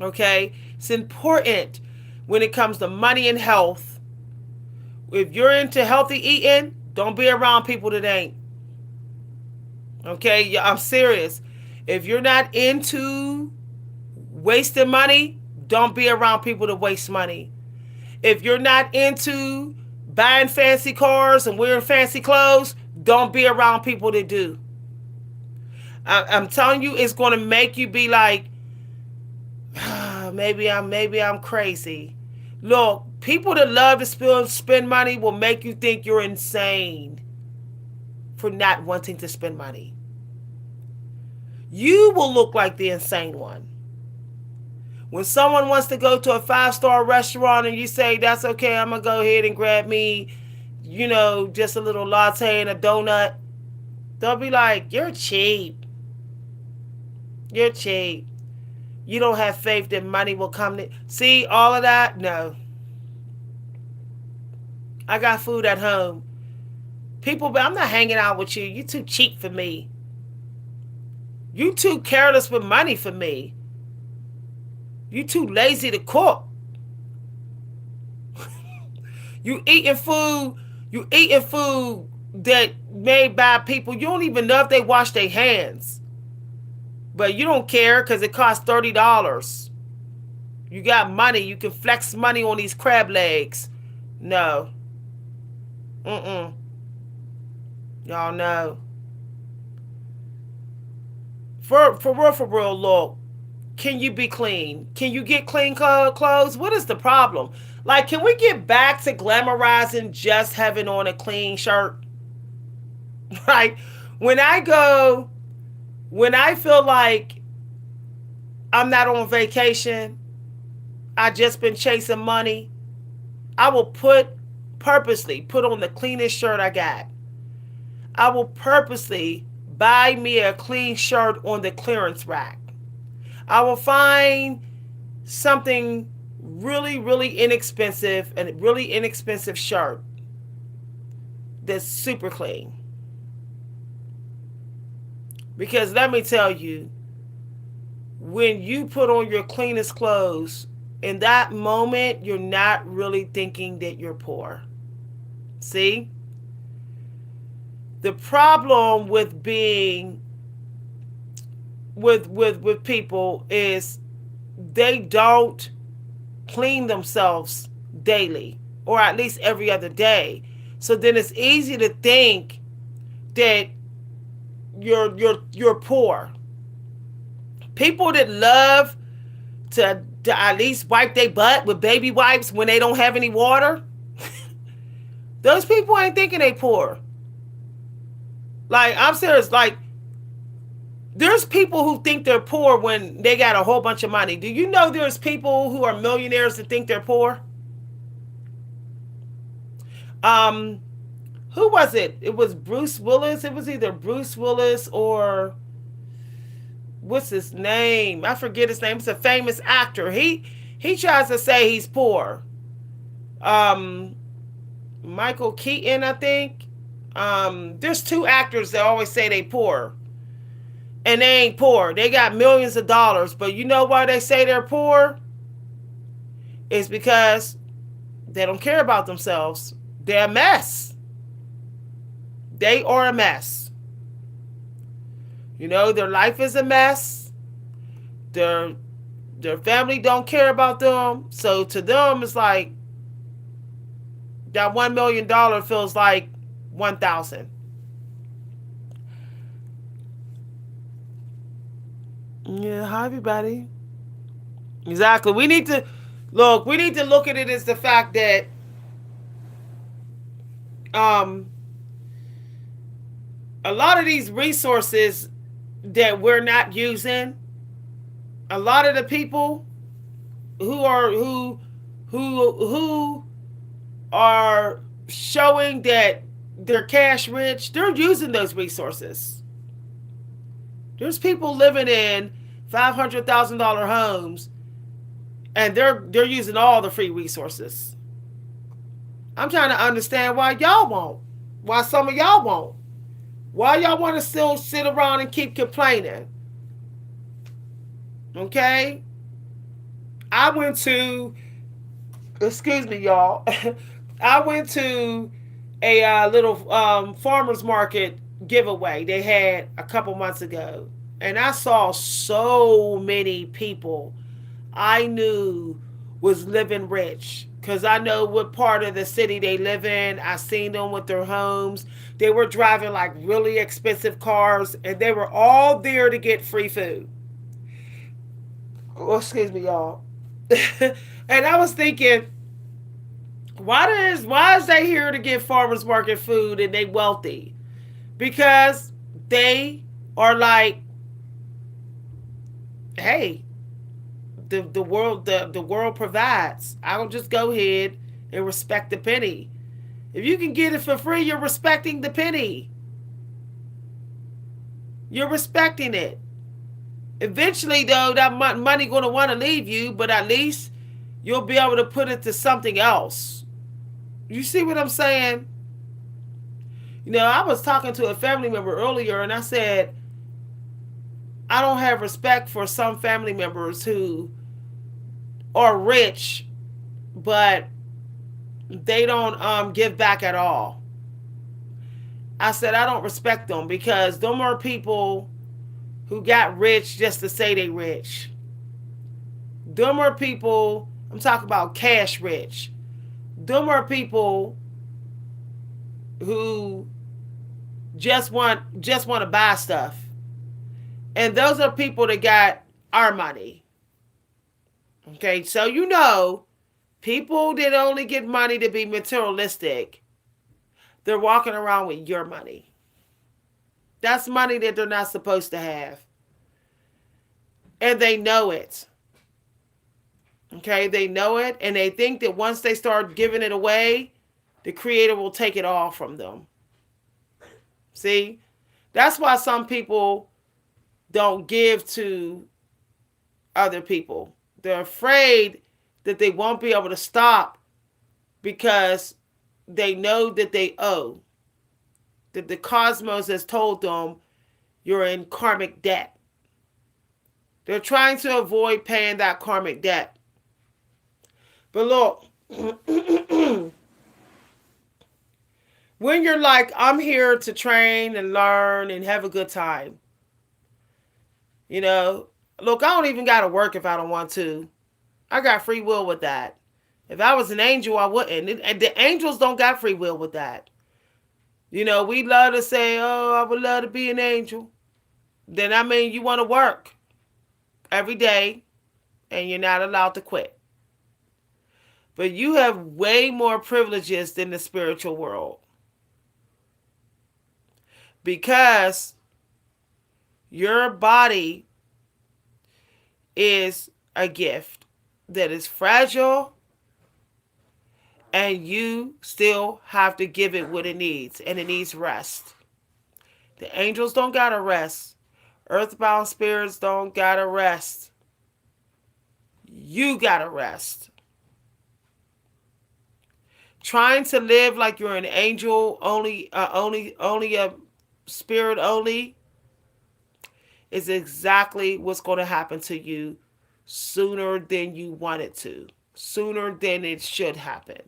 S1: Okay? It's important when it comes to money and health. If you're into healthy eating, don't be around people that ain't. Okay? I'm serious. If you're not into wasting money, don't be around people that waste money. If you're not into buying fancy cars and wearing fancy clothes, don't be around people that do. I'm telling you, it's going to make you be like, maybe I'm crazy. Look, people that love to spend money will make you think you're insane for not wanting to spend money. You will look like the insane one. When someone wants to go to a 5-star restaurant and you say, that's okay, I'm going to go ahead and grab me, just a little latte and a donut, they'll be like, you're cheap. You're cheap. You don't have faith that money will come. See, all of that? No. I got food at home. People, I'm not hanging out with you. You're too cheap for me. You too careless with money for me. You too lazy to cook. You eating food that made by people. You don't even know if they wash their hands. But you don't care because it costs $30. You got money. You can flex money on these crab legs. No. Y'all know. For real, look. Can you be clean? Can you get clean clothes? What is the problem? Like, can we get back to glamorizing just having on a clean shirt? Right? When I feel like I'm not on vacation. I just been chasing money. I will purposely put on the cleanest shirt I got. I will purposely buy me a clean shirt on the clearance rack. I will find something really, really inexpensive, a really inexpensive shirt that's super clean. Because let me tell you, when you put on your cleanest clothes, in that moment, you're not really thinking that you're poor. See? The problem with being with people is they don't clean themselves daily, or at least every other day. So then it's easy to think that you're poor. People that love to at least wipe their butt with baby wipes when they don't have any water, those people ain't thinking they poor. Like, I'm serious. Like, there's people who think they're poor when they got a whole bunch of money. Do you know there's people who are millionaires that think they're poor? Who was it? It was Bruce Willis. It was either Bruce Willis or what's his name? I forget his name. It's a famous actor. He tries to say he's poor. Michael Keaton, I think. There's two actors that always say they poor. And they ain't poor. They got millions of dollars. But you know why they say they're poor? It's because they don't care about themselves. They're a mess. They are a mess. You know, their life is a mess. Their family don't care about them. So to them, it's like that $1 million feels like 1,000. Yeah, hi everybody. Exactly. We need to look at it as the fact that a lot of these resources that we're not using, a lot of the people who are showing that they're cash rich, they're using those resources. There's people living in $500,000 homes, and they're using all the free resources. I'm trying to understand why y'all won't. Why some of y'all won't. Why y'all want to still sit around and keep complaining? Okay? I went to, excuse me, y'all. I went to a little farmer's market giveaway they had a couple months ago. And I saw so many people I knew was living rich. Because I know what part of the city they live in. I seen them with their homes. They were driving like really expensive cars. And they were all there to get free food. Oh, excuse me, y'all. And I was thinking, why is they here to get farmers market food and they wealthy? Because they are like, hey, the world provides. I'll just go ahead and respect the penny. If you can get it for free, you're respecting the penny. You're respecting it. Eventually, though, that money going to want to leave you, but at least you'll be able to put it to something else. You see what I'm saying? You know, I was talking to a family member earlier, and I said, I don't have respect for some family members who are rich, but they don't give back at all. I said, I don't respect them because them are people who got rich just to say they rich. Them are people, I'm talking about cash rich. Them are people who just want to buy stuff. And those are people that got our money. Okay, so you know, people that only get money to be materialistic, they're walking around with your money. That's money that they're not supposed to have. And they know it. Okay, they know it, and they think that once they start giving it away, the Creator will take it all from them. See? That's why some people don't give to other people. They're afraid that they won't be able to stop because they know that they owe. That the cosmos has told them you're in karmic debt. They're trying to avoid paying that karmic debt. But look, when you're like, I'm here to train and learn and have a good time, you know, look, I don't even got to work if I don't want to. I got free will with that. If I was an angel, I wouldn't. And the angels don't got free will with that. You know, we love to say, oh, I would love to be an angel. Then, I mean, you want to work every day and you're not allowed to quit. But you have way more privileges than the spiritual world. Because your body is a gift that is fragile, and you still have to give it what it needs, and it needs rest. The angels don't gotta rest. Earthbound spirits don't gotta rest. You gotta rest. Trying to live like you're an angel only a spirit only is exactly what's going to happen to you sooner than you want it to, sooner than it should happen.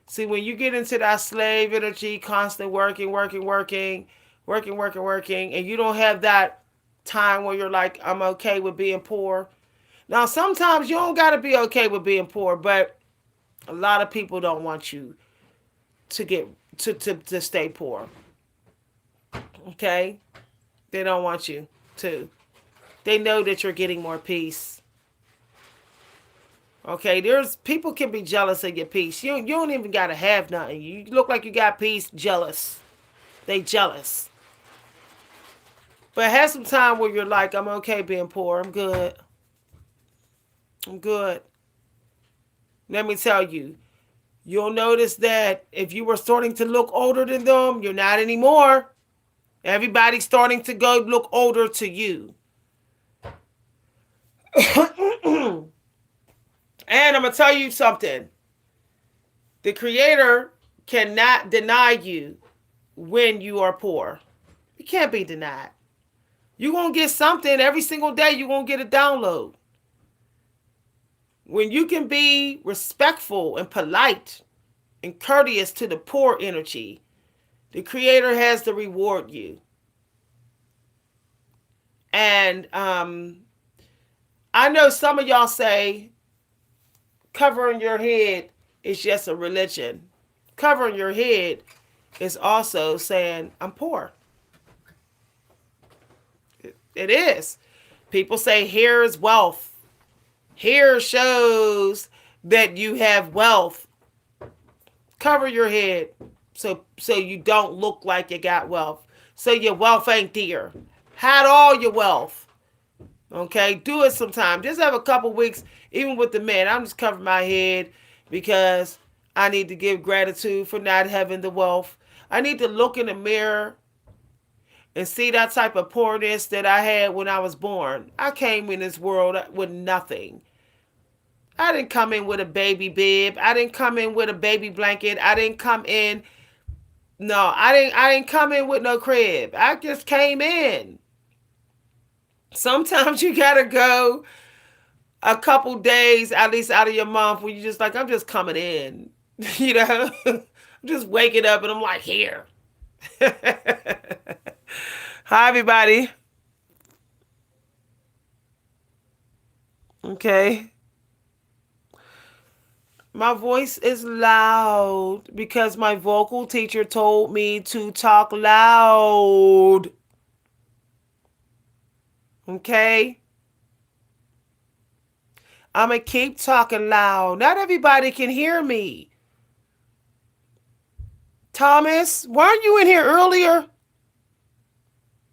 S1: See, when you get into that slave energy, constant working, and you don't have that time where you're like, I'm okay with being poor. Now, sometimes you don't got to be okay with being poor, but a lot of people don't want you to get to stay poor. Okay? They don't want you to. They know that you're getting more peace. Okay, there's people can be jealous of your peace. You don't even gotta have nothing. You look like you got peace, jealous. They jealous. But have some time where you're like, I'm okay being poor. I'm good. I'm good. Let me tell you, you'll notice that if you were starting to look older than them, you're not anymore. Everybody's starting to go look older to you. And I'm going to tell you something. The Creator cannot deny you when you are poor. You can't be denied. You're going to get something every single day. You're going to get a download. When you can be respectful and polite and courteous to the poor energy, the Creator has to reward you. And I know some of y'all say covering your head is just a religion. Covering your head is also saying, I'm poor. It is. People say hair is wealth. Hair shows that you have wealth. Cover your head so you don't look like you got wealth. So your wealth ain't there. Hide all your wealth. Okay, do it sometime. Just have a couple weeks, even with the men. I'm just covering my head because I need to give gratitude for not having the wealth. I need to look in the mirror and see that type of poorness that I had when I was born. I came in this world with nothing. I didn't come in with a baby bib. I didn't come in with a baby blanket. I didn't come in. No, I didn't come in with no crib. I just came in. Sometimes you gotta go a couple days, at least out of your month, where you just like, I'm just coming in. You know? I'm just waking up and I'm like, here. Hi, everybody. Okay. My voice is loud because my vocal teacher told me to talk loud. Okay? I'm going to keep talking loud. Not everybody can hear me. Thomas, weren't you in here earlier?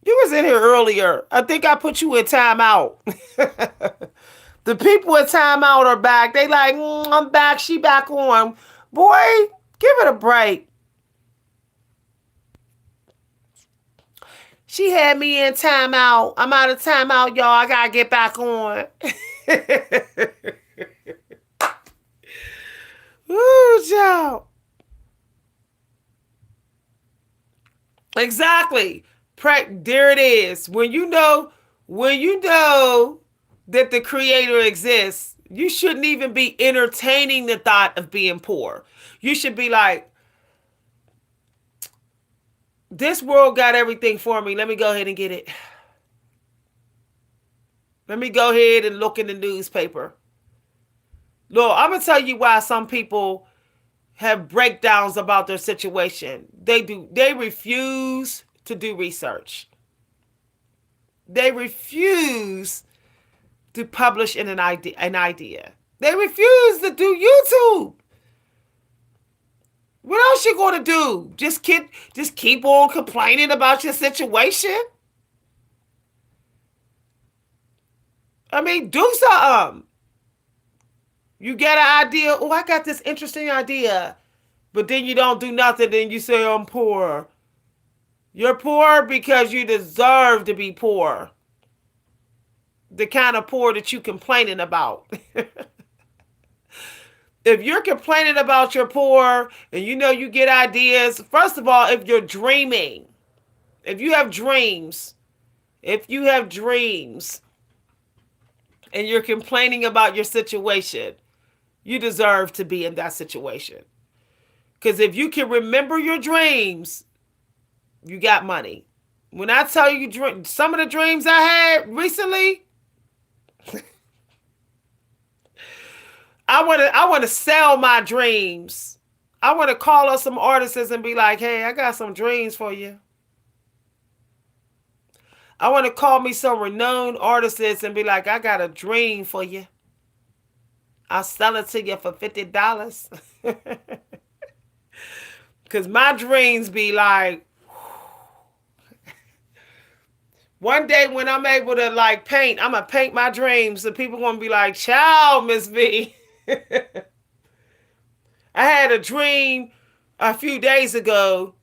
S1: You was in here earlier. I think I put you in timeout. The people in timeout are back. They like, I'm back. She back on. Boy, give it a break. She had me in timeout. I'm out of timeout, y'all. I gotta get back on. Ooh, child. Exactly. There it is. When you know that the creator exists, you shouldn't even be entertaining the thought of being poor. You should be like, this world got everything for me. Let me go ahead and get it. Let me go ahead and look in the newspaper. Lord, I'm going to tell you why some people have breakdowns about their situation. They refuse to do research. They refuse to publish an idea. They refuse to do YouTube. What else you gonna do? Just keep on complaining about your situation? I mean, do something. You get an idea. Oh, I got this interesting idea. But then you don't do nothing. Then you say, I'm poor. You're poor because you deserve to be poor. The kind of poor that you complaining about. If you're complaining about your poor and you know you get ideas, first of all, if you're dreaming, if you have dreams and you're complaining about your situation, you deserve to be in that situation. Because if you can remember your dreams, you got money. When I tell you some of the dreams I had recently, I want to sell my dreams. I want to call up some artists and be like, hey, I got some dreams for you. I want to call me some renowned artists and be like, I got a dream for you. I'll sell it to you for $50. Because my dreams be like, one day when I'm able to like paint, I'm going to paint my dreams. So people going to be like, ciao, Miss V. I had a dream a few days ago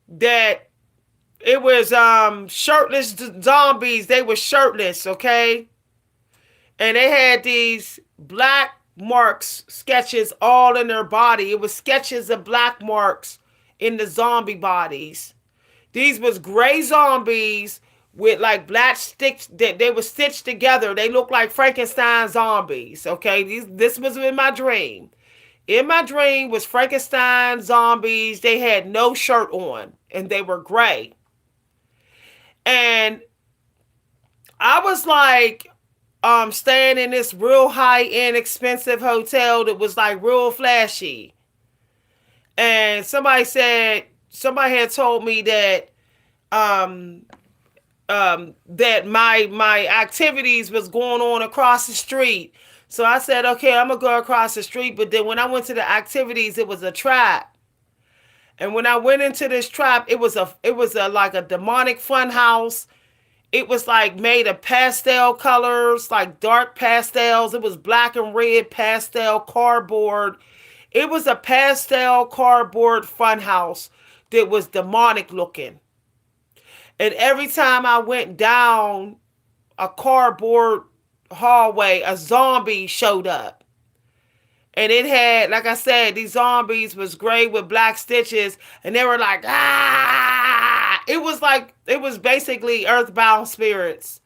S1: that it was shirtless zombies. They were shirtless, okay? And they had these black marks, sketches all in their body. It was sketches of black marks in the zombie bodies. These was gray zombies with like black sticks that they were stitched together. They looked like Frankenstein zombies, okay? This was in my dream. In my dream was Frankenstein zombies. They had no shirt on and they were gray. And I was like staying in this real high-end expensive hotel that was like real flashy. And somebody had told me that that my activities was going on across the street. So I said, okay, I'm gonna go across the street. But then when I went to the activities, it was a trap. And when I went into this trap, it was a like a demonic fun house. It was like made of pastel colors, like dark pastels. It was black and red pastel cardboard. It was a pastel cardboard fun house that was demonic looking. And every time I went down a cardboard hallway, a zombie showed up. And it had, like I said, these zombies was gray with black stitches. And they were like, ah! It was basically earthbound spirits.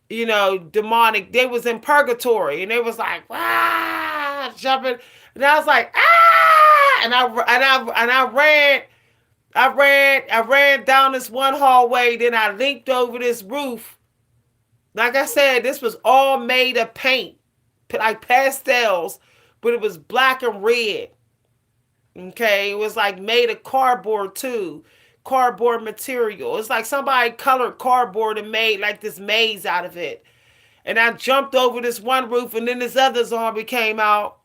S1: You know, demonic. They was in purgatory. And they was like, ah! Jumping. And I was like, ah! And I ran down this one hallway, then I leaped over this roof. Like I said, this was all made of paint, like pastels, but it was black and red. Okay, it was like made of cardboard too, cardboard material. It's like somebody colored cardboard and made like this maze out of it. And I jumped over this one roof, and then this other zombie came out.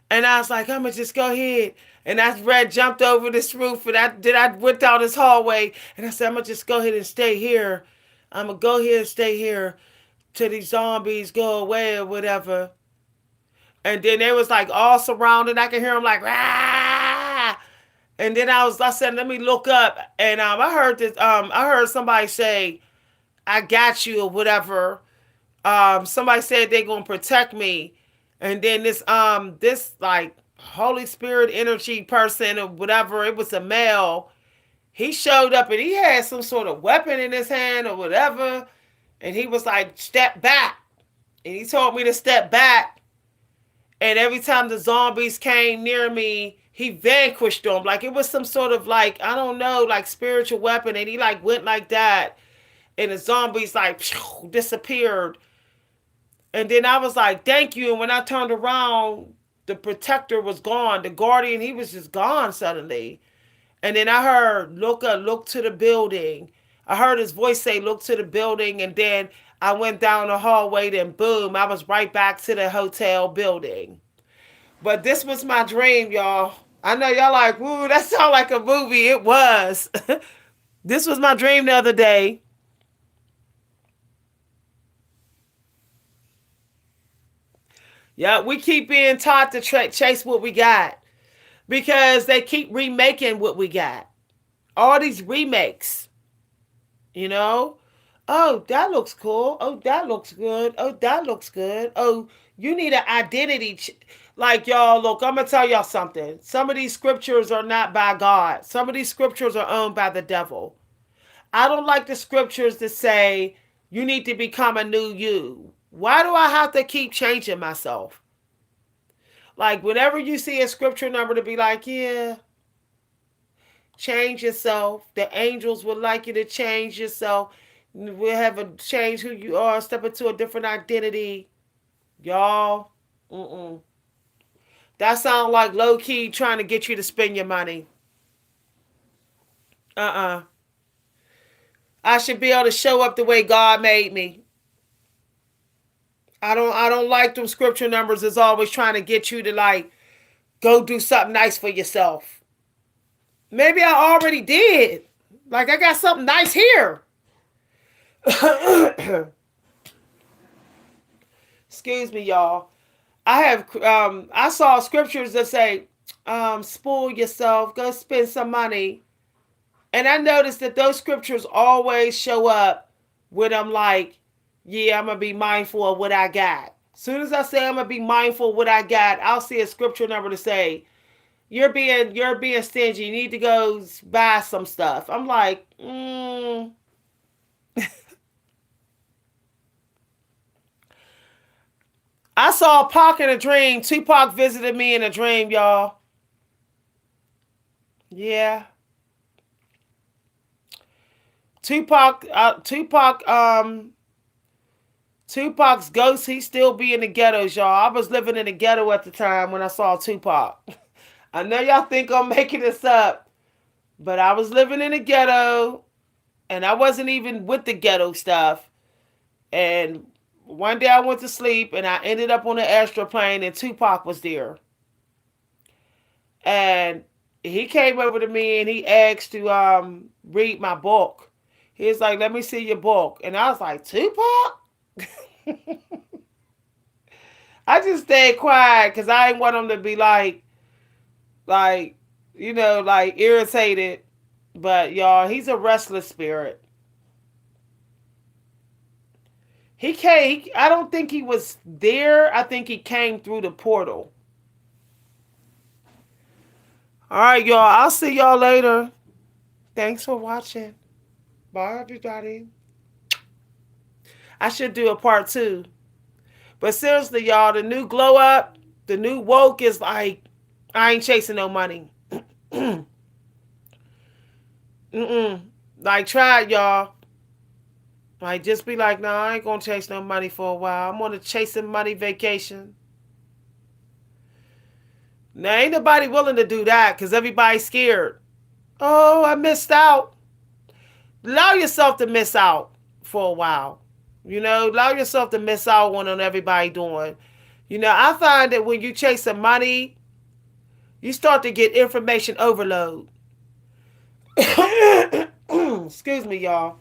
S1: And I was like, I'm gonna just go ahead. And I red jumped over this roof, and I went down this hallway, and I said, I'm gonna just go ahead and stay here. I'm gonna go here and stay here till these zombies go away or whatever. And then they was like all surrounded. I could hear them like, ah. And then I said, let me look up, and I heard this. I heard somebody say, I got you or whatever. Somebody said they gonna protect me, and then this like Holy Spirit energy person or whatever, it was a male. He showed up and he had some sort of weapon in his hand or whatever, and he was like, step back, and he told me to step back. And every time the zombies came near me, he vanquished them. Like it was some sort of like, I don't know, like spiritual weapon, and he like went like that, and the zombies like disappeared. And then I was like, thank you. And when I turned around, the protector was gone. The guardian, he was just gone suddenly. And then I heard, look to the building. I heard his voice say, look to the building. And then I went down the hallway, then boom, I was right back to the hotel building. But this was my dream, y'all. I know y'all like, woo, that sounds like a movie. It was. This was my dream the other day. Yeah, we keep being taught to chase what we got because they keep remaking what we got. All these remakes, you know? Oh, that looks cool. Oh, that looks good. Oh, that looks good. Oh, you need an identity. Like, y'all, look, I'm going to tell y'all something. Some of these scriptures are not by God, some of these scriptures are owned by the devil. I don't like the scriptures that say you need to become a new you. Why do I have to keep changing myself? Like, whenever you see a scripture number to be like, yeah, change yourself. The angels would like you to change yourself. We'll have a change who you are, step into a different identity. Y'all, that sounds like low key trying to get you to spend your money. I should be able to show up the way God made me. I don't like them scripture numbers is always trying to get you to like go do something nice for yourself. Maybe I already did. Like I got something nice here. Excuse me, y'all. I saw scriptures that say, spoil yourself, go spend some money. And I noticed that those scriptures always show up when I'm like, yeah, I'm gonna be mindful of what I got. As soon as I say I'm gonna be mindful of what I got, I'll see a scripture number to say, you're being stingy. You need to go buy some stuff. I'm like, I saw Pac in a dream. Tupac visited me in a dream, y'all. Yeah. Tupac's ghost, he still be in the ghettos, y'all. I was living in the ghetto at the time when I saw Tupac. I know y'all think I'm making this up, but I was living in the ghetto, and I wasn't even with the ghetto stuff. And one day I went to sleep, and I ended up on an astral plane, and Tupac was there. And he came over to me, and he asked to read my book. He was like, let me see your book. And I was like, Tupac? I just stayed quiet because I didn't want him to be like, like irritated. But y'all, he's a restless spirit. He came. I don't think he was there. I think he came through the portal. All right, y'all. I'll see y'all later. Thanks for watching. Bye, everybody. I should do a part 2. But seriously, y'all, the new glow up, the new woke is like, I ain't chasing no money. Like, try it, y'all. Like, just be like, no, I ain't gonna chase no money for a while. I'm on a chasing money vacation. Now, ain't nobody willing to do that because everybody's scared. Oh, I missed out. Allow yourself to miss out for a while. Allow yourself to miss out on everybody doing. I find that when you chase some money, You start to get information overload. Excuse me, y'all.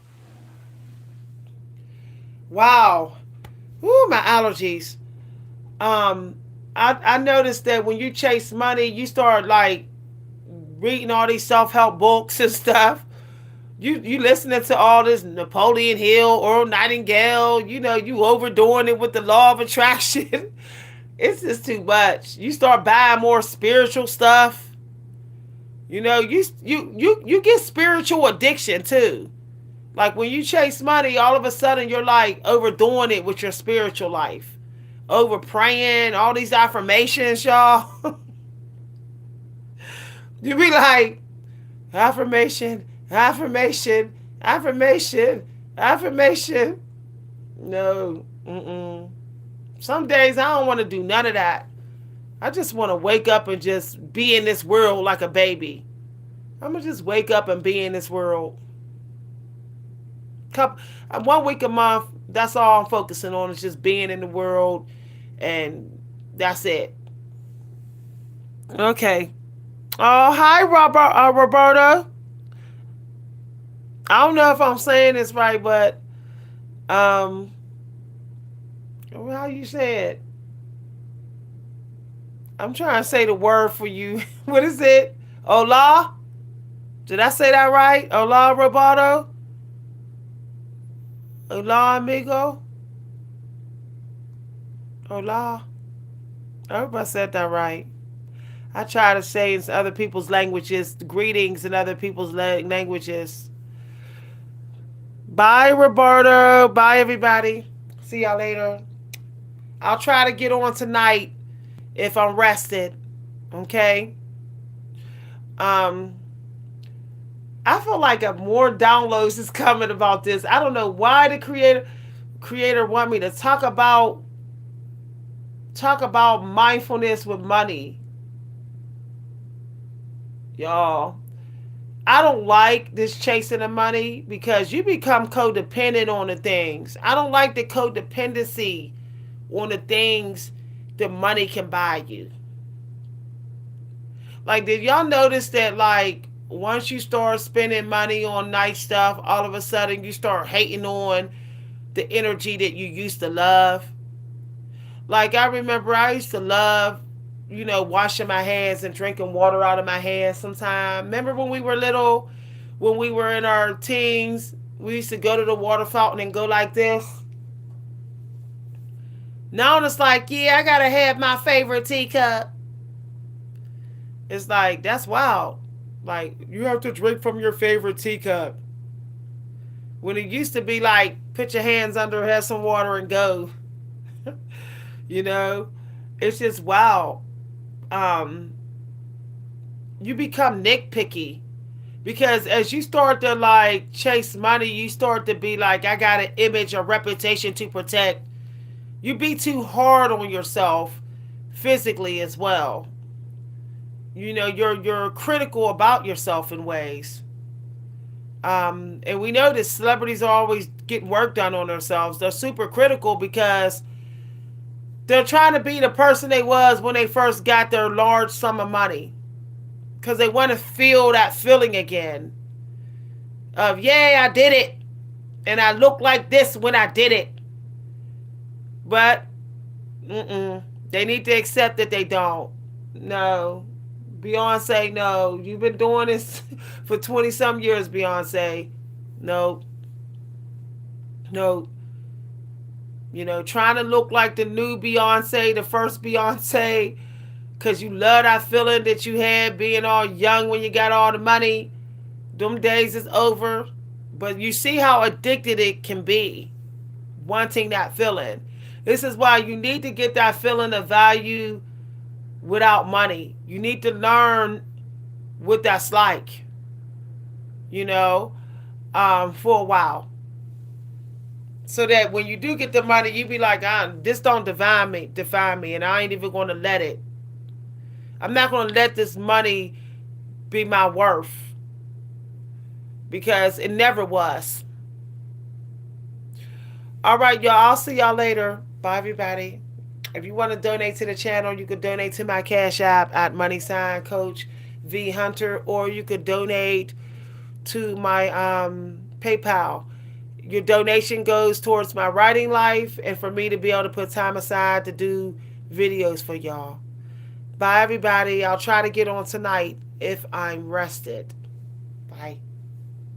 S1: Wow. Ooh, my allergies. Um, I noticed that when you chase money, you start like reading all these self help books and stuff. You listening to all this Napoleon Hill, Earl Nightingale. You know, you overdoing it with the law of attraction. It's just too much. You start buying more spiritual stuff. You know, you get spiritual addiction too. Like when you chase money, all of a sudden you're like overdoing it with your spiritual life. Over praying, all these affirmations, y'all. You be like, affirmation, affirmation, affirmation, affirmation. No. Mm-mm. Some days I don't want to do none of that. I just want to wake up and just be in this world like a baby. I'm going to just wake up and be in this world. Couple, 1 week a month, that's all I'm focusing on is just being in the world, and that's it. Okay. Oh, hi, Roberta. I don't know if I'm saying this right, but um, how you say it? I'm trying to say the word for you. What is it? Hola? Did I say that right? Hola, Roberto? Hola, amigo? Hola? I hope I said that right. I try to say in other people's languages, greetings in other people's languages. Bye, Roberto. Bye, everybody. See y'all later. I'll try to get on tonight if I'm rested. Okay? Um, I feel like a more downloads is coming about this. I don't know why the creator want me to talk about mindfulness with money. Y'all, I don't like this chasing of money because you become codependent on the things. I don't like the codependency on the things that money can buy you. Like, did y'all notice that, like, once you start spending money on nice stuff, all of a sudden you start hating on the energy that you used to love? Like, I remember I used to love, washing my hands and drinking water out of my hands sometimes. Remember when we were little, when we were in our teens, we used to go to the water fountain and go like this? Now it's like, yeah, I gotta have my favorite teacup. It's like, that's wild. Like, you have to drink from your favorite teacup. When it used to be like, put your hands under, have some water, and go. you know, it's just wow. Um, you become nitpicky because as you start to like chase money, you start to be like, I got an image, a reputation to protect. You be too hard on yourself physically as well. You're critical about yourself in ways. And we know that celebrities are always getting work done on themselves. They're super critical because they're trying to be the person they was when they first got their large sum of money. Because they want to feel that feeling again of, yeah, I did it. And I look like this when I did it. But they need to accept that they don't. No. Beyonce, no. You've been doing this for 20 some years, Beyonce. No. No. Trying to look like the new Beyonce, the first Beyonce, because you love that feeling that you had being all young when you got all the money. Them days is over. But you see how addicted it can be, wanting that feeling. This is why you need to get that feeling of value without money. You need to learn what that's like, for a while. So that when you do get the money, you be like, this don't define me, and I ain't even going to let it. I'm not going to let this money be my worth because it never was. All right, y'all. I'll see y'all later. Bye, everybody. If you want to donate to the channel, you could donate to my Cash App at Coach V Hunter, or you could donate to my PayPal. Your donation goes towards my writing life and for me to be able to put time aside to do videos for y'all. Bye, everybody. I'll try to get on tonight if I'm rested. Bye.